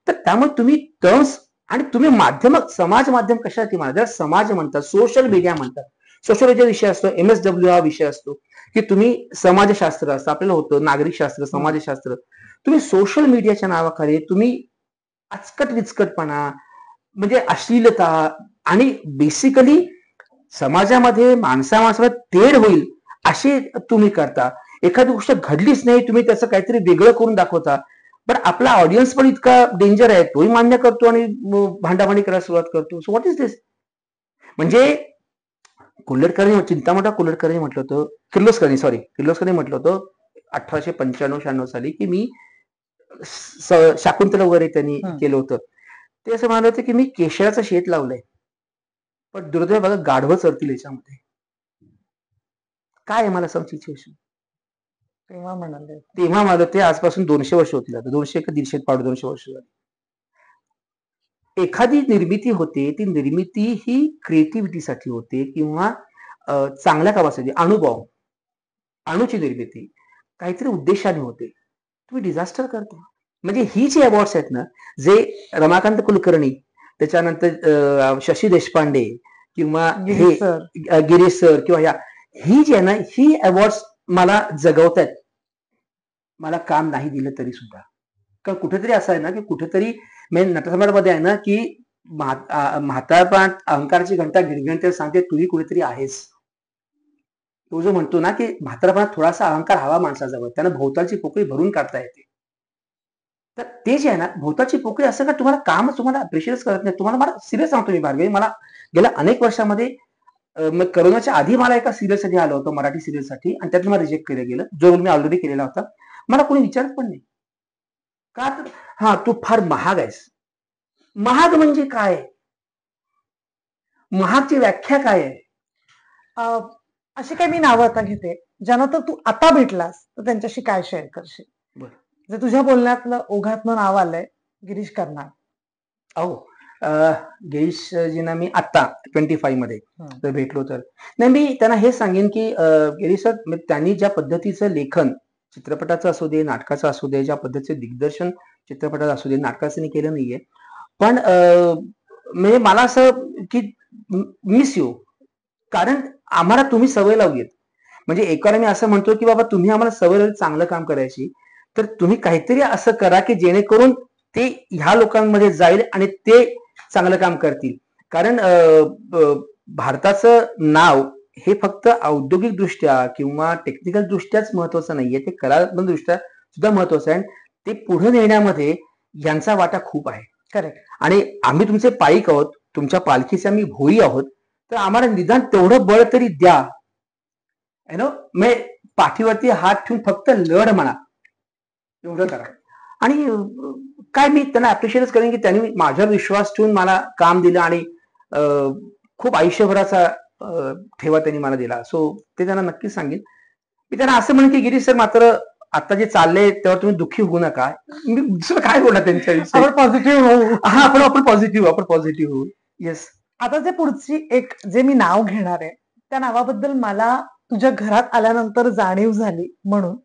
तर त्यामुळे तुम्ही टर्म्स आणि तुम्ही माध्यम, समाज माध्यम कशासाठी म्हणतात, समाज म्हणतात, सोशल मीडिया म्हणतात. सोशल मीडिया विषय असतो, MSW हा विषय असतो की तुम्ही समाजशास्त्र असतं, आपल्याला होतं नागरिकशास्त्र, समाजशास्त्र. तुम्ही सोशल मीडियाच्या नावाखाली तुम्ही आचकट विचकटपणा, म्हणजे अश्लीलता आणि बेसिकली समाजामध्ये माणसाला तेढ होईल अशी तुम्ही करता. एखादी गोष्ट घडलीच नाही, तुम्ही त्याचं काहीतरी वेगळं करून दाखवता. पण आपला ऑडियन्स पण इतका डेंजर आहे, तोही मान्य करतो आणि भांडाभांडी करायला सुरुवात करतो. सो व्हॉट इज दिस? म्हणजे कुल्लटकरांनी, चिंतामणराव कुल्लटकरांनी म्हटलं होतं, किर्लोस्करांनी म्हटलं होतं 1895-96 साली की मी शाकुंतला वगैरे त्यांनी केलं होतं. ते असं म्हणाले होते की मी केशराचं शेत लावलंय, पण दुर्दैव बघा गाढवं चरतील याच्यामध्ये. काय आहे मला सांग सिच्युएशन? तेव्हा म्हणाले ते आजपासून 200 वर्ष होतील, आता 200 का 150 पावणे 200 वर्ष झाली. एखादी निर्मिती होते, ती निर्मिती ही क्रिएटिव्हिटीसाठी होते किंवा चांगल्या कामासाठी. अणूची निर्मिती काहीतरी उद्देशाने होते. तुम्ही डिझास्टर करता. म्हणजे ही जी अवॉर्ड्स आहेत ना, जे रमाकांत कुलकर्णी, त्याच्यानंतर शशी देशपांडे किंवा गिरीश सर किंवा ही जी आहे ना, ही अवॉर्ड्स मला जगवतायत, मला काम नाही दिलं तरी सुद्धा. कारण कुठेतरी असं आहे ना की कुठेतरी नटसम्राटमध्ये आहे ना की म्हातारपणात अहंकाराची घंटा गिणगिणते सांगते तूही कुठेतरी आहेस. तो जो म्हणतो ना की म्हातारपणात थोडासा अहंकार हवा माणसाजवळ, त्यानं भोवतालची पोकळी भरून काढता येते. तर ते जे आहे ना, भोवतालची पोकळी असं का तुम्हाला कामच तुम्हाला अप्रिशिएट करत नाही. तुम्हाला, मला सिरियस सांगतो मी भार्गवी, मला गेल्या अनेक वर्षामध्ये करोनाच्या आधी मला एका सिरियलसाठी आलं होतं, मराठी सिरियलसाठी, आणि त्यातून मला रिजेक्ट केलं गेलं, जो रोल मी ऑलरेडी केलेला होता. मला कोणी विचारत पण नाही का, हा तू फार महाग आहेस. महाग म्हणजे काय? महागची व्याख्या काय आहे? अशी काही मी नावं आता घेते, ज्यांना तर तू आता भेटलास तर त्यांच्याशी काय शेअर करशील? जे तुझ्या बोलण्यातलं ओघातनं नाव आलंय, गिरीश कर्नाड. गिरीशजींना मी आता 25 मध्ये जर भेटलो तर नाही, मी त्यांना हे सांगेन की गिरीश सर, त्यांनी ज्या पद्धतीचं लेखन चित्रपटाचं असू दे, नाटकाचं असू दे, ज्या पद्धतीचं दिग्दर्शन चित्रपटाचं असू दे, नाटकाचं केलं नाहीये. पण म्हणजे मला असं की मिस यू, कारण आम्हाला तुम्ही सवय लावलीत. म्हणजे एकाला मी असं म्हणतो की बाबा तुम्ही आम्हाला सवय लावली चांगलं काम करायची, तर तुम्ही काहीतरी असं करा की जेणेकरून ते ह्या लोकांमध्ये जाईल आणि ते चांगलं काम करतील. कारण भारताचं नाव हे फक्त औद्योगिक दृष्ट्या किंवा टेक्निकल दृष्ट्याच महत्वाचं नाहीये, ते कलात्मक दृष्ट्या सुद्धा महत्वाचं आहे. ते पुढे नेण्यामध्ये यांचा वाटा खूप आहे. करेक्ट. आणि आम्ही तुमचे पाईक आहोत, तुमच्या पालखीचे आम्ही भोई आहोत, तर आम्हाला निदान तेवढं बळ तरी द्या. मी पाठीवरती हात ठेवून फक्त लढ म्हणा, एवढं करा. आणि काय मी त्यांना अप्रिशिएटच करेन की त्यांनी माझ्यावर विश्वास ठेवून मला काम दिलं आणि खूप आयुष्यभराचा ठेवा त्यांनी मला दिला. सो ते त्यांना नक्कीच सांगेन. मी त्यांना असं म्हणेन की गिरीश सर, मात्र आता जे चाललंय त्यावर तुम्ही दुःखी होऊ नका. मी दुसरं काय बोलणार त्यांच्याविषयी. आपण पॉझिटिव्ह होऊ. हा, आपण पॉझिटिव्ह होऊ. येस. आता जे पुढची एक जे मी नाव घेणार आहे, त्या नावाबद्दल मला तुझ्या घरात आल्यानंतर जाणीव झाली, म्हणून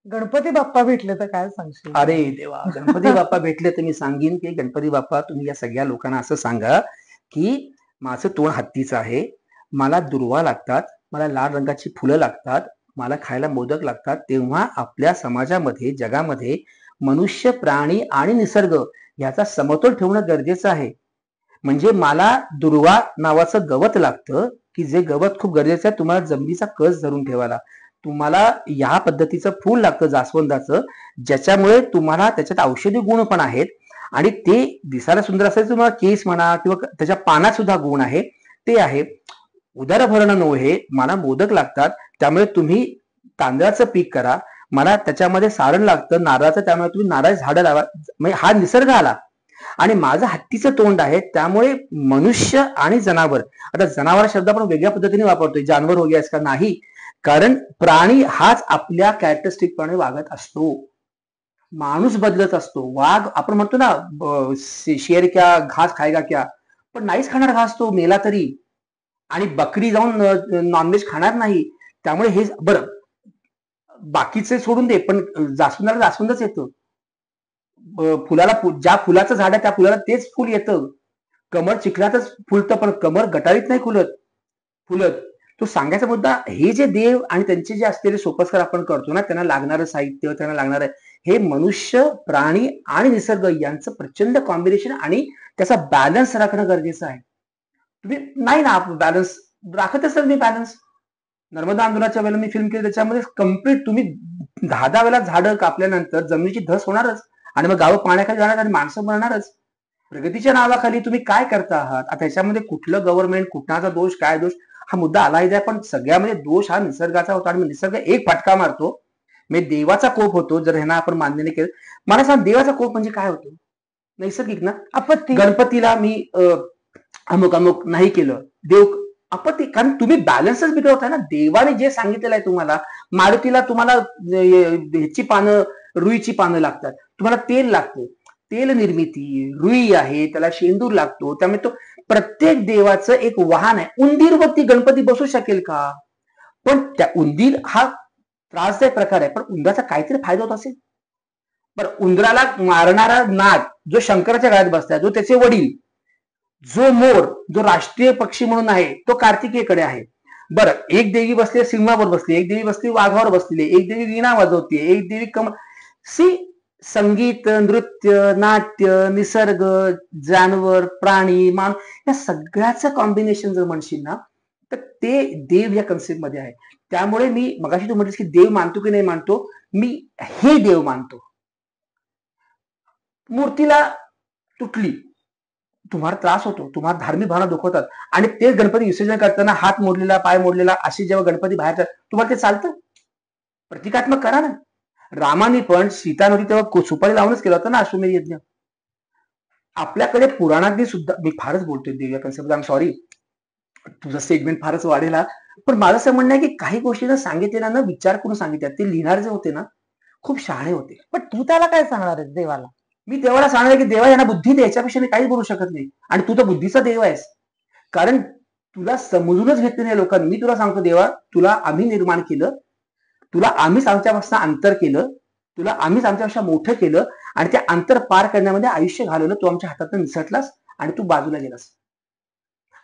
गणपती बाप्पा भेटले तर काय सांगशील? अरे देवा, गणपती बाप्पा भेटले तर मी सांगेन की गणपती बाप्पा, तुम्ही या सगळ्या लोकांना असं सांगा की माझं तोंड हत्तीचं आहे, मला दुर्वा लागतात, मला लाल रंगाची फुलं लागतात, मला खायला मोदक लागतात, तेव्हा आपल्या समाजामध्ये, जगामध्ये मनुष्य, प्राणी आणि निसर्ग याचा समतोल ठेवणं गरजेचं आहे. म्हणजे मला दुर्वा नावाचं गवत लागतं, की जे गवत खूप गरजेचं आहे तुम्हाला जमिनीचा कस धरून ठेवायला. तुम्हाला ह्या पद्धतीचं फूल लागतं जास्वंदाचं, ज्याच्यामुळे तुम्हाला त्याच्यात औषधी गुण पण आहेत आणि ते दिसायला सुंदर असेल, तुम्हाला केस म्हणा किंवा त्याच्या पानात सुद्धा गुण आहे, ते आहे. उदरभरण नव्हे, मला मोदक लागतात, त्यामुळे तुम्ही तांदळाचं पीक करा. मला त्याच्यामध्ये सारण लागतं नारळाचं, त्यामुळे तुम्ही नारळ झाडं लावा. म्हणजे हा निसर्ग आला. आणि माझं हत्तीचं तोंड आहे, त्यामुळे मनुष्य आणि जनावर, आता जनावर शब्द आपण वेगळ्या पद्धतीने वापरतोय, जानवर हो गया का नाही, कारण प्राणी हाच आपल्या कॅरेक्टरिस्टिक प्रमाणे वागत असतो. माणूस बदलत असतो. वाघ आपण म्हणतो ना शेर क्या घास खाएगा क्या, पण नाहीच खाणार घास तो मेला तरी. आणि बकरी जाऊन नॉनव्हेज खाणार नाही. त्यामुळे हे बरं बाकीचे सोडून दे, पण जास्वंदाला जास्वंदच येतं. फुलाला ज्या फुलाचं झाड आहे त्या फुलाला तेच फुल येतं. कमळ चिखलातच फुलतं, पण कमळ गटारीत नाही फुलत. तो सांगायचा मुद्दा, हे जे देव आणि त्यांचे जे असलेले सोपस्कार आपण करतो ना, त्यांना लागणारं साहित्य, त्यांना लागणार हे मनुष्य, प्राणी आणि निसर्ग यांचं प्रचंड कॉम्बिनेशन आणि त्याचा बॅलन्स राखणं गरजेचं आहे. तुम्ही नाही ना बॅलन्स राखत असाल, मी बॅलन्स नर्मदा आंदोलनाच्या वेळेला मी फिल्म केली, त्याच्यामध्ये कम्प्लीट तुम्ही 10 वेळा झाडं कापल्यानंतर जमिनीची धस होणारच आणि मग गावं पाण्याखाली जाणार आणि माणसं मरणारच. प्रगतीच्या नावाखाली तुम्ही काय करता आहात? आता ह्याच्यामध्ये कुठलं गव्हर्नमेंट, कुठलाचा दोष, काय दोष, हा मुद्दा आलाही आहे, पण सगळ्यामध्ये दोष हा निसर्गाचा होता आणि निसर्ग एक फटका मारतो. म्हणजे देवाचा कोप होतो जर ह्यांना आपण मान्य नाही केलं. मला सांग, देवाचा कोप म्हणजे काय होतो? नैसर्गिक ना. आपत्ती. गणपतीला मी अमुक अमुक नाही केलं, देव आपत्ती, कारण तुम्ही बॅलन्सच बिघडवताय ना. देवाने जे सांगितलेलं आहे तुम्हाला, मारुतीला तुम्हाला ह्याची पानं, रुईची पानं लागतात, तुम्हाला तेल लागतं, तेल निर्मिती, रुई आहे, त्याला शेंदूर लागतो, त्यामुळे तो प्रत्येक देवाचं एक वाहन आहे. उंदीरवरती गणपती बसू शकेल का? पण त्या उंदीर हा त्रासदायक प्रकार आहे, पण उंदराचा काहीतरी फायदा होत असेल. बरं, उंदराला मारणारा नाग जो शंकराच्या गळ्यात बसलाय, जो त्याचे वडील, जो मोर, जो राष्ट्रीय पक्षी म्हणून आहे, तो कार्तिकेयकडे आहे. बरं, एक देवी बसली सिंहावर बसली, एक देवी बसली वाघावर बसली, एक देवी वीणा वाजवते, एक देवी संगीत, नृत्य, नाट्य, निसर्ग, जानवर, प्राणी, मान, या सगळ्याचं कॉम्बिनेशन जर म्हणशील ना, तर ते देव या कन्सेप्ट मध्ये आहे. त्यामुळे मी मगाशी तू म्हटलीस की देव मानतो की नाही मानतो, मी हे देव मानतो. मूर्तीला तुटली, तुम्हाला त्रास होतो, तुम्हाला धार्मिक भावना दुखवतात आणि तेच गणपती विसर्जन करताना हात मोडलेला, पाय मोडलेला, अशी जेव्हा गणपती बाहेर, तुम्हाला ते चालतं? प्रतिकात्मक करा ना. रामाने पण सीता नव्हती तेव्हा सुपारी लावूनच केलं होतं ना अश्वमेध यज्ञ. आपल्याकडे पुराणातली सुद्धा, मी फारच बोलतोय देव या कन्सेप्ट, आय एम सॉरी, तुझं स्टेटमेंट फारच वाढेल, पण माझं असं म्हणणं आहे की काही गोष्टींना सांगितलेल्या ना विचार करून सांगितल्या. ते लिहिणारे जे होते ना खूप शहाणे होते. पण तू त्याला काय सांगणार आहेस देवाला? मी देवाला सांगणार की देवा यांना बुद्धी दे, याच्यापेक्षा मी काहीच बोलू शकत नाही. आणि तू तर बुद्धीचा देव आहेस, कारण तुला समजूनच घेतले नाही लोकांनी. मी तुला सांगतो देवा, तुला आम्ही निर्माण केलं, तुला आम्हीच आमच्यापासून अंतर केलं, तुला आम्हीच आमच्यापेक्षा मोठं केलं आणि ते अंतर पार करण्यामध्ये आयुष्य घालवलं. तू आमच्या हातातून निसटलास आणि तू बाजूला गेलास.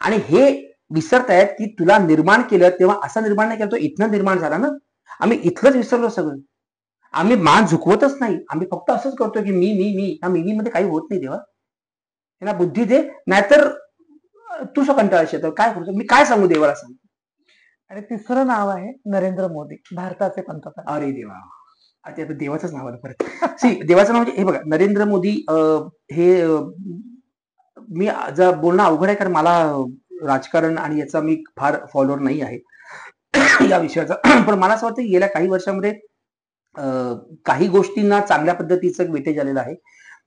आणि हे विसरतायत की तुला निर्माण केलं तेव्हा असं निर्माण नाही केलं, तो इथनं निर्माण झाला ना. आम्ही इथलंच विसरलो सगळं. आम्ही मान झुकवतच नाही, आम्ही फक्त असंच करतो की मी मी मी. या मी मध्ये काही होत नाही देवा, त्यांना बुद्धी दे, नाहीतर तू कंटाळाश येतो. काय करतो मी, काय सांगू देवाला सांग. आणि तिसरं नाव आहे नरेंद्र मोदी, भारताचे पंतप्रधान. अरे देवा, आता देवाचंच नाव आलं परत. देवाचं नाव म्हणजे हे बघा, नरेंद्र मोदी, हे मी जर बोलणं अवघड आहे, कारण मला राजकारण आणि याचा मी फार फॉलोअर नाही आहे या विषयाचा. पण मला असं वाटतं की गेल्या काही वर्षामध्ये काही गोष्टींना चांगल्या पद्धतीचं वेटेज आलेलं आहे,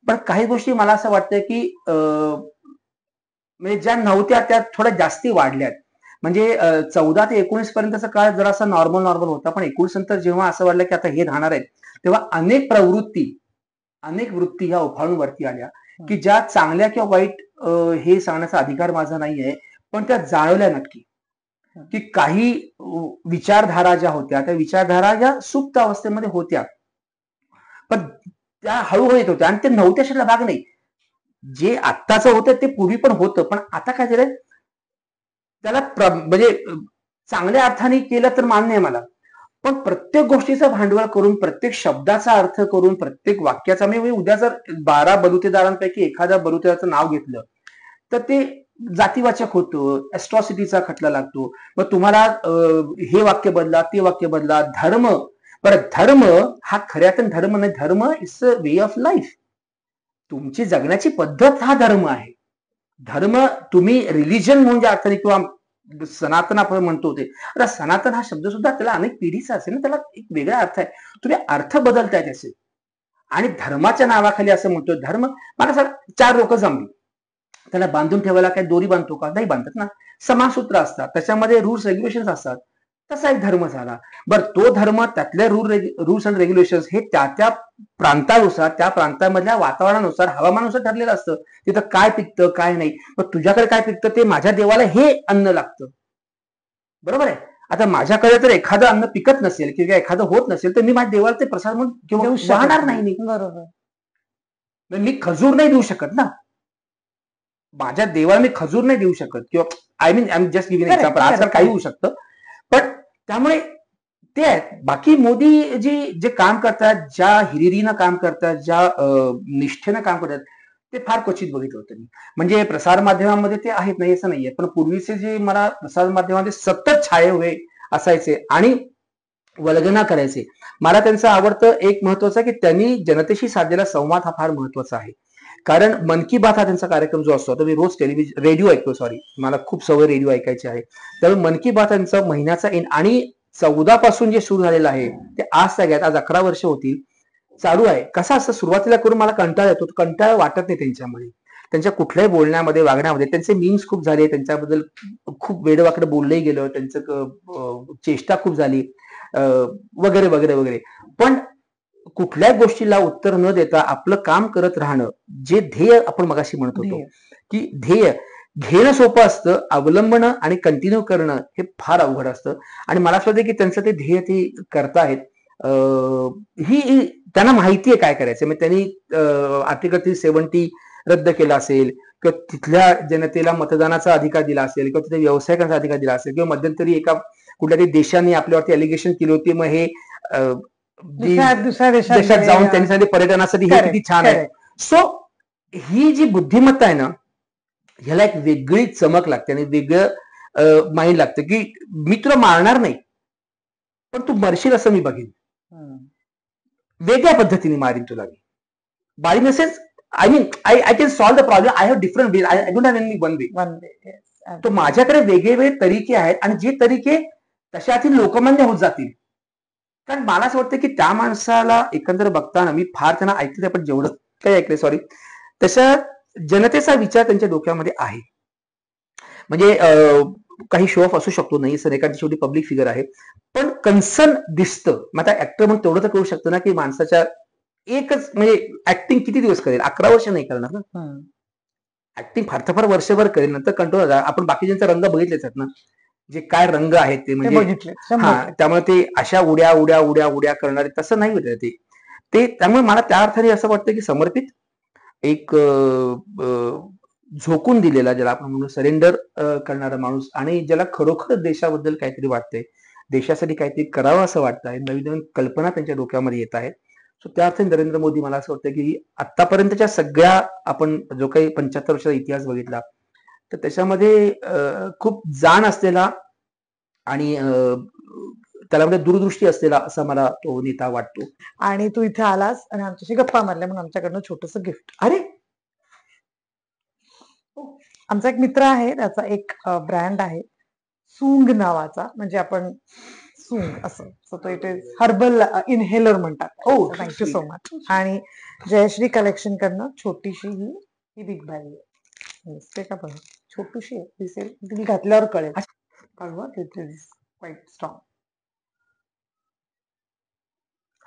पण काही गोष्टी मला असं वाटतं की म्हणजे ज्या नव्हत्या त्या थोड्या जास्ती वाढल्यात. म्हणजे 14 ते 19 पर्यंतचा काळ जरासा नॉर्मल होता, पण 19 नंतर जेव्हा असं वाटलं की आता हे राहणार आहे, तेव्हा अनेक वृत्ती ह्या उफाळून वरती आल्या की ज्या चांगल्या किंवा वाईट हे सांगण्याचा अधिकार माझा नाहीये, पण त्या जाणवल्या नक्की की काही विचारधारा ज्या होत्या त्या विचारधारा ज्या सुप्त अवस्थेमध्ये होत्या, पण त्या हळूहळू येत होत्या आणि ते नव्हत्या अशातला भाग नाही. जे आत्ताचं होतं ते पूर्वी पण होतं, पण आता काय झालंय त्याला म्हणजे चांगल्या अर्थाने केलं तर मान्य आहे मला, पण प्रत्येक गोष्टीचं भांडवल करून, प्रत्येक शब्दाचा अर्थ करून, प्रत्येक वाक्याचा, मी उद्या जर 12 बलुतेदारांपैकी एखाद्या बलुतेदाराचं नाव घेतलं तर ते जातीवाचक होतं, ॲट्रॉसिटीचा खटला लागतो. मग तुम्हाला हे वाक्य बदला, ते वाक्य बदला. धर्म, बरं धर्म हा खऱ्यातून धर्म नाही, धर्म is a way of life. तुमची जगण्याची पद्धत हा धर्म आहे. धर्म तुम्ही रिलिजन म्हणून ज्या अर्थाने किंवा सनातन आपण म्हणतो ते, आता सनातन हा शब्द सुद्धा त्याला अनेक पिढीचा असेल ना, त्याला एक वेगळा अर्थ आहे. तुम्ही अर्थ बदलताय त्याचे. आणि धर्माच्या नावाखाली असं म्हणतो धर्म, मला सांग 4 लोक जमली, त्याला बांधून ठेवायला काय दोरी बांधतो का? नाही बांधत ना. समासूत्र असतात, त्याच्यामध्ये रूल्स रेग्युलेशन असतात. तसा एक धर्म झाला. बरं तो धर्म, त्यातले रूल्स अँड रेग्युलेशन हे त्या त्या प्रांतानुसार, त्या प्रांतामधल्या वातावरणानुसार, हवामानानुसार ठरलेलं असतं. तिथं काय पिकतं काय नाही. मग तुझ्याकडे काय पिकतं, ते माझ्या देवाला हे अन्न लागतं. बरोबर आहे. आता माझ्याकडे जर एखादं अन्न पिकत नसेल किंवा एखादं होत नसेल, तर मी माझ्या देवाला ते प्रसाद म्हणून किंवा देऊ शकत वाहणार नाही. नाही. बरोबर. मी खजूर नाही देऊ शकत ना. माझ्या देवाला मी खजूर नाही देऊ शकत, किंवा I mean just giving Correct, example. आजकाल correct, काही correct. होऊ शकतं. पण त्यामुळे ते आहेत. बाकी मोदी जे काम करतात, ज्या हिरिरीनं काम करतात, ज्या निष्ठेनं काम करतात, ते फार क्वचित बघितलं होतं मी. म्हणजे प्रसार माध्यमामध्ये ते आहेत, नाही असं नाहीये, पण पूर्वीचे जे मला प्रसार माध्यमामध्ये सतत छाये हुए असायचे आणि वल्गना करायचे. मला त्यांचं आवडतं एक महत्वाचं, की त्यांनी जनतेशी साधलेला संवाद हा फार महत्वाचा आहे. कारण मन की बात हा त्यांचा कार्यक्रम जो असतो, तर मी रोज रेडिओ ऐकतो, सॉरी मला खूप सवय रेडिओ ऐकायची आहे. त्यामुळे मन की बात त्यांचा महिन्याचा आणि 14 पासून जे सुरू झालेलं आहे ते आज सगळ्यात, आज 11 वर्ष होतील चालू आहे. कसं असतं, सुरुवातीला करून मला कंटाळा येतो, कंटाळा वाटत नाही त्यांच्यामध्ये. त्यांच्या कुठल्याही बोलण्यामध्ये, वागण्यामध्ये त्यांचे मीम्स खूप झाले, त्यांच्याबद्दल खूप वेडवाकडे बोललंही गेलं, त्यांचं चेष्टा खूप झाली वगैरे वगैरे वगैरे. पण कुठल्याच गोष्टीला उत्तर न देता आपलं काम करत राहणं, जे ध्येय आपण मगाशी म्हणत होतो, ध्येय. की ध्येय घेणं सोपं असतं, अवलंबणं आणि कंटिन्यू करणं हे फार अवघड असतं. आणि मला असं वाटतं की त्यांचं ते ध्येय ते करतायत. ही त्यांना माहिती आहे काय करायचं. मग त्यांनी आर्टिकल 370 रद्द केला असेल, किंवा तिथल्या जनतेला मतदानाचा अधिकार दिला असेल, किंवा तिथे व्यवसाय करण्याचा अधिकार दिला असेल, किंवा मध्यंतरी एका कुठल्या तरी देशाने आपल्यावरती एलिगेशन केली होती, मग हे दुसऱ्या देशात देशात जाऊन गेलेल्या. त्यांनी सांगितले पर्यटनासाठी हे किती करेक्ट, छान आहे. करेक्ट. सो ही जी बुद्धिमत्ता आहे ना, ह्याला एक वेगळी चमक लागते आणि वेगळं माइंड लागतं, की मी तुला मारणार नाही, पण तू मरशील असं मी बघेन. वेगळ्या पद्धतीने मारीन तुला मी. बारी नसेल, I mean I can solve the problem. I have different way. I don't have any one way. One way. तो माझ्याकडे वेगवेगळे तरीके आहेत, आणि जे तरीके तशातील लोकमान्य होत जातील. कारण मला असं वाटतं की त्या माणसाला एकंदर बघताना मी फार त्यांना ऐकते, पण जेवढं काही ऐकलंय, सॉरी, तशा जनतेचा विचार त्यांच्या डोक्यामध्ये आहे. म्हणजे काही शो ऑफ असू शकतो, नाही सर, एखादी शेवटी पब्लिक फिगर आहे, पण कन्सर्न दिसतं. मग आता ऍक्टर म्हणून तेवढं तर करू शकतं ना, की माणसाच्या एकच म्हणजे ऍक्टिंग किती दिवस करेल? 11 वर्ष नाही करणार ना. ऍक्टिंग फार तर फार वर्षभर करेल, नंतर कंट्रोल. आपण बाकीच्यांचा रंग बघितलेच आहेत ना, जे काय रंग आहेत ते, ते म्हणजे बघितले. हा, त्यामुळे ते अशा उड्या उड्या उड्या उड्या करणारे तसं नाही होत ते. ते त्यामुळे मला त्या अर्थाने असं वाटतं की समर्पित एक झोकून दिलेला, ज्याला आपण म्हणून सरेंडर करणारा माणूस, आणि ज्याला खरोखर देशाबद्दल काहीतरी वाटतंय, देशासाठी काहीतरी करावं असं वाटतंय, नवीन नवीन कल्पना त्यांच्या डोक्यामध्ये येत आहेत. सो त्या अर्थाने नरेंद्र मोदी, मला असं वाटतं की आतापर्यंतच्या सगळ्या, आपण जो काही 75 वर्षाचा इतिहास बघितला, तर त्याच्यामध्ये खूप जाण असलेला आणि त्याला दूरदृष्टी असलेला असा मला तो नेता वाटतो. आणि तू इथे आलास आणि आमच्याशी गप्पा मारल्या, म्हणून आमच्याकडनं छोटस गिफ्ट. अरे, आमचा एक मित्र आहे, त्याचा एक ब्रँड आहे सूंग नावाचा, म्हणजे आपण सूंग असं, सो तो इथे हर्बल इनहेलर म्हणतात. Oh, thank you sweet. So much. आणि जयश्री कलेक्शन कडनं छोटीशी ही बिग बॅग आहे. दिसते का बघा, छोटीशी आहे, दिसेल, ती घातल्यावर कळेल. कळवा, इट इज क्वाईट स्ट्रॉंग.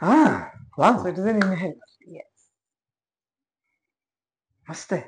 हा, वा, so it is an inhaler. मस्त आहे.